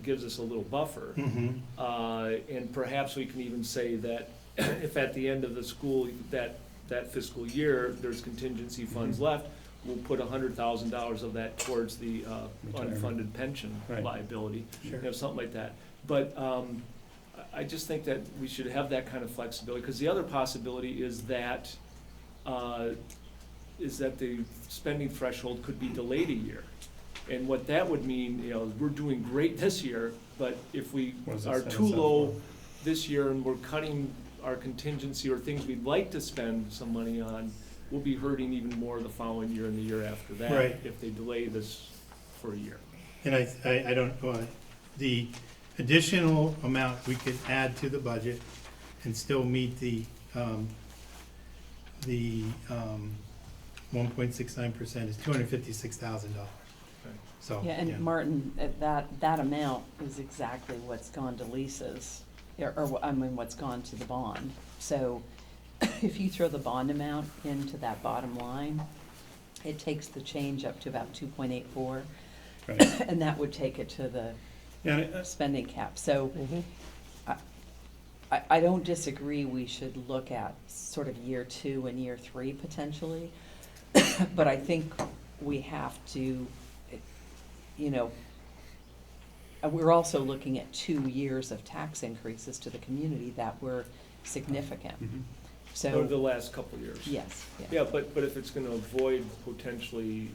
gives us a little buffer. And perhaps we can even say that if at the end of the school, that fiscal year, there's contingency funds left, we'll put $100,000 of that towards the unfunded pension liability, something like that. But I just think that we should have that kind of flexibility, because the other possibility is that the spending threshold could be delayed a year. And what that would mean, we're doing great this year, but if we are too low this year and we're cutting our contingency or things we'd like to spend some money on, we'll be hurting even more the following year and the year after that if they delay this for a year. and I don't, the additional amount we could add to the budget and still meet the 1.69% is $256,000. So, Yeah, and Martin, that amount is exactly what's gone to leases, what's gone to the bond. So if you throw the bond amount into that bottom line, it takes the change up to about 2.84. Right. And that would take it to the spending cap. So I don't disagree, we should look at sort of year 2 and year 3 potentially. But I think we have to, we're also looking at 2 years of tax increases to the community that were significant. So Over the last couple of years. yes, Yeah, but if it's gonna avoid potentially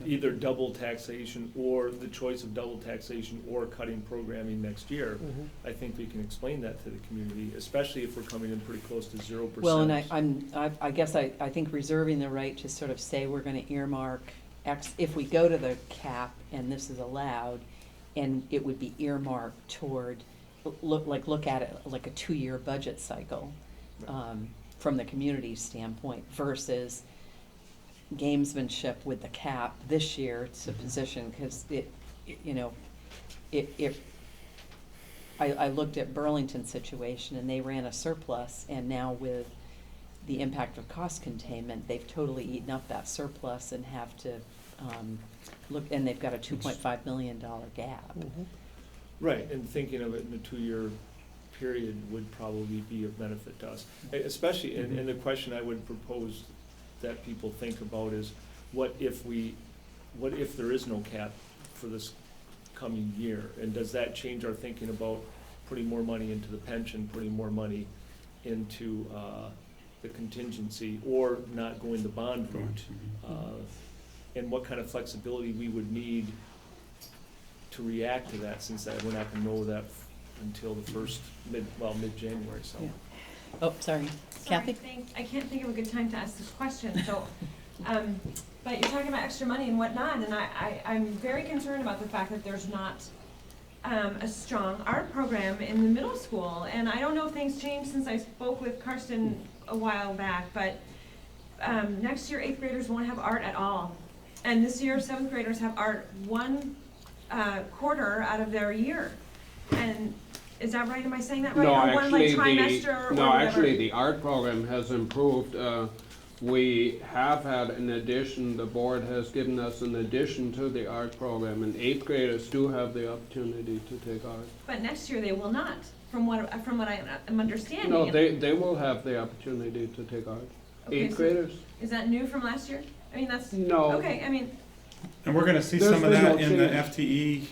either double taxation or the choice of double taxation or cutting programming next year, I think we can explain that to the community, especially if we're coming in pretty close to 0%. Well, and I guess I think reserving the right to sort of say we're gonna earmark X, if we go to the cap and this is allowed, and it would be earmarked toward, look at it like a 2-year budget cycle, from the community standpoint versus gamesmanship with the cap this year. It's a position, because I looked at Burlington's situation and they ran a surplus, and now with the impact of cost containment, they've totally eaten up that surplus and have to look, and they've got a $2.5 million gap. Right, and thinking of it in a 2-year period would probably be of benefit to us. Especially, and the question I would propose that people think about is, what if there is no cap for this coming year? And does that change our thinking about putting more money into the pension, putting more money into the contingency, or not going the bond route? And what kind of flexibility we would need to react to that, since we're not gonna know that until the first mid-January, so. Yeah. Oh, sorry. Kathy? I can't think of a good time to ask this question, so, but you're talking about extra money and whatnot, and I'm very concerned about the fact that there's not a strong art program in the middle school, and I don't know if things changed since I spoke with Karsten a while back, but next year 8th graders won't have art at all, and this year 7th graders have art 1 quarter out of their year, and is that right? Am I saying that right? No, Or one like actually, trimester or no, whatever? actually, the art program has improved. We have had an addition, the board has given us an addition to the art program, and 8th graders do have the opportunity to take art. But next year they will not, from what I am understanding. No, they will have the opportunity to take art. Okay, 8th so graders? Is that new from last year? I mean, that's. No. Okay, I mean, And we're gonna see There's some of been that no in the change. FTE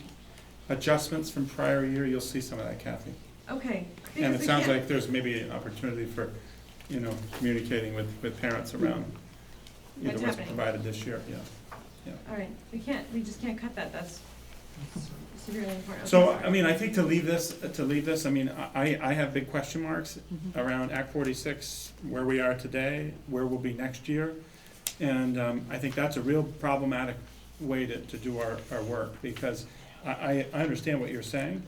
adjustments from prior year. You'll see some of that, Kathy. okay. And because it we sounds can't- like there's maybe an opportunity for, communicating with parents around, What's what's happening. provided this year, yeah. All right, we just can't cut that, that's severely important. So, Okay, sorry. I mean, I think to leave this, I mean, I have big question marks around Act 46, where we are today, where we'll be next year. And I think that's a real problematic way to do our work, because I understand what you're saying.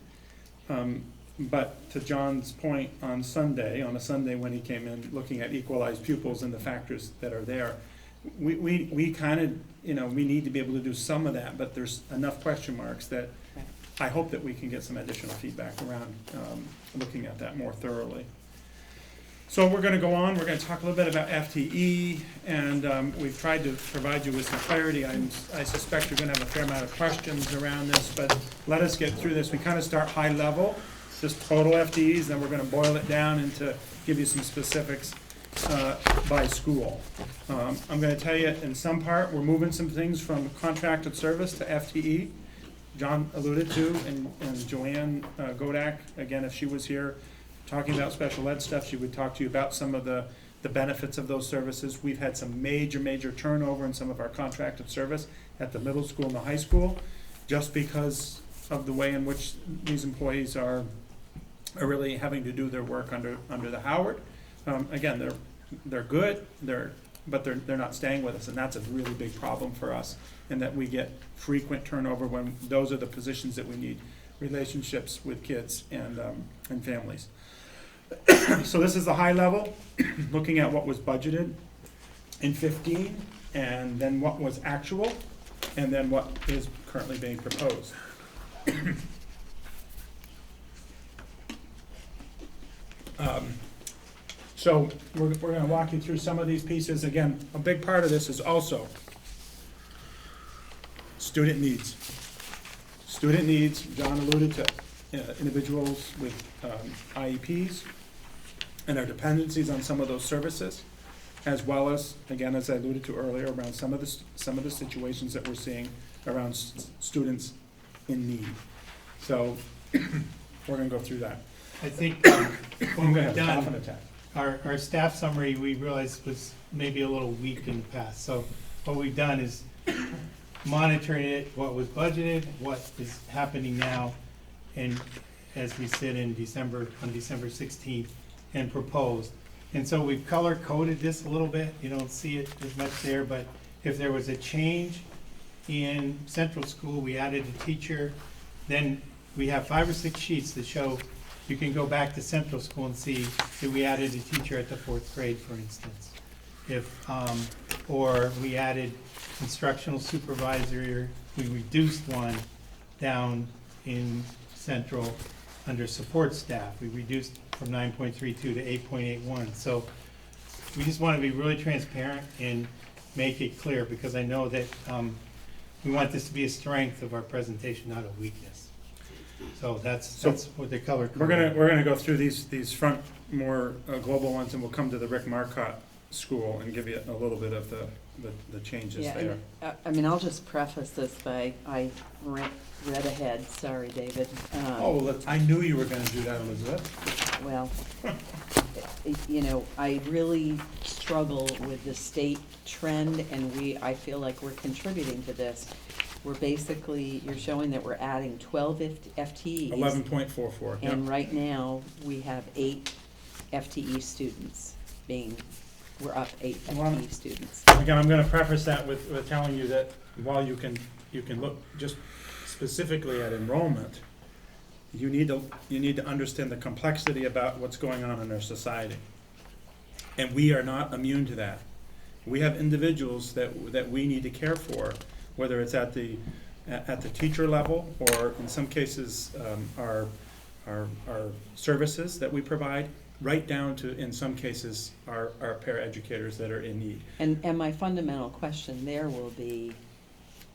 But to John's point on a Sunday when he came in looking at equalized pupils and the factors that are there, we kind of, we need to be able to do some of that, but there's enough question marks that I hope that we can get some additional feedback around looking at that more thoroughly. So we're going to go on, we're going to talk a little bit about FTE, and we've tried to provide you with some clarity. I suspect you're going to have a fair amount of questions around this, but let us get through this. We kind of start high level, just total FTEs, then we're going to boil it down into give you some specifics by school. I'm going to tell you in some part, we're moving some things from contracted service to FTE. John alluded to, and Joanne Godak, again, if she was here talking about special ed stuff, she would talk to you about some of the benefits of those services. We've had some major turnover in some of our contracted service at the middle school and the high school, just because of the way in which these employees are really having to do their work under the Howard. Again, they're good, they're but they're not staying with us, and that's a really big problem for us, and that we get frequent turnover when those are the positions that we need relationships with kids and families. So this is the high level, looking at what was budgeted in 15, and then what was actual, and then what is currently being proposed. So we're going to walk you through some of these pieces. Again, a big part of this is also student needs. Student needs, John alluded to individuals with IEPs and our dependencies on some of those services, as well as, again, as I alluded to earlier, around some of the situations that we're seeing around students in need. So we're going to go through that. I think when we're done, our staff summary, we realized was maybe a little weak in the past. So what we've done is monitoring it, what was budgeted, what is happening now, and as we sit in December, on December 16th, and proposed. And so we've color coded this a little bit. You don't see it as much there, but if there was a change in central school, we added a teacher, then we have 5 or 6 sheets that show, you can go back to central school and see that we added a teacher at the 4th grade, for instance. If, or we added instructional supervisor, we reduced one down in central under support staff. We reduced from 9.32 to 8.81. So we just want to be really transparent and make it clear, because I know that we want this to be a strength of our presentation, not a weakness. So that's what the color. We're gonna go through these front more global ones, and we'll come to the Rick Marcotte School and give you a little bit of the changes there. And, I mean, I'll just preface this by, I read ahead, sorry, David. I knew you were gonna do that, Elizabeth. Well, you know, I really struggle with the state trend, and I feel like we're contributing to this. We're basically, you're showing that we're adding 12 FTEs. 11.44. And right now, we have 8 FTE students we're up 8 FTE students. Again, I'm gonna preface that with telling you that while you can look just specifically at enrollment, you need to understand the complexity about what's going on in our society. And we are not immune to that. We have individuals that we need to care for, whether it's at the teacher level, or in some cases our services that we provide, right down to, in some cases, our paraeducators that are in need. And my fundamental question there will be,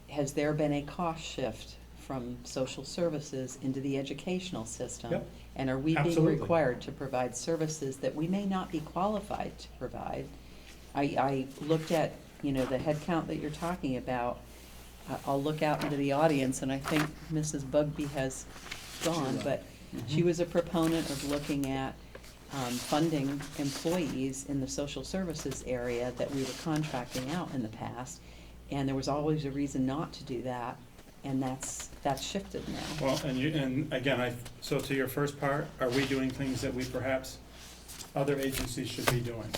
has there been a cost shift from social services into the educational system? Yep. And are we being Absolutely. required to provide services that we may not be qualified to provide? I looked at, the head count that you're talking about. I'll look out into the audience, and I think Mrs. Bugby has gone, but she was a proponent of looking at funding employees in the social services area that we were contracting out in the past, and there was always a reason not to do that, and that's shifted now. Well, and again, so to your first part, are we doing things that we perhaps other agencies should be doing?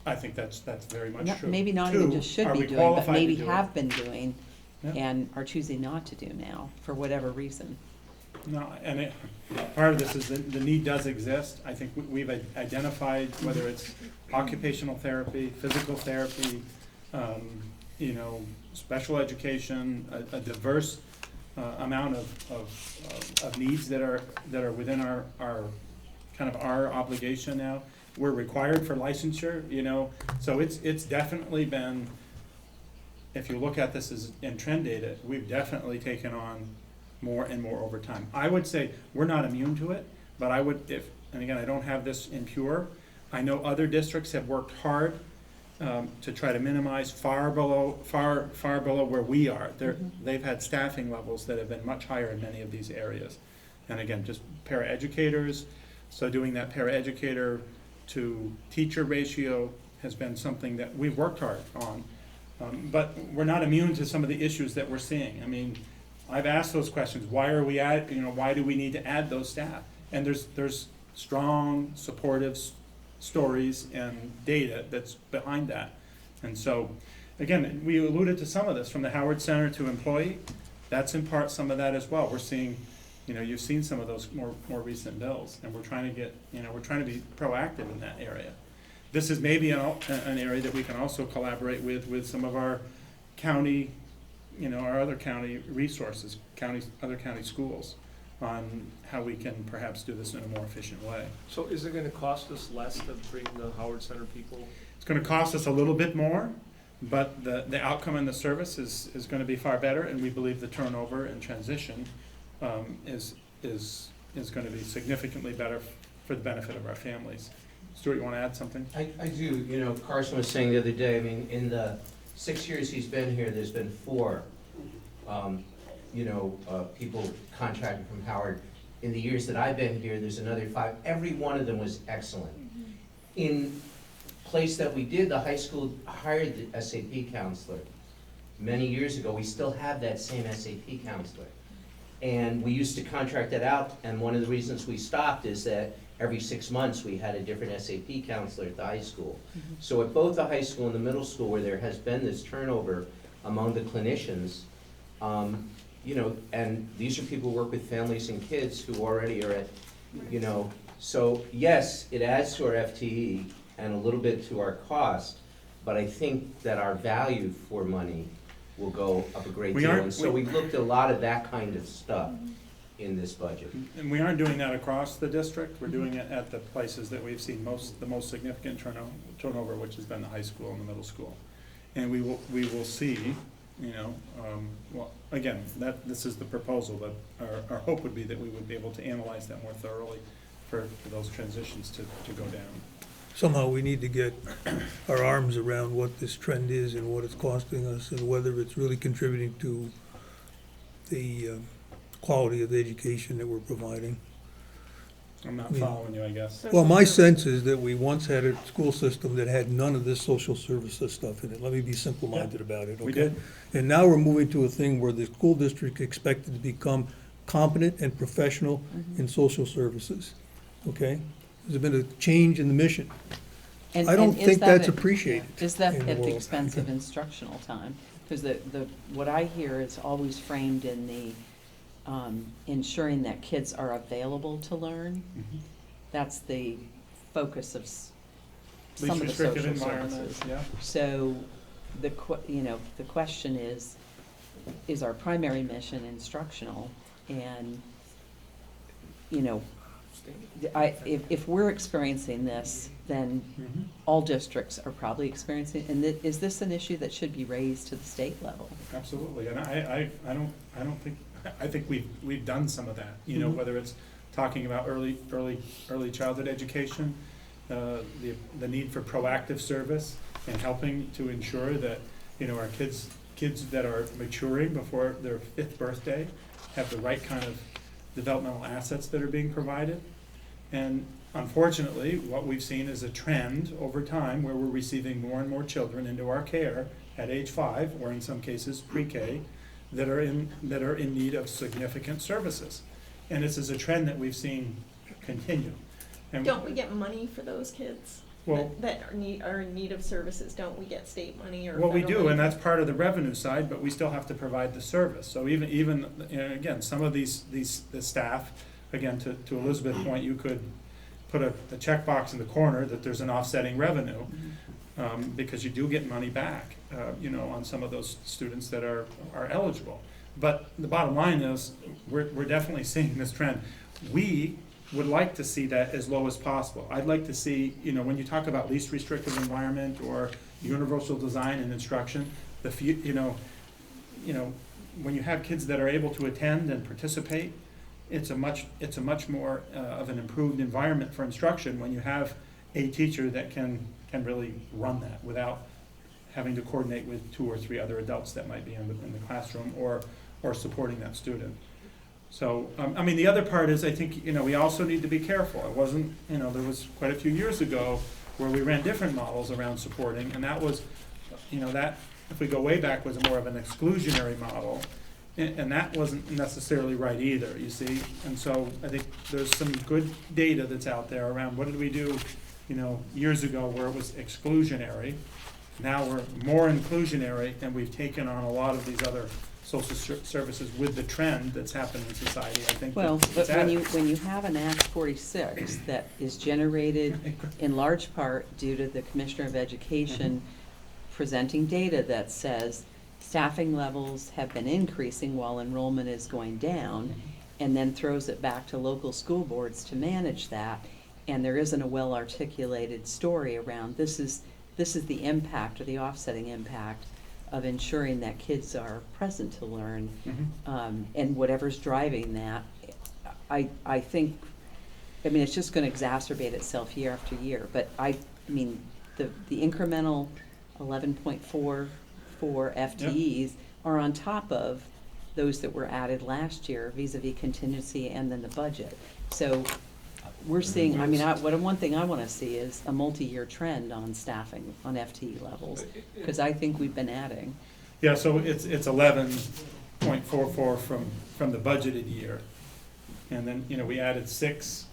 I think that's very much true. Maybe not 2, even just should are be we doing, but qualified to maybe do it? have been doing, Yeah. and are choosing not to do now, for whatever reason. No, and part of this is the need does exist. I think we've identified whether it's occupational therapy, physical therapy, special education, a diverse amount of needs that are within our kind of our obligation now. We're required for licensure, so it's definitely been, if you look at this as in trend data, we've definitely taken on more and more over time. I would say we're not immune to it, but I would, and again, I don't have this in pure, I know other districts have worked hard to try to minimize far below where we are. They've had staffing levels that have been much higher in many of these areas. And again, just paraeducators, so doing that paraeducator to teacher ratio has been something that we've worked hard on. But we're not immune to some of the issues that we're seeing. I mean, I've asked those questions. Why are we why do we need to add those staff? And there's strong, supportive stories and data that's behind that. And so, again, we alluded to some of this, from the Howard Center to employee. That's in part some of that as well. We're seeing, you've seen some of those more recent bills, and we're trying to get, we're trying to be proactive in that area. This is maybe an area that we can also collaborate with some of our county, our other county resources, other county schools, on how we can perhaps do this in a more efficient way. So is it gonna cost us less to bring the Howard Center people? It's gonna cost us a little bit more, but the outcome and the service is gonna be far better, and we believe the turnover and transition is gonna be significantly better for the benefit of our families. Stuart, you wanna add something? I do. Carson was saying the other day, I mean, in the 6 years he's been here, there's been 4, people contracted from Howard. In the years that I've been here, there's another 5. Every one of them was excellent. In place that we did, the high school hired the SAP counselor. Many years ago, we still have that same SAP counselor. And we used to contract that out, and one of the reasons we stopped is that every 6 months, we had a different SAP counselor at the high school. So at both the high school and the middle school, where there has been this turnover among the clinicians, and these are people who work with families and kids who already are at, so yes, it adds to our FTE and a little bit to our cost, but I think that our value for money will go up a great deal. And so we looked at a lot of that kind of stuff in this budget. And we aren't doing that across the district. We're doing it at the places that we've seen the most significant turnover, which has been the high school and the middle school. And we will see, well, again, this is the proposal, but our hope would be that we would be able to analyze that more thoroughly for those transitions to go down. Somehow we need to get our arms around what this trend is and what it's costing us, and whether it's really contributing to the quality of the education that we're providing. I'm not following you, I guess. Well, my sense is that we once had a school system that had none of this social services stuff in it. Let me be simple-minded about it, okay? We did. And now we're moving to a thing where the school district expected to become competent and professional in social services, okay? There's been a change in the mission. I don't think that's appreciated. Is that in the at the world. expense of instructional time? Because what I hear is always framed in the ensuring that kids are available to learn. That's the focus of some of the social services. Yeah. So the question is our primary mission instructional? And if we're experiencing this, then all districts are probably experiencing, and is this an issue that should be raised to the state level? Absolutely, and I don't think, I think we've done some of that, whether it's talking about early childhood education, the need for proactive service, and helping to ensure that, our kids that are maturing before their 5th birthday have the right kind of developmental assets that are being provided. And unfortunately, what we've seen is a trend over time where we're receiving more and more children into our care at age 5, or in some cases pre-K, that are in need of significant services. And this is a trend that we've seen continue. And Don't we get money for those kids that are in need of services? Don't we get state money or well, we federal do, money? and that's part of the revenue side, but we still have to provide the service. So even again, some of the staff, again, to Elizabeth's point, you could put a checkbox in the corner that there's an offsetting revenue, because you do get money back, on some of those students that are eligible. But the bottom line is, we're definitely seeing this trend. We would like to see that as low as possible. I'd like to see, when you talk about least restrictive environment or universal design and instruction, when you have kids that are able to attend and participate, it's a much more of an improved environment for instruction when you have a teacher that can really run that without having to coordinate with 2 or 3 other adults that might be in the classroom or supporting that student. So, the other part is, I think, we also need to be careful. It wasn't, there was quite a few years ago where we ran different models around supporting, and that was, that, if we go way back, was more of an exclusionary model, and that wasn't necessarily right either, you see. And so I think there's some good data that's out there around what did we do years ago where it was exclusionary. Now we're more inclusionary, and we've taken on a lot of these other social services with the trend that's happened in society. I think Well, that but it's when you have an Act 46 that is generated in large part due to the Commissioner of Education presenting data that says staffing levels have been increasing while enrollment is going down, and then throws it back to local school boards to manage that, and there isn't a well-articulated story around this is the impact or the offsetting impact of ensuring that kids are present to learn, and whatever's driving that, I think, it's just going to exacerbate itself year after year. But the incremental 11.44 FTEs are on top of those that were added last year vis-a-vis contingency and then the budget. So we're seeing, one thing I want to see is a multi-year trend on staffing, on FTE levels, because I think we've been adding. Yeah, so it's 11.44 from the budgeted year. And then, we added 6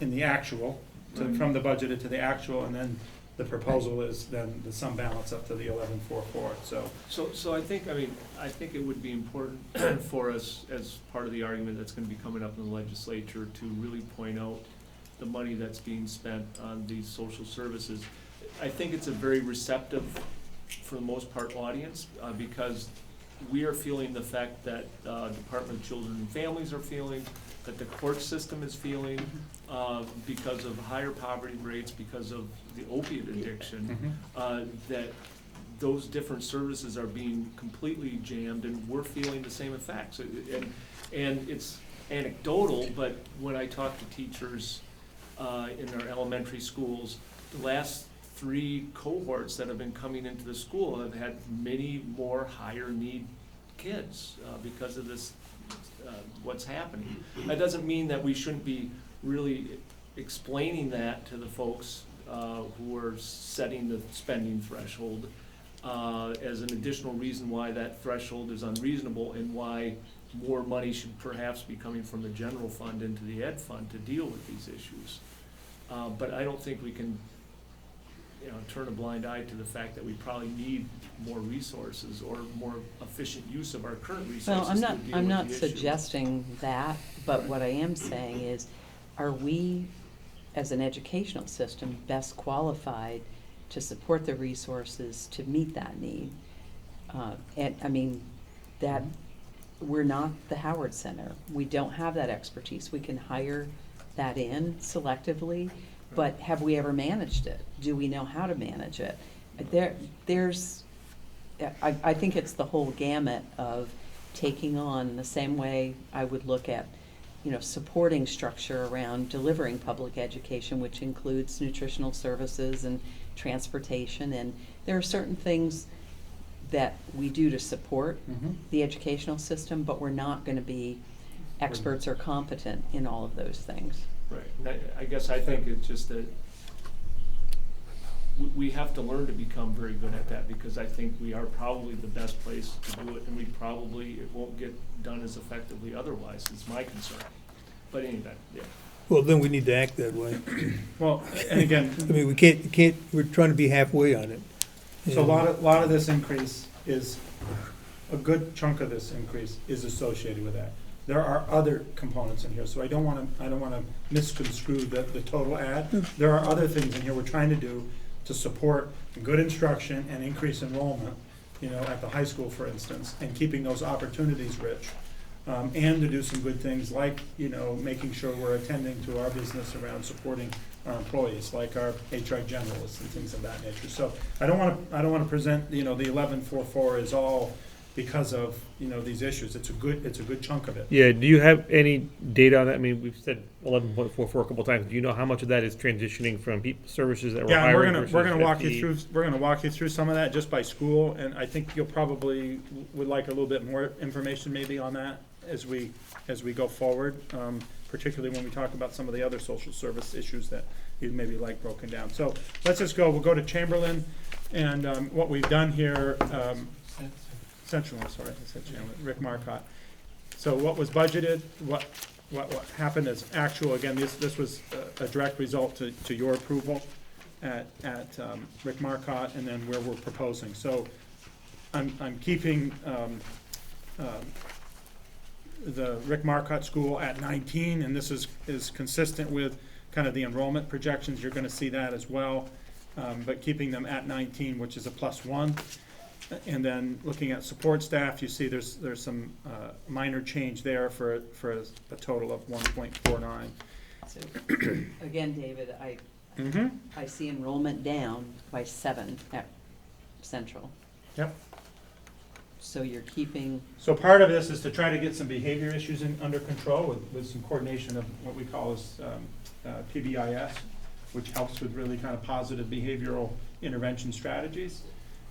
in the actual, from the budgeted to the actual, and then the proposal is then the sum balance up to the 11.44, so. So I think it would be important for us, as part of the argument that's gonna be coming up in the legislature, to really point out the money that's being spent on these social services. I think it's a very receptive, for the most part, audience, because we are feeling the fact that Department of Children and Families are feeling, that the court system is feeling, because of higher poverty rates, because of the opiate addiction, that those different services are being completely jammed, and we're feeling the same effects. And it's anecdotal, but when I talk to teachers in our elementary schools, the last 3 cohorts that have been coming into the school have had many more higher need kids because of this, what's happening. That doesn't mean that we shouldn't be really explaining that to the folks who are setting the spending threshold as an additional reason why that threshold is unreasonable, and why more money should perhaps be coming from the general fund into the ed fund to deal with these issues. But I don't think we can turn a blind eye to the fact that we probably need more resources or more efficient use of our current resources. Well, I'm not suggesting that, but what I am saying is, are we, as an educational system, best qualified to support the resources to meet that need? That we're not the Howard Center. We don't have that expertise. We can hire that in selectively, but have we ever managed it? Do we know how to manage it? I think it's the whole gamut of taking on, the same way I would look at, supporting structure around delivering public education, which includes nutritional services and transportation, and there are certain things that we do to support the educational system, but we're not going to be experts or competent in all of those things. Right. And I guess I think it's just that we have to learn to become very good at that, because I think we are probably the best place to do it, and it won't get done as effectively otherwise, is my concern. But anyway, yeah. Well, then we need to act that way. Well, and again, we can't, we're trying to be halfway on it. so a lot of this increase is, a good chunk of this increase is associated with that. There are other components in here, so I don't want to misconstrue the total ad. There are other things in here we're trying to do to support good instruction and increase enrollment, at the high school, for instance, and keeping those opportunities rich, and to do some good things like, making sure we're attending to our business around supporting our employees, like our HR generalists and things of that nature. So I don't want to present, the 11.44 is all because of, these issues. It's a good chunk of it. Yeah, do you have any data on that? We've said 11.44 a couple times. Do you know how much of that is transitioning from services that were hiring versus we're gonna walk you FTE? through. We're gonna walk you through some of that just by school, and I think you'll probably would like a little bit more information maybe on that as we go forward, particularly when we talk about some of the other social service issues that you maybe like broken down. So let's just go. We'll go to Chamberlain, and what we've done here. Central, sorry, I said Chamberlain, Rick Marcotte. So what was budgeted, what what happened is actual, again, this was a direct result to your approval at Rick Marcotte, and then where we're proposing. So I'm keeping the Rick Marcotte School at 19, and this is consistent with kind of the enrollment projections. You're gonna see that as well, but keeping them at 19, which is a +1. And then looking at support staff, you see there's some minor change there for a total of 1.49. So, again, David, Mm-hmm. I see enrollment down by 7 at Central. Yep. So you're keeping, So part of this is to try to get some behavior issues under control with some coordination of what we call as PBIS, which helps with really kind of positive behavioral intervention strategies.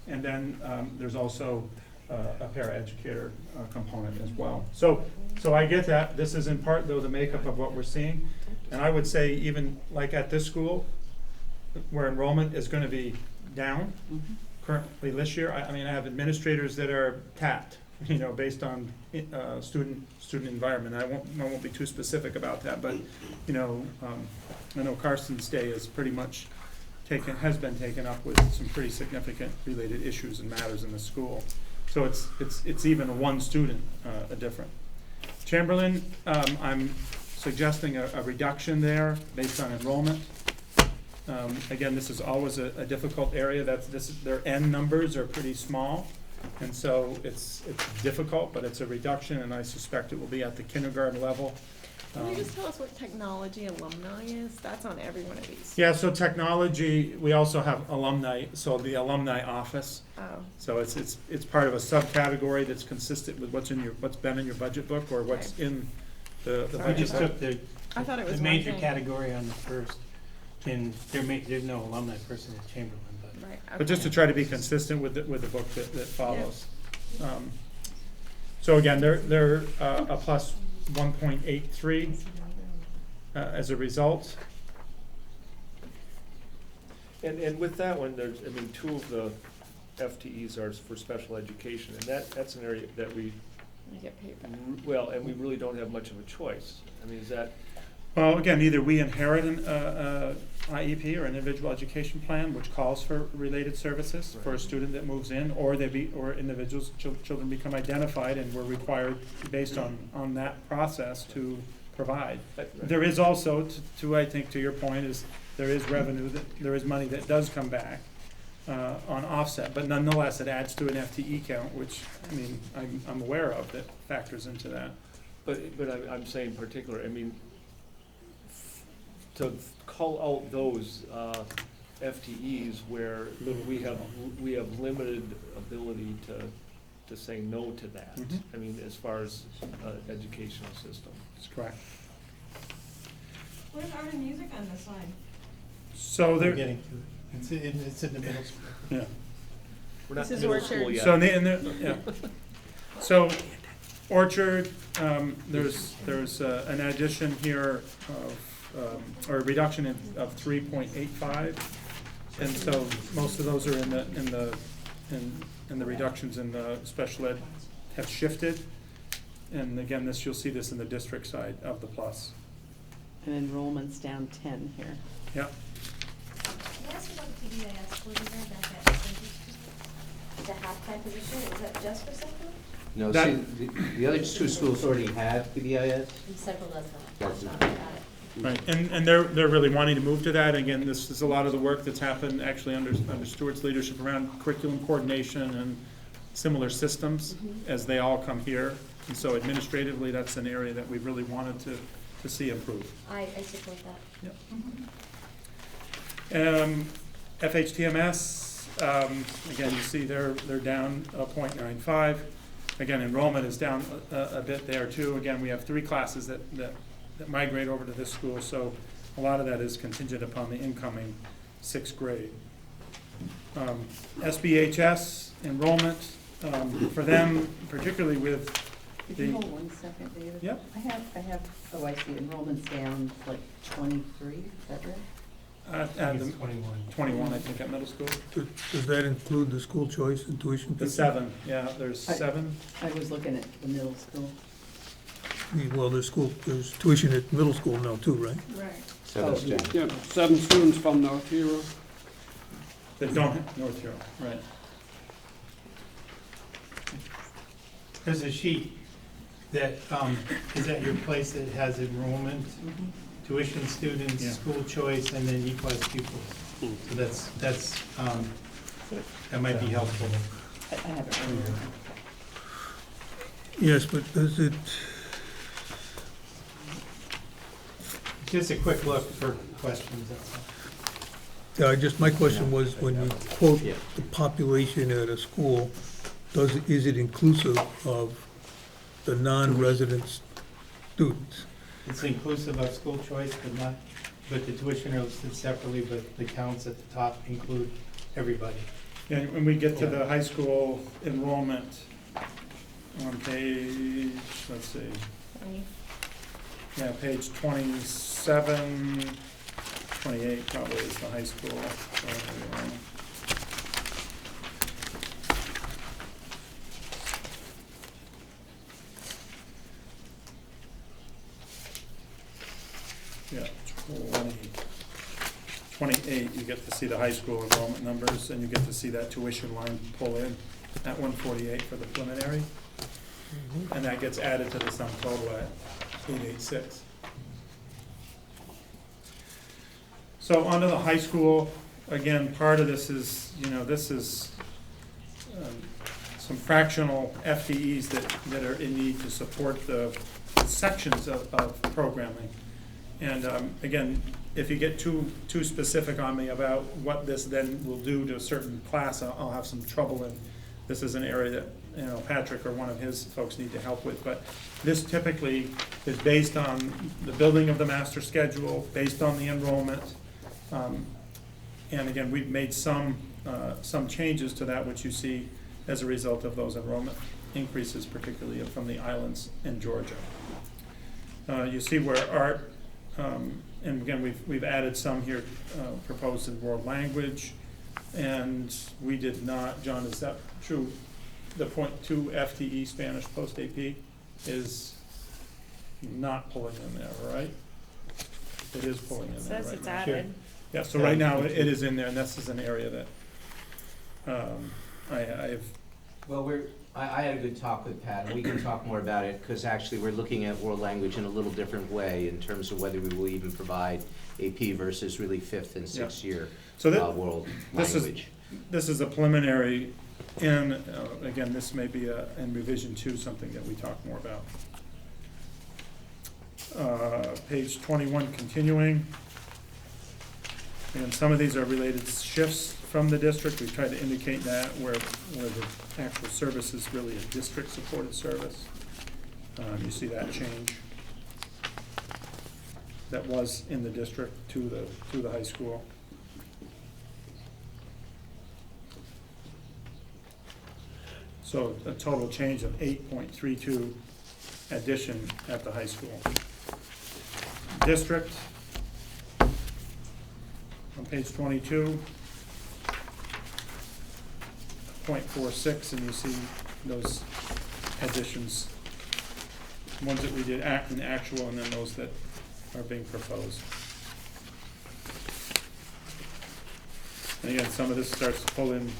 And then there's also a paraeducator component as well. So I get that. This is in part, though, the makeup of what we're seeing. And I would say even like at this school, where enrollment is going to be down currently this year, I mean, I have administrators that are tapped, you know, based on student environment. I won't be too specific about that, but, you know, I know Carson's day is pretty much has been taken up with some pretty significant related issues and matters in the school. So it's even a one student different. Chamberlain, I'm suggesting a reduction there based on enrollment. Again, this is always a difficult area. Their N numbers are pretty small, and so it's difficult, but it's a reduction, and I suspect it will be at the kindergarten level. Can you just tell us what technology alumni is? That's on every one of these. Yeah, so technology, we also have alumni, so the alumni office. Oh. So it's part of a subcategory that's consistent with what's been in your budget book or what's Okay. in the We budget just book. took the I thought it was one major thing. category on the first, and there's no alumni person at Chamberlain, but. Right, But just to okay. try to be consistent with the book that follows. So again, they're a plus 1.83 as a result. And with that one, there's, I mean, 2 of the FTEs are for special education, and that's an area that we, You get paid back. well, and we really don't have much of a choice. I mean, is that, Well, again, either we inherit an IEP or an individual education plan, which calls for related services for a student that moves in, or individuals, children become identified, and we're required, based on that process, to provide. There is also, I think, to your point, is there is revenue, there is money that does come back on offset, but nonetheless, it adds to an FTE count, which, I mean, I'm aware of, that factors into that. but I'm saying particular, I mean, to call out those FTEs where we have limited ability to say no to that. Mhm. I mean, as far as educational system. That's correct. Where's art and music on this line? So We're there, getting to it. It's in the middle school. yeah. We're not This is middle school Orchard. yet. So, yeah. So, Orchard, there's an addition here or a reduction of 3.85, and so most of those are in the reductions in the special ed have shifted. And again, you'll see this in the district side of the plus. and enrollment's down 10 here. Yep. Can I ask about the PBIS coordinator, that is a half-time position, is that just for Central? No, That- see, the other 2 schools already have PBIS. And Central does not? Does not. Got it. Right, and they're really wanting to move to that. Again, this is a lot of the work that's happened actually under Stuart's leadership around curriculum coordination and similar systems as they all come here. And so administratively, that's an area that we really wanted to see improve. I support that. FHTMS, again, you see they're down 0.95. Again, enrollment is down a bit there too. Again, we have 3 classes that migrate over to this school, so a lot of that is contingent upon the incoming 6th grade. SBHS enrollment, for them, particularly with Could you hold 1 second, David? Yep. I have, oh, I see, enrollment's down like 23, is that right? and It's 21. 21, I think, at middle school. Does that include the school choice and tuition? The 7, yeah, there's 7. I was looking at the middle school. Well, there's tuition at middle school now too, right? Right. 7 students. Yeah, 7 students from North Hero. That don't have North Hero, right. There's a sheet that is at your place that has enrollment, tuition students, Yeah. school choice, and then E-plus pupils. So that's that might be helpful. I have it earlier. Yes, but does it, Just a quick look for questions, that's all. my question was, when you quote Yeah. the population at a school, is it inclusive of the non-resident students? It's inclusive of school choice, but the tuition are listed separately, but the counts at the top include everybody. Yeah, when we get to the high school enrollment on page, let's see, yeah, page 27, 28 probably is the high school. Yeah, 28, you get to see the high school enrollment numbers, and you get to see that tuition line pull in at 148 for the preliminary. And that gets added to the sum total at 886. So onto the high school, again, part of this is, this is some fractional FTEs that are in need to support the sections of programming. And again, if you get too specific on me about what this then will do to a certain class, I'll have some trouble. And this is an area that Patrick or one of his folks need to help with. But this typically is based on the building of the master schedule, based on the enrollment. And again, we've made some changes to that, which you see as a result of those enrollment increases, particularly from the islands in Georgia. You see where art, and again, we've added some here proposed in world language, and we did not, John, is that true? The .2 FTE Spanish post AP is not pulling in there, right? It is pulling in there right now. Says it's added. Yeah, so right now it is in there, and this is an area that I've. Well, I had a good talk with Pat, and we can talk more about it, because actually we're looking at world language in a little different way in terms of whether we will even provide AP versus really 5th and 6th year world language. This is a preliminary, and again, this may be in revision 2, something that we talk more about. Page 21, continuing. And some of these are related shifts from the district. We try to indicate that where the actual service is really a district-supported service. You see that change that was in the district to the high school. So a total change of 8.32 addition at the high school. District, on page 22, 0.46, and you see those additions, ones that we did in actual, and then those that are being proposed. And again, some of this starts to pull in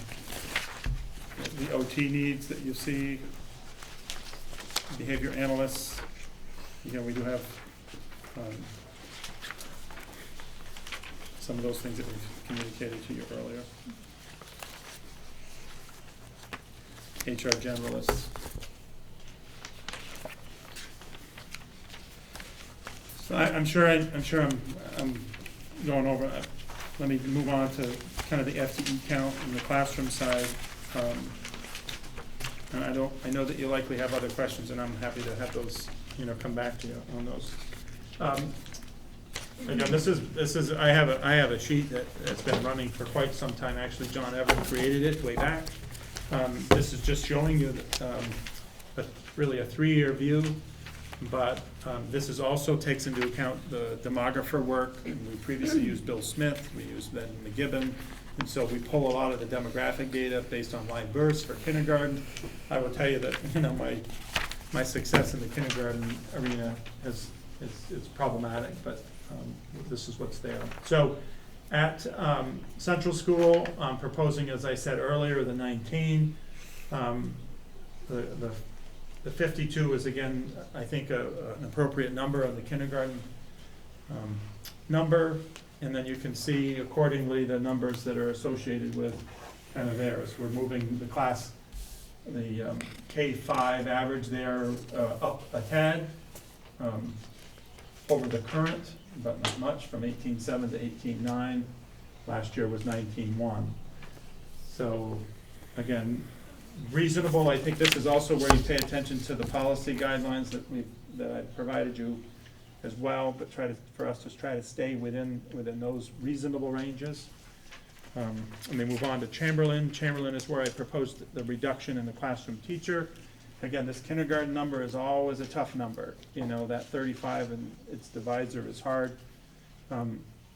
the OT needs that you see, behavior analysts. Again, we do have some of those things that we've communicated to you earlier. HR generalists. So I'm sure I'm going over. Let me move on to kind of the FTE count in the classroom side. And I know that you likely have other questions, and I'm happy to have those, come back to you on those. Again, this is I have a sheet that's been running for quite some time. Actually, John Everett created it way back. This is just showing you really a 3-year view, but this is also takes into account the demographer work. And we previously used Bill Smith, we used Ben McGibbon, and so we pull a lot of the demographic data based on line births for kindergarten. I will tell you that my success in the kindergarten arena is problematic, but this is what's there. So at Central School, I'm proposing, as I said earlier, the 19. The 52 is, again, I think, an appropriate number on the kindergarten number, and then you can see accordingly the numbers that are associated with kind of theirs. We're moving the class, the K-5 average there up a tad over the current, but not much, from 18.7 to 18.9. Last year was 19.1. So again, reasonable. I think this is also where you pay attention to the policy guidelines that I provided you as well, but for us to try to stay within those reasonable ranges. And they move on to Chamberlain. Chamberlain is where I proposed the reduction in the classroom teacher. Again, this kindergarten number is always a tough number. You know, that 35 and its divisor is hard,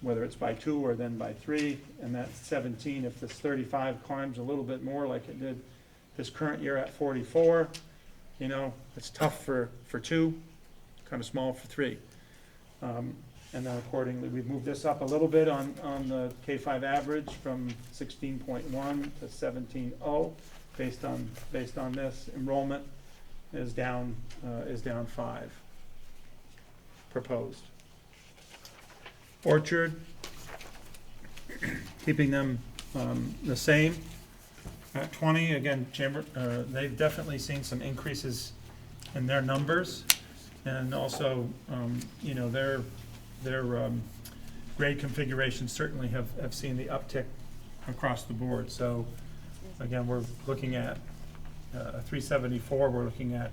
whether it's by 2 or then by 3. And that 17, if this 35 climbs a little bit more like it did this current year at 44, you know, it's tough for 2, kind of small for 3. And then accordingly, we've moved this up a little bit on the K-5 average from 16.1 to 17.0 based on this. Enrollment is down 5 proposed. Orchard, keeping them the same at 20. Again, they've definitely seen some increases in their numbers, and also you know, their grade configurations certainly have seen the uptick across the board. So again, we're looking at a 374. We're looking at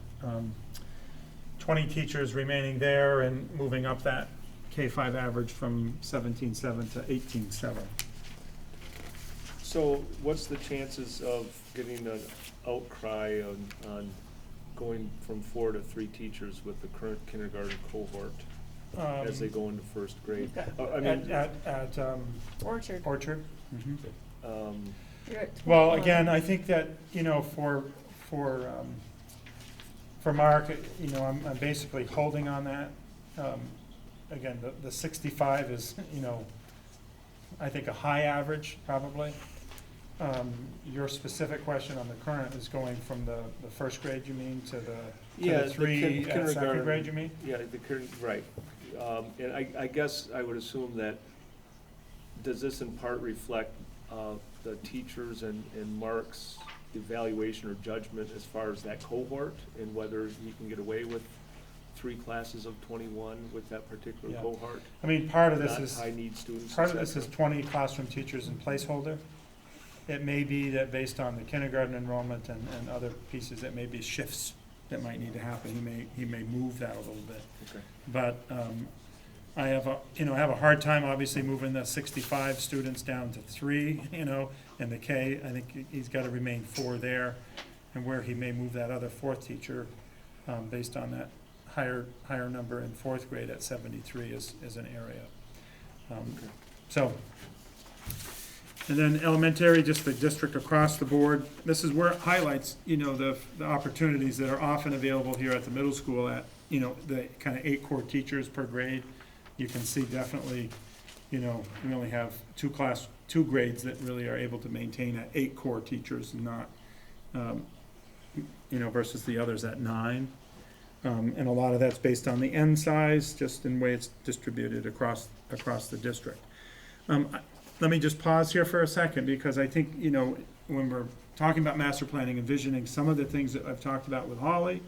20 teachers remaining there and moving up that K-5 average from 17.7 to 18.7. So what's the chances of getting an outcry on going from 4 to 3 teachers with the current kindergarten cohort as they go into first grade? I mean, at Orchard. Orchard. Mm-hmm. You're at Well, 21. again, I think that, you know, for Mark, you know, I'm basically holding on that. Again, the 65 is, you know, I think a high average probably. Your specific question on the current is going from the first grade, you mean, to the 3 at second grade, you mean? Yeah, right. And I guess I would assume that, does this in part reflect the teachers and Mark's evaluation or judgment as far as that cohort and whether he can get away with 3 classes of 21 with that particular cohort? I mean, part of this Not is high-need students, part of et this is cetera? 20 classroom teachers and placeholder. It may be that based on the kindergarten enrollment and other pieces, it may be shifts that might need to happen. He may move that a little bit. Okay. But I have a hard time obviously moving the 65 students down to 3, you know, and the K. I think he's got to remain 4 there, and where he may move that other 4th teacher based on that higher number in 4th grade at 73 is an area. So. And then elementary, just the district across the board. This is where it highlights, you know, the opportunities that are often available here at the middle school at, you know, the kind of 8 core teachers per grade. You can see definitely, you know, we only have 2 grades that really are able to maintain at 8 core teachers and not, you know, versus the others at 9. And a lot of that's based on the N size, just in the way it's distributed across the district. Let me just pause here for a second, because I think, you know, when we're talking about master planning and visioning, some of the things that I've talked about with Holly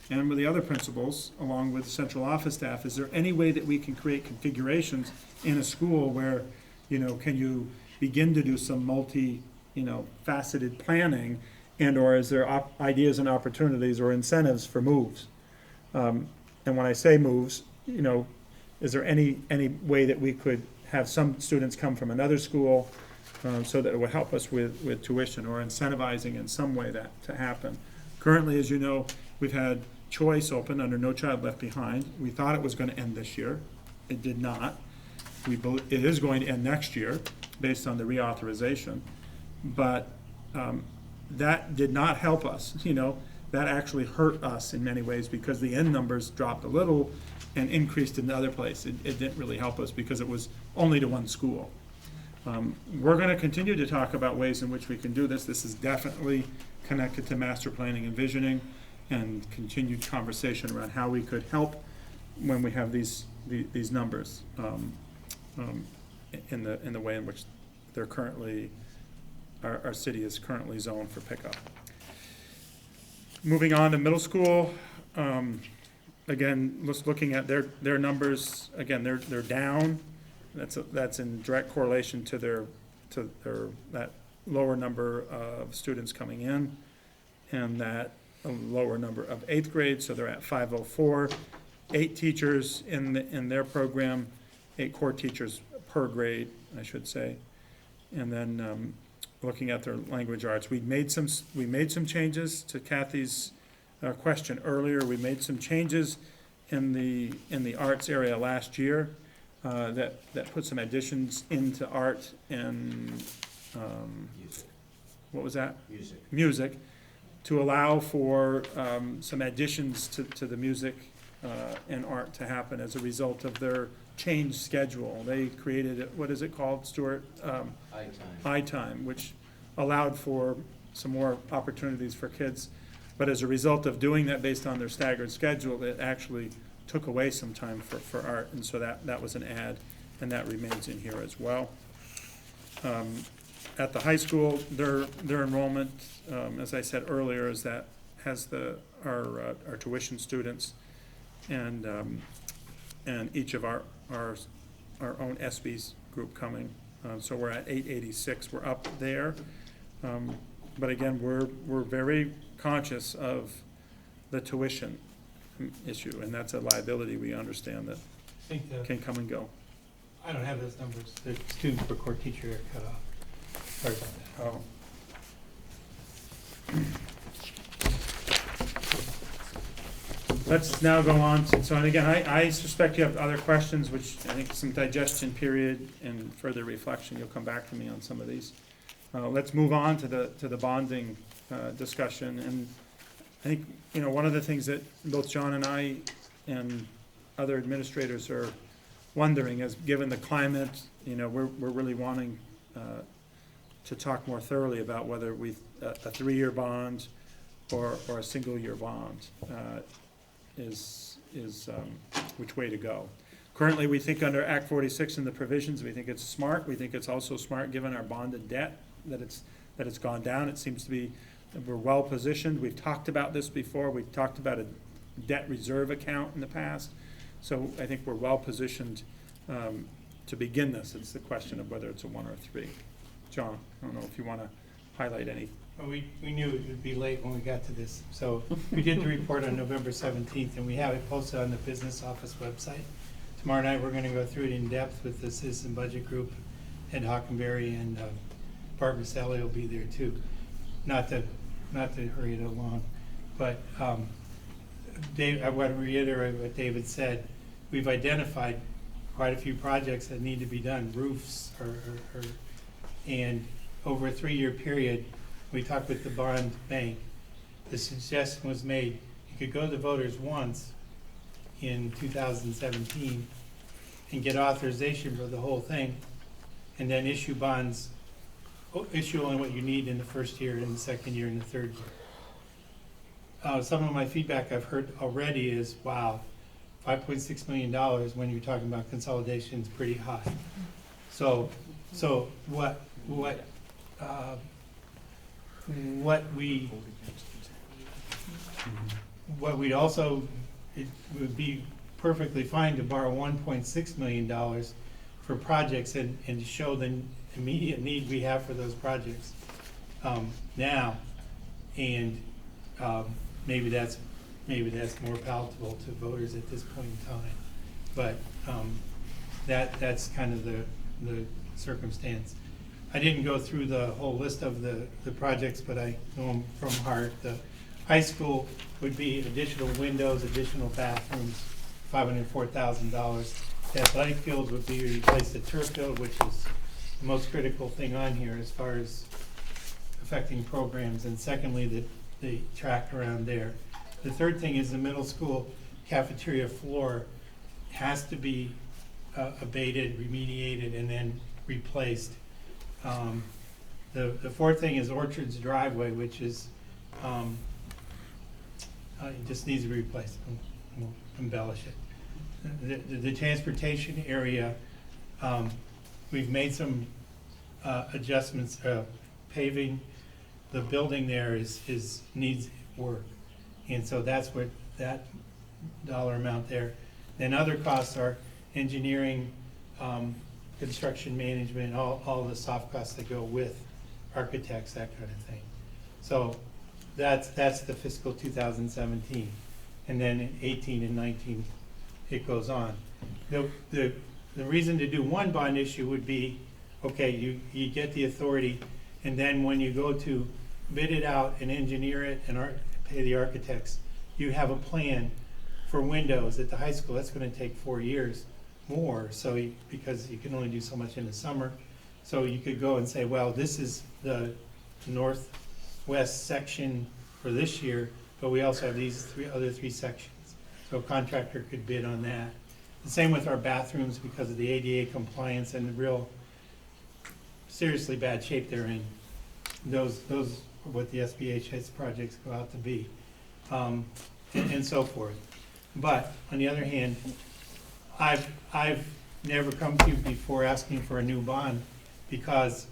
and with the other principals, along with the central office staff, is there any way that we can create configurations in a school where, you know, can you begin to do some faceted planning, and or is there ideas and opportunities or incentives for moves? And when I say moves, you know, is there any way that we could have some students come from another school so that it would help us with tuition, or incentivizing in some way that to happen? Currently, as you know, we've had choice open under No Child Left Behind. We thought it was going to end this year. It did not. It is going to end next year based on the reauthorization. But that did not help us. You know, that actually hurt us in many ways because the end numbers dropped a little and increased in the other place. It didn't really help us because it was only to one school. We're going to continue to talk about ways in which we can do this. This is definitely connected to master planning and visioning and continued conversation around how we could help when we have these numbers in the way in which they're currently, our city is currently zoned for pickup. Moving on to middle school, again, looking at their numbers, again, they're down. That's in direct correlation to their that lower number of students coming in, and that lower number of 8th grade. So they're at 504, 8 teachers in their program, 8 core teachers per grade, I should say, and then looking at their language arts, we made some changes to Kathy's question earlier. We made some changes in the arts area last year. That put some additions into art and what was that? Music, to allow for some additions to the music and art to happen as a result of their changed schedule. They created, what is it called, Stuart? I-Time, which allowed for some more opportunities for kids. But as a result of doing that based on their staggered schedule, it actually took away some time for art, and so that was an add, and that remains in here as well. At the high school, their enrollment, as I said earlier, is that has our tuition students and each of our own SB's group coming. So we're at 886. We're up there, but again, we're very conscious of the tuition issue, and that's a liability we understand that can come and go. I don't have those numbers. The student per core teacher are cut off. Sorry about that. Let's now go on to, so, and again, I suspect you have other questions, which I think some digestion period and further reflection, you'll come back to me on some of these. Let's move on to the bonding discussion, and I think, one of the things that both John and I and other administrators are wondering is, given the climate, we're really wanting to talk more thoroughly about whether a 3-year bond or a single-year bond is which way to go. Currently, we think under Act 46 and the provisions, we think it's smart. We think it's also smart, given our bonded debt, that it's gone down. It seems to be, we're well positioned. We've talked about this before. We've talked about a debt reserve account in the past. So I think we're well positioned to begin this. It's the question of whether it's a 1 or a 3. John, I don't know if you want to highlight any. Well, we knew it would be late when we got to this. So we did the report on November 17th, and we have it posted on the business office website. Tomorrow night, we're going to go through it in depth with the Citizen Budget Group. Ed Hockenberry and Bart Maselli will be there too. Not to hurry it along, but Dave, I want to reiterate what David said. We've identified quite a few projects that need to be done, roofs, and over a 3-year period, we talked with the bond bank. The suggestion was made, you could go to the voters once in 2017 and get authorization for the whole thing, and then issue bonds, issue only what you need in the first year, in the second year, and the third year. Some of my feedback I've heard already is, wow, $5.6 million when you're talking about consolidation is pretty high. So what we'd also, it would be perfectly fine to borrow $1.6 million for projects and show the immediate need we have for those projects now, and maybe that's more palatable to voters at this point in time. But that's kind of the circumstance. I didn't go through the whole list of the projects, but I know them from heart. The high school would be additional windows, additional bathrooms, $504,000. The athletic fields would be replace the turf field, which is the most critical thing on here as far as affecting programs. And secondly, the the track around there. The third thing is the middle school cafeteria floor has to be abated, remediated, and then replaced. The fourth thing is Orchard's driveway, which is, it just needs to be replaced. We'll embellish it. The transportation area, we've made some adjustments, paving. The building there needs work. And so that's what that dollar amount there. Then other costs are engineering, construction management, all the soft costs that go with architects, that kind of thing. So that's the fiscal 2017. And then in 18 and 19, it goes on. The reason to do one bond issue would be, okay, you get the authority, and then when you go to bid it out and engineer it and pay the architects, you have a plan for windows at the high school. That's going to take 4 years more, so because you can only do so much in the summer. So you could go and say, well, this is the northwest section for this year, but we also have these other three sections. So a contractor could bid on that. The same with our bathrooms, because of the ADA compliance and the real seriously bad shape they're in. Those are what the SBHS projects go out to be, and so forth. But on the other hand, I've never come to you before asking for a new bond because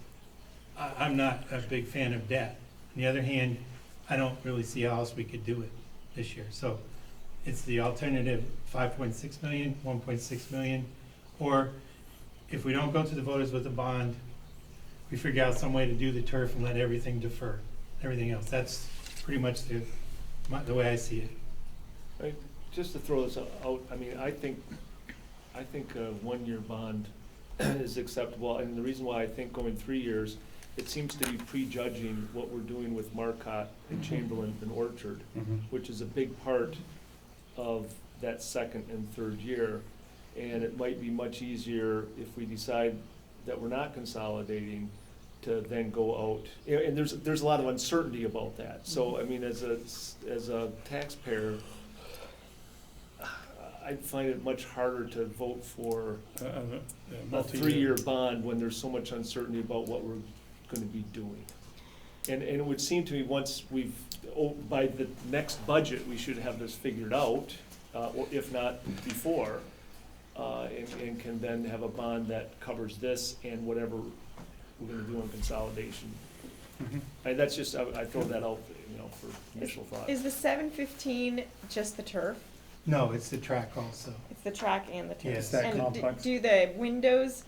I'm not a big fan of debt. On the other hand, I don't really see how else we could do it this year. So it's the alternative 5.6 million, 1.6 million, or if we don't go to the voters with a bond, we figure out some way to do the turf and let everything defer, everything else. That's pretty much the way I see it. Just to throw this out, I mean, I think a one-year bond is acceptable, and the reason why I think going 3 years, it seems to be prejudging what we're doing with Marcotte and Chamberlain and Orchard, which is a big part of that second and third year. And it might be much easier if we decide that we're not consolidating to then go out. And there's a lot of uncertainty about that. So I mean, as a taxpayer, I find it much harder to vote for a 3-year bond when there's so much uncertainty about what we're going to be doing. And it would seem to me once by the next budget, we should have this figured out, or if not before, and can then have a bond that covers this and whatever we're going to do on consolidation. And that's just, I throw that out, for initial thought. Is the 715 just the turf? No, it's the track also. It's the track and the turf. Yes. That And complex. do the windows,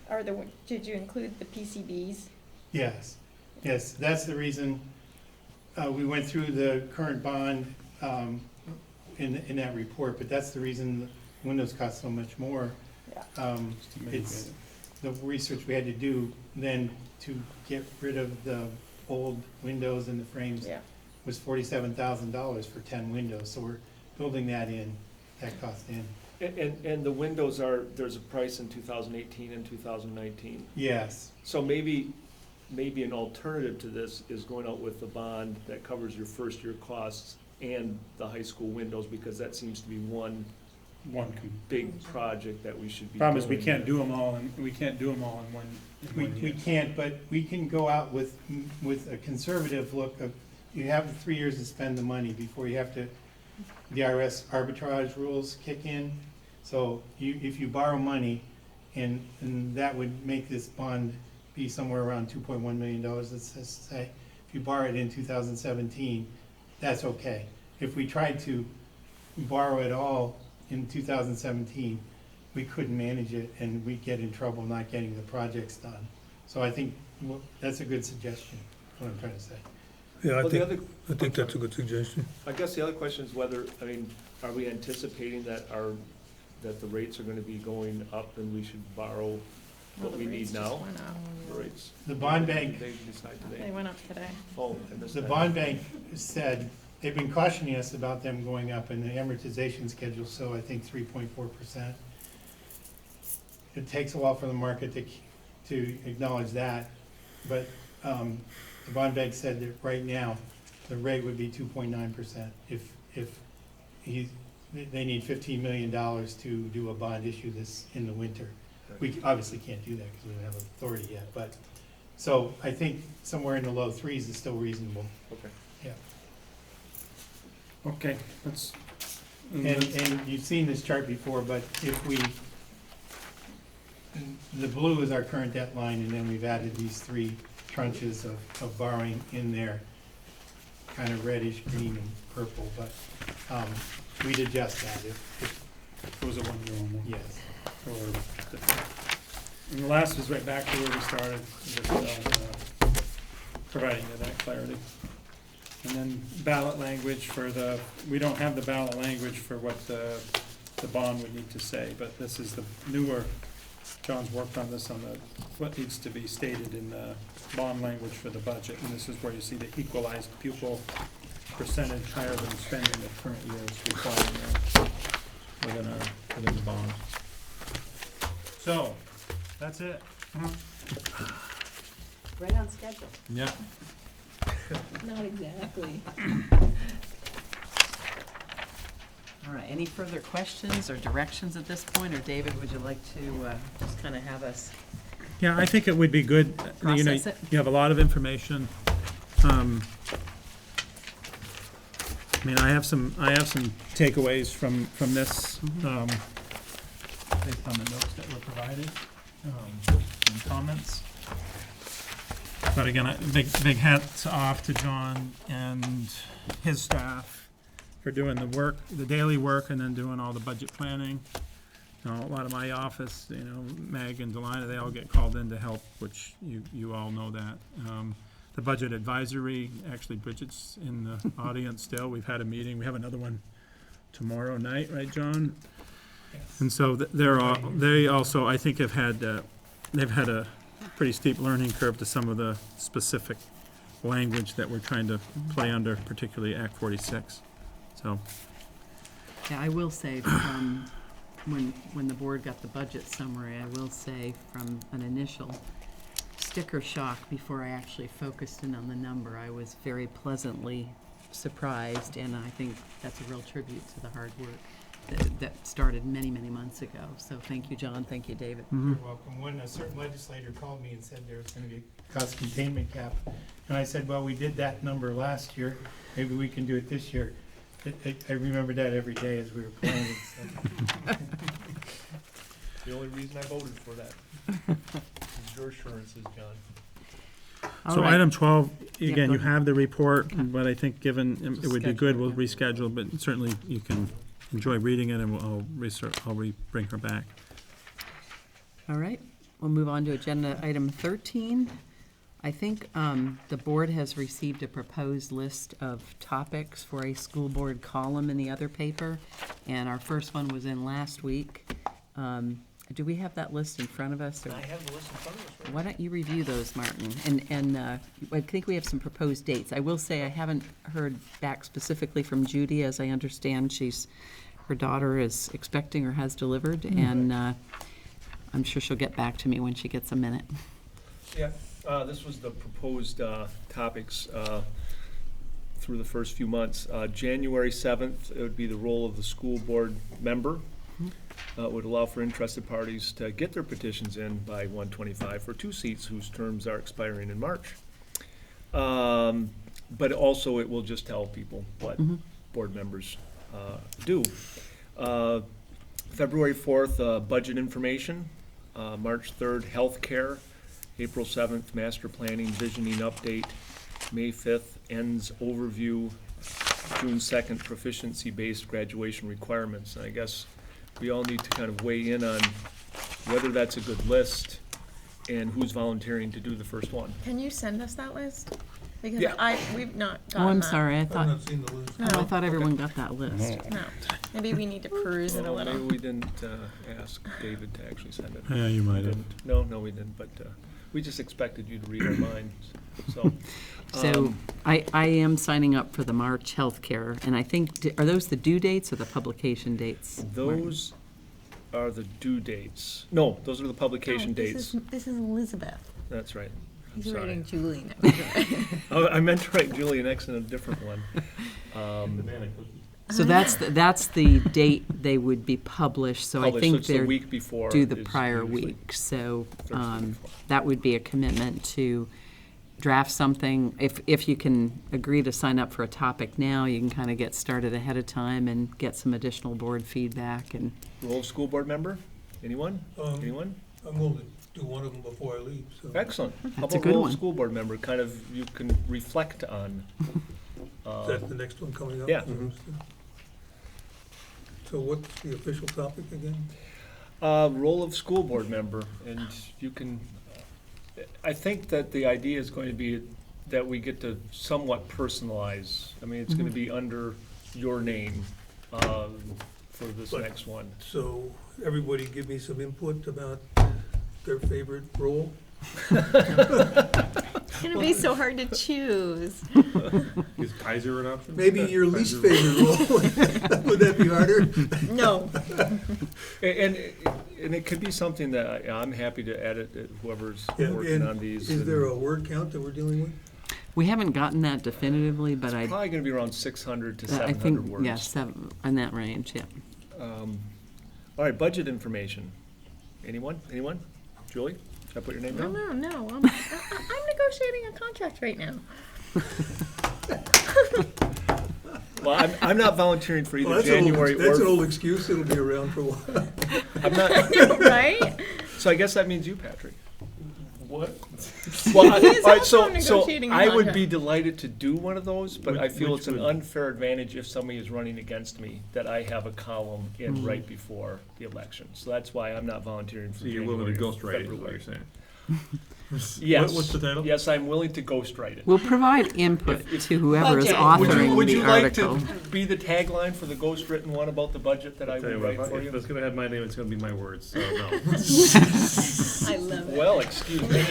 did you include the PCBs? Yes, that's the reason we went through the current bond in that report, but that's the reason the windows cost so much more. It's the research we had to do then to get rid of the old windows and the frames was $47,000 for 10 windows, so we're building that cost in. And the windows there's a price in 2018 and 2019. Yes. So maybe an alternative to this is going out with the bond that covers your first year costs and the high school windows, because that seems to be one big project that we should be doing. Problem is, we can't do them all in one year. We can't, but we can go out with a conservative look of, you have 3 years to spend the money before you have to, the IRS arbitrage rules kick in. So if you borrow money, and that would make this bond be somewhere around $2.1 million, let's just say. If you borrow it in 2017, that's okay. If we tried to borrow it all in 2017, we couldn't manage it and we'd get in trouble not getting the projects done. So I think that's a good suggestion, what I'm trying to say. Yeah, Well, I think that's a good suggestion. I guess the other question is whether, are we anticipating that the rates are gonna be going up and we should borrow what we need now? The rates. The bond bank, They decide today. They went up today. Oh, I missed the that. bond bank said, they've been cautioning us about them going up in the amortization schedule, so I think 3.4%. It takes a while for the market to acknowledge that, but the bond bank said that right now, the rate would be 2.9%. If they need $15 million to do a bond issue this in the winter. We obviously can't do that because we don't have authority yet, but, so I think somewhere in the low threes is still reasonable. Okay. Yeah. Okay, let's. And you've seen this chart before, but if we, the blue is our current debt line, and then we've added these three tranches of borrowing in there, kind of reddish, green, and purple, but we'd adjust that if It was a one-year only. yes. And the last is right back to where we started, just providing you that clarity. And then ballot language for the, we don't have the ballot language for what the bond would need to say, but this is the newer, John's worked on this on the, what needs to be stated in the bond language for the budget. And this is where you see the equalized pupil percentage higher than spending the current year is required within the bond. So, that's it. Right on schedule. Yeah. Not exactly. All right, any further questions or directions at this point, or David, would you like to just kind of have us? Yeah, I think it would be good, you know, Process it. you have a lot of information. I mean, I have some takeaways from this, based on the notes that were provided, and comments. But again, big hats off to John and his staff for doing the work, the daily work, and then doing all the budget planning. You know, a lot of my office, you know, Meg and Delina, they all get called in to help, which you all know that. The budget advisory, actually Bridget's in the audience still. We've had a meeting. We have another one tomorrow night, right, John? Yes. And so they also, I think, have had, they've had a pretty steep learning curve to some of the specific language that we're trying to play under, particularly Act 46. So, Yeah, I will say from when the board got the budget summary, I will say from an initial sticker shock before I actually focused in on the number, I was very pleasantly surprised, and I think that's a real tribute to the hard work that started many, many months ago. So thank you, John. Thank you, David. mhm. You're welcome. When a certain legislator called me and said there was going to be a cost containment cap, and I said, well, we did that number last year, maybe we can do it this year. I remember that every day as we were planning. So. The only reason I voted for that is your assurances, John. All So right. item 12, Yeah, again, go you ahead. have the report, but I think given, Just it would be schedule good, it, we'll yeah. reschedule, but certainly you can enjoy reading it, and I'll bring her back. All right, we'll move on to agenda item 13. I think the board has received a proposed list of topics for a school board column in the other paper, and our first one was in last week. Do we have that list in front of us? Or I have the list in front of us right why don't you review those, Martin? And I think we have some proposed dates. I will say I haven't heard back specifically from Judy, as I understand her daughter is expecting or has delivered, and I'm sure she'll get back to me when she gets a minute. Yeah, this was the proposed topics through the first few months. January 7th, it would be the role of the school board member. Would allow for interested parties to get their petitions in by 1/25 for 2 seats whose terms are expiring in March. But also it will just tell people what board members do. February 4th, budget information. March 3rd, healthcare. April 7th, master planning, visioning update. May 5th, ends overview. June 2nd, proficiency-based graduation requirements. And I guess we all need to kind of weigh in on whether that's a good list and who's volunteering to do the first one. Can you send us that list? Because Yeah. we've not Oh, gotten I'm that. sorry, I thought No. I thought everyone got that list. No, maybe we need to peruse it a Well, little. maybe we didn't ask David to actually send it. Yeah, you might have. Didn't. No, we didn't, but we just expected you to read our minds, so. So I am signing up for the March healthcare, and I think, are those the due dates or the publication dates? Martin? Those are the due dates. No, those are the publication No, dates. This is Elizabeth. That's right. He's sorry. writing Julie next. Oh, I meant to write Julie next in a different one. So that's the date they would be published, so I Published, so think it's the they're week before due the is prior usually week. So Thursday before. that would be a commitment to draft something. If you can agree to sign up for a topic now, you can kind of get started ahead of time and get some additional board feedback. And Role of school board member? Anyone? Anyone? I'm going to do one of them before I leave, so. Excellent. How That's a about good role one. of school board member, kind of you can reflect on? Is that the next one coming up? Yeah. So what's the official topic again? Role of school board member, and you can, I think that the idea is going to be that we get to somewhat personalize. I mean, it's gonna be under your name, for this But- next one. So everybody give me some input about their favorite role? It's gonna be so hard to choose. Is Kaiser an option? Maybe your least favorite role, would that be harder? No. And it could be something that I'm happy to edit, whoever's Yeah, working and on these. Is there and a word count that we're dealing with? we haven't gotten that definitively, but It's probably gonna be around 600 to I 700 think, words. yeah, in that range, yeah. All right, budget information. Anyone? Julie, should I put your name down? No, I'm negotiating a contract right now. Well, I'm not volunteering for either Well, that's an old- January That's an or, old excuse, it'll be around for a while. I'm not, I know, right? so I guess that means you, Patrick. What? Well, He is all right, also so negotiating a I would contract. be delighted to do one of those, but I feel Which it's an would- unfair advantage if somebody is running against me, that I have a column in right before the election. So that's why I'm not volunteering for So you're January willing to or ghostwrite it, is what February. you're saying? Yes. What's the title? Yes, I'm willing to ghostwrite it. We'll provide input to whoever is Budget. authoring Would you the like article. to be the tagline for the ghostwritten one about the budget that I Tell you would what, write for if you? it's gonna have my name, it's gonna be my words, so no. I love it. Well, excuse me.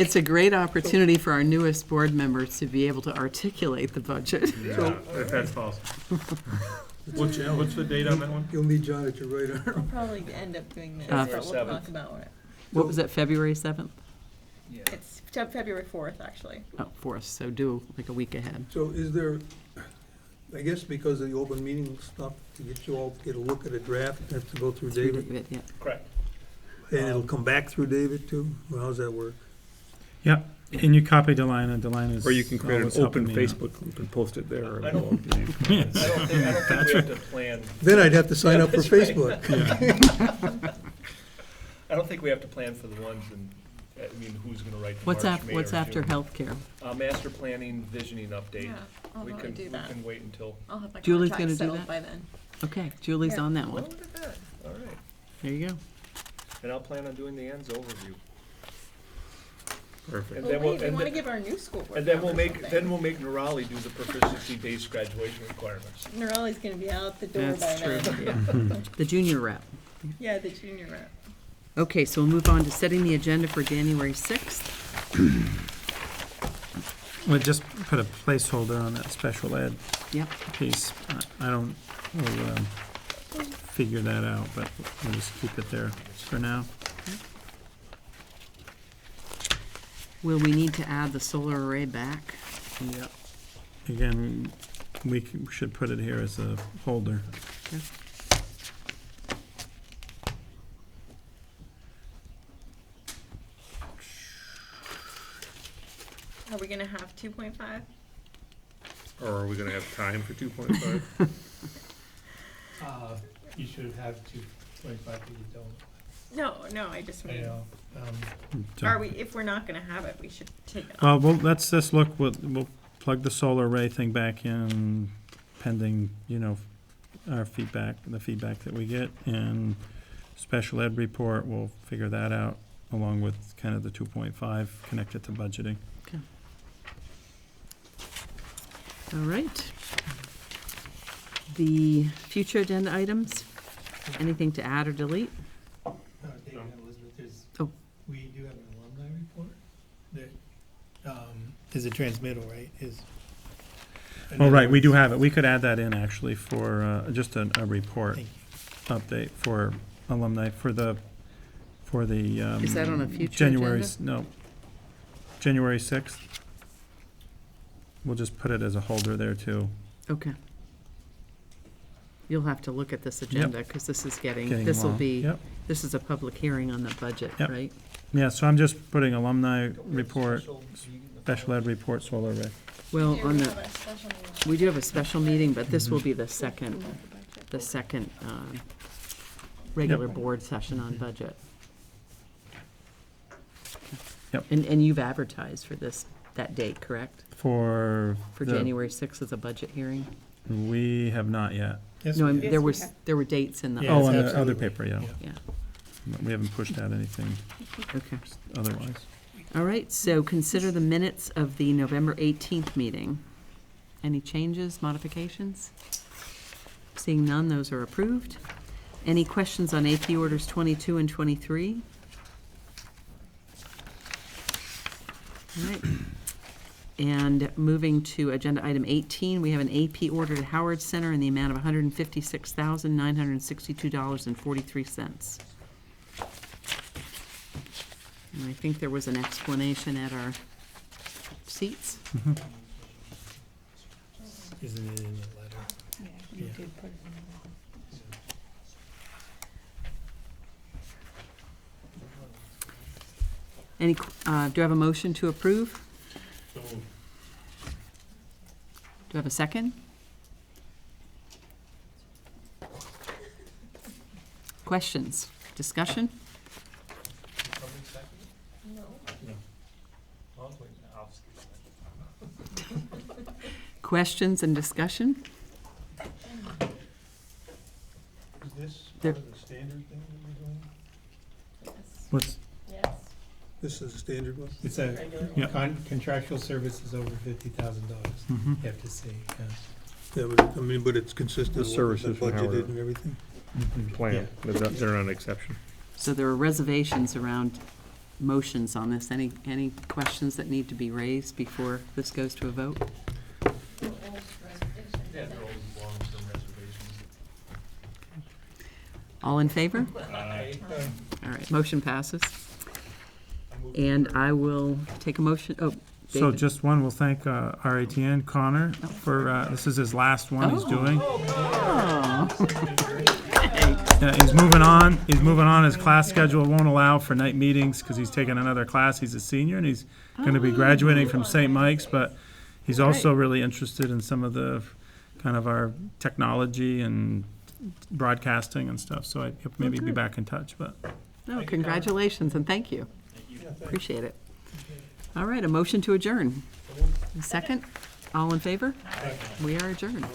It's a great opportunity for our newest board members to be able to articulate the budget. Yeah, if that's possible. What's the date on that one? You'll need John at your right I'll arm. probably end up doing this, Uh, but we'll talk about it. What was it, February 7th? Yeah. It's February 4th, actually. Oh, 4th, so do like a week ahead. So is there, I guess because of the open meeting stuff, to get you all to get a look at a draft, it has to go through Through David? David, yeah. Correct. And it'll come back through David too? Well, how's that work? Yep, and you copy Delina, Delina's. Or you can create an always open helping me out. Facebook group and post it there. I don't think we have to plan. Then I'd have to sign Yeah, up for that's right. Facebook. I don't think we have to plan for the ones I mean, who's gonna write the March, May, What's or after June. healthcare? Master planning, visioning update. Yeah, I'll We probably can, do we that. can wait until, I'll have my Julie's contract gonna do settled that? by then. Okay, Julie's Yeah. on that oh, one. look at that, all right. There you go. And I'll plan on doing the ends overview. Perfect. And Well, then we'll, wait, we and wanna then, give our new school board and then we'll members make, something. then we'll make Nirali do the proficiency-based graduation requirements. Norelli's gonna be out the door by That's then. true, yeah. The junior rep. Yeah, the junior rep. Okay, so we'll move on to setting the agenda for January 6th. We'll just put a placeholder on that special ed Yep. piece. I don't, we'll figure that out, but we'll just keep it there for now. Will we need to add the solar array back? Yep. Again, we should put it here as a holder. Okay. Are we gonna have 2.5? Or are we gonna have time for 2.5? You should have 2.5, but you don't. No, I just mean, So- are we, if we're not gonna have it, we should take it off. Well, let's just look, we'll plug the solar array thing back in pending, our feedback, the feedback that we get, and special ed report, we'll figure that out, along with kind of the 2.5 connected to budgeting. Okay. All right. The future agenda items, anything to add or delete? David and Elizabeth, Oh. we do have an alumni report that is a transmittal, right? Oh, right, we do have it. We could add that in, actually, for just a report update for alumni, for the Is that on a future January's, no. January 6th. We'll just put it as a holder there too. Okay. You'll have to look at this agenda, because this is Getting this will long. be, Yep. this is a public hearing on the budget, Yep. right? Yeah, so I'm just putting alumni report, special ed report, solar array. Well, on the, we do have a special meeting, but this will be the second regular board session on budget. Yep. And you've advertised for that date, correct? For For the- January 6th as a budget hearing? We have not yet. Yes, No, we I'm- did. there were dates in the. Yeah, Oh, it's on the absolutely- other paper, yeah. Yeah, We haven't pushed out anything okay. otherwise. All right, so consider the minutes of the November 18th meeting. Any changes, modifications? Seeing none, those are approved. Any questions on AP orders 22 and 23? All right. And moving to agenda item 18, we have an AP order to Howard Center in the amount of $156,962.43. And I think there was an explanation at our seats. Mhm. Isn't it in the letter? You Yeah. did put it in Any, do I have a motion to approve? Do I have a second? Questions, discussion? Questions and discussion? Is this There- part of the standard thing that we're doing? What's, This is a standard one? It's a Yeah. contractual services over $50,000, Mhm. you have to see, yeah. Yeah, but, I mean, but it's consistent The with what services from budgeted Howard. and everything? Plan, they're not an exception. So there are reservations around motions on this. Any questions that need to be raised before this goes to a vote? All in favor? All right, motion passes. And I will take a motion, so David. just one, we'll thank RATN Connor for, this is his last one he's doing. Oh. Yeah, he's moving on. His class schedule won't allow for night meetings because he's taking another class. He's a senior and he's going to be graduating from St. Mike's, but he's also really interested in some of the kind of our technology and broadcasting and stuff. So he'll maybe be back in touch, but. No, congratulations and thank you. Appreciate it. All right, a motion to adjourn. A second? All in favor? We are adjourned.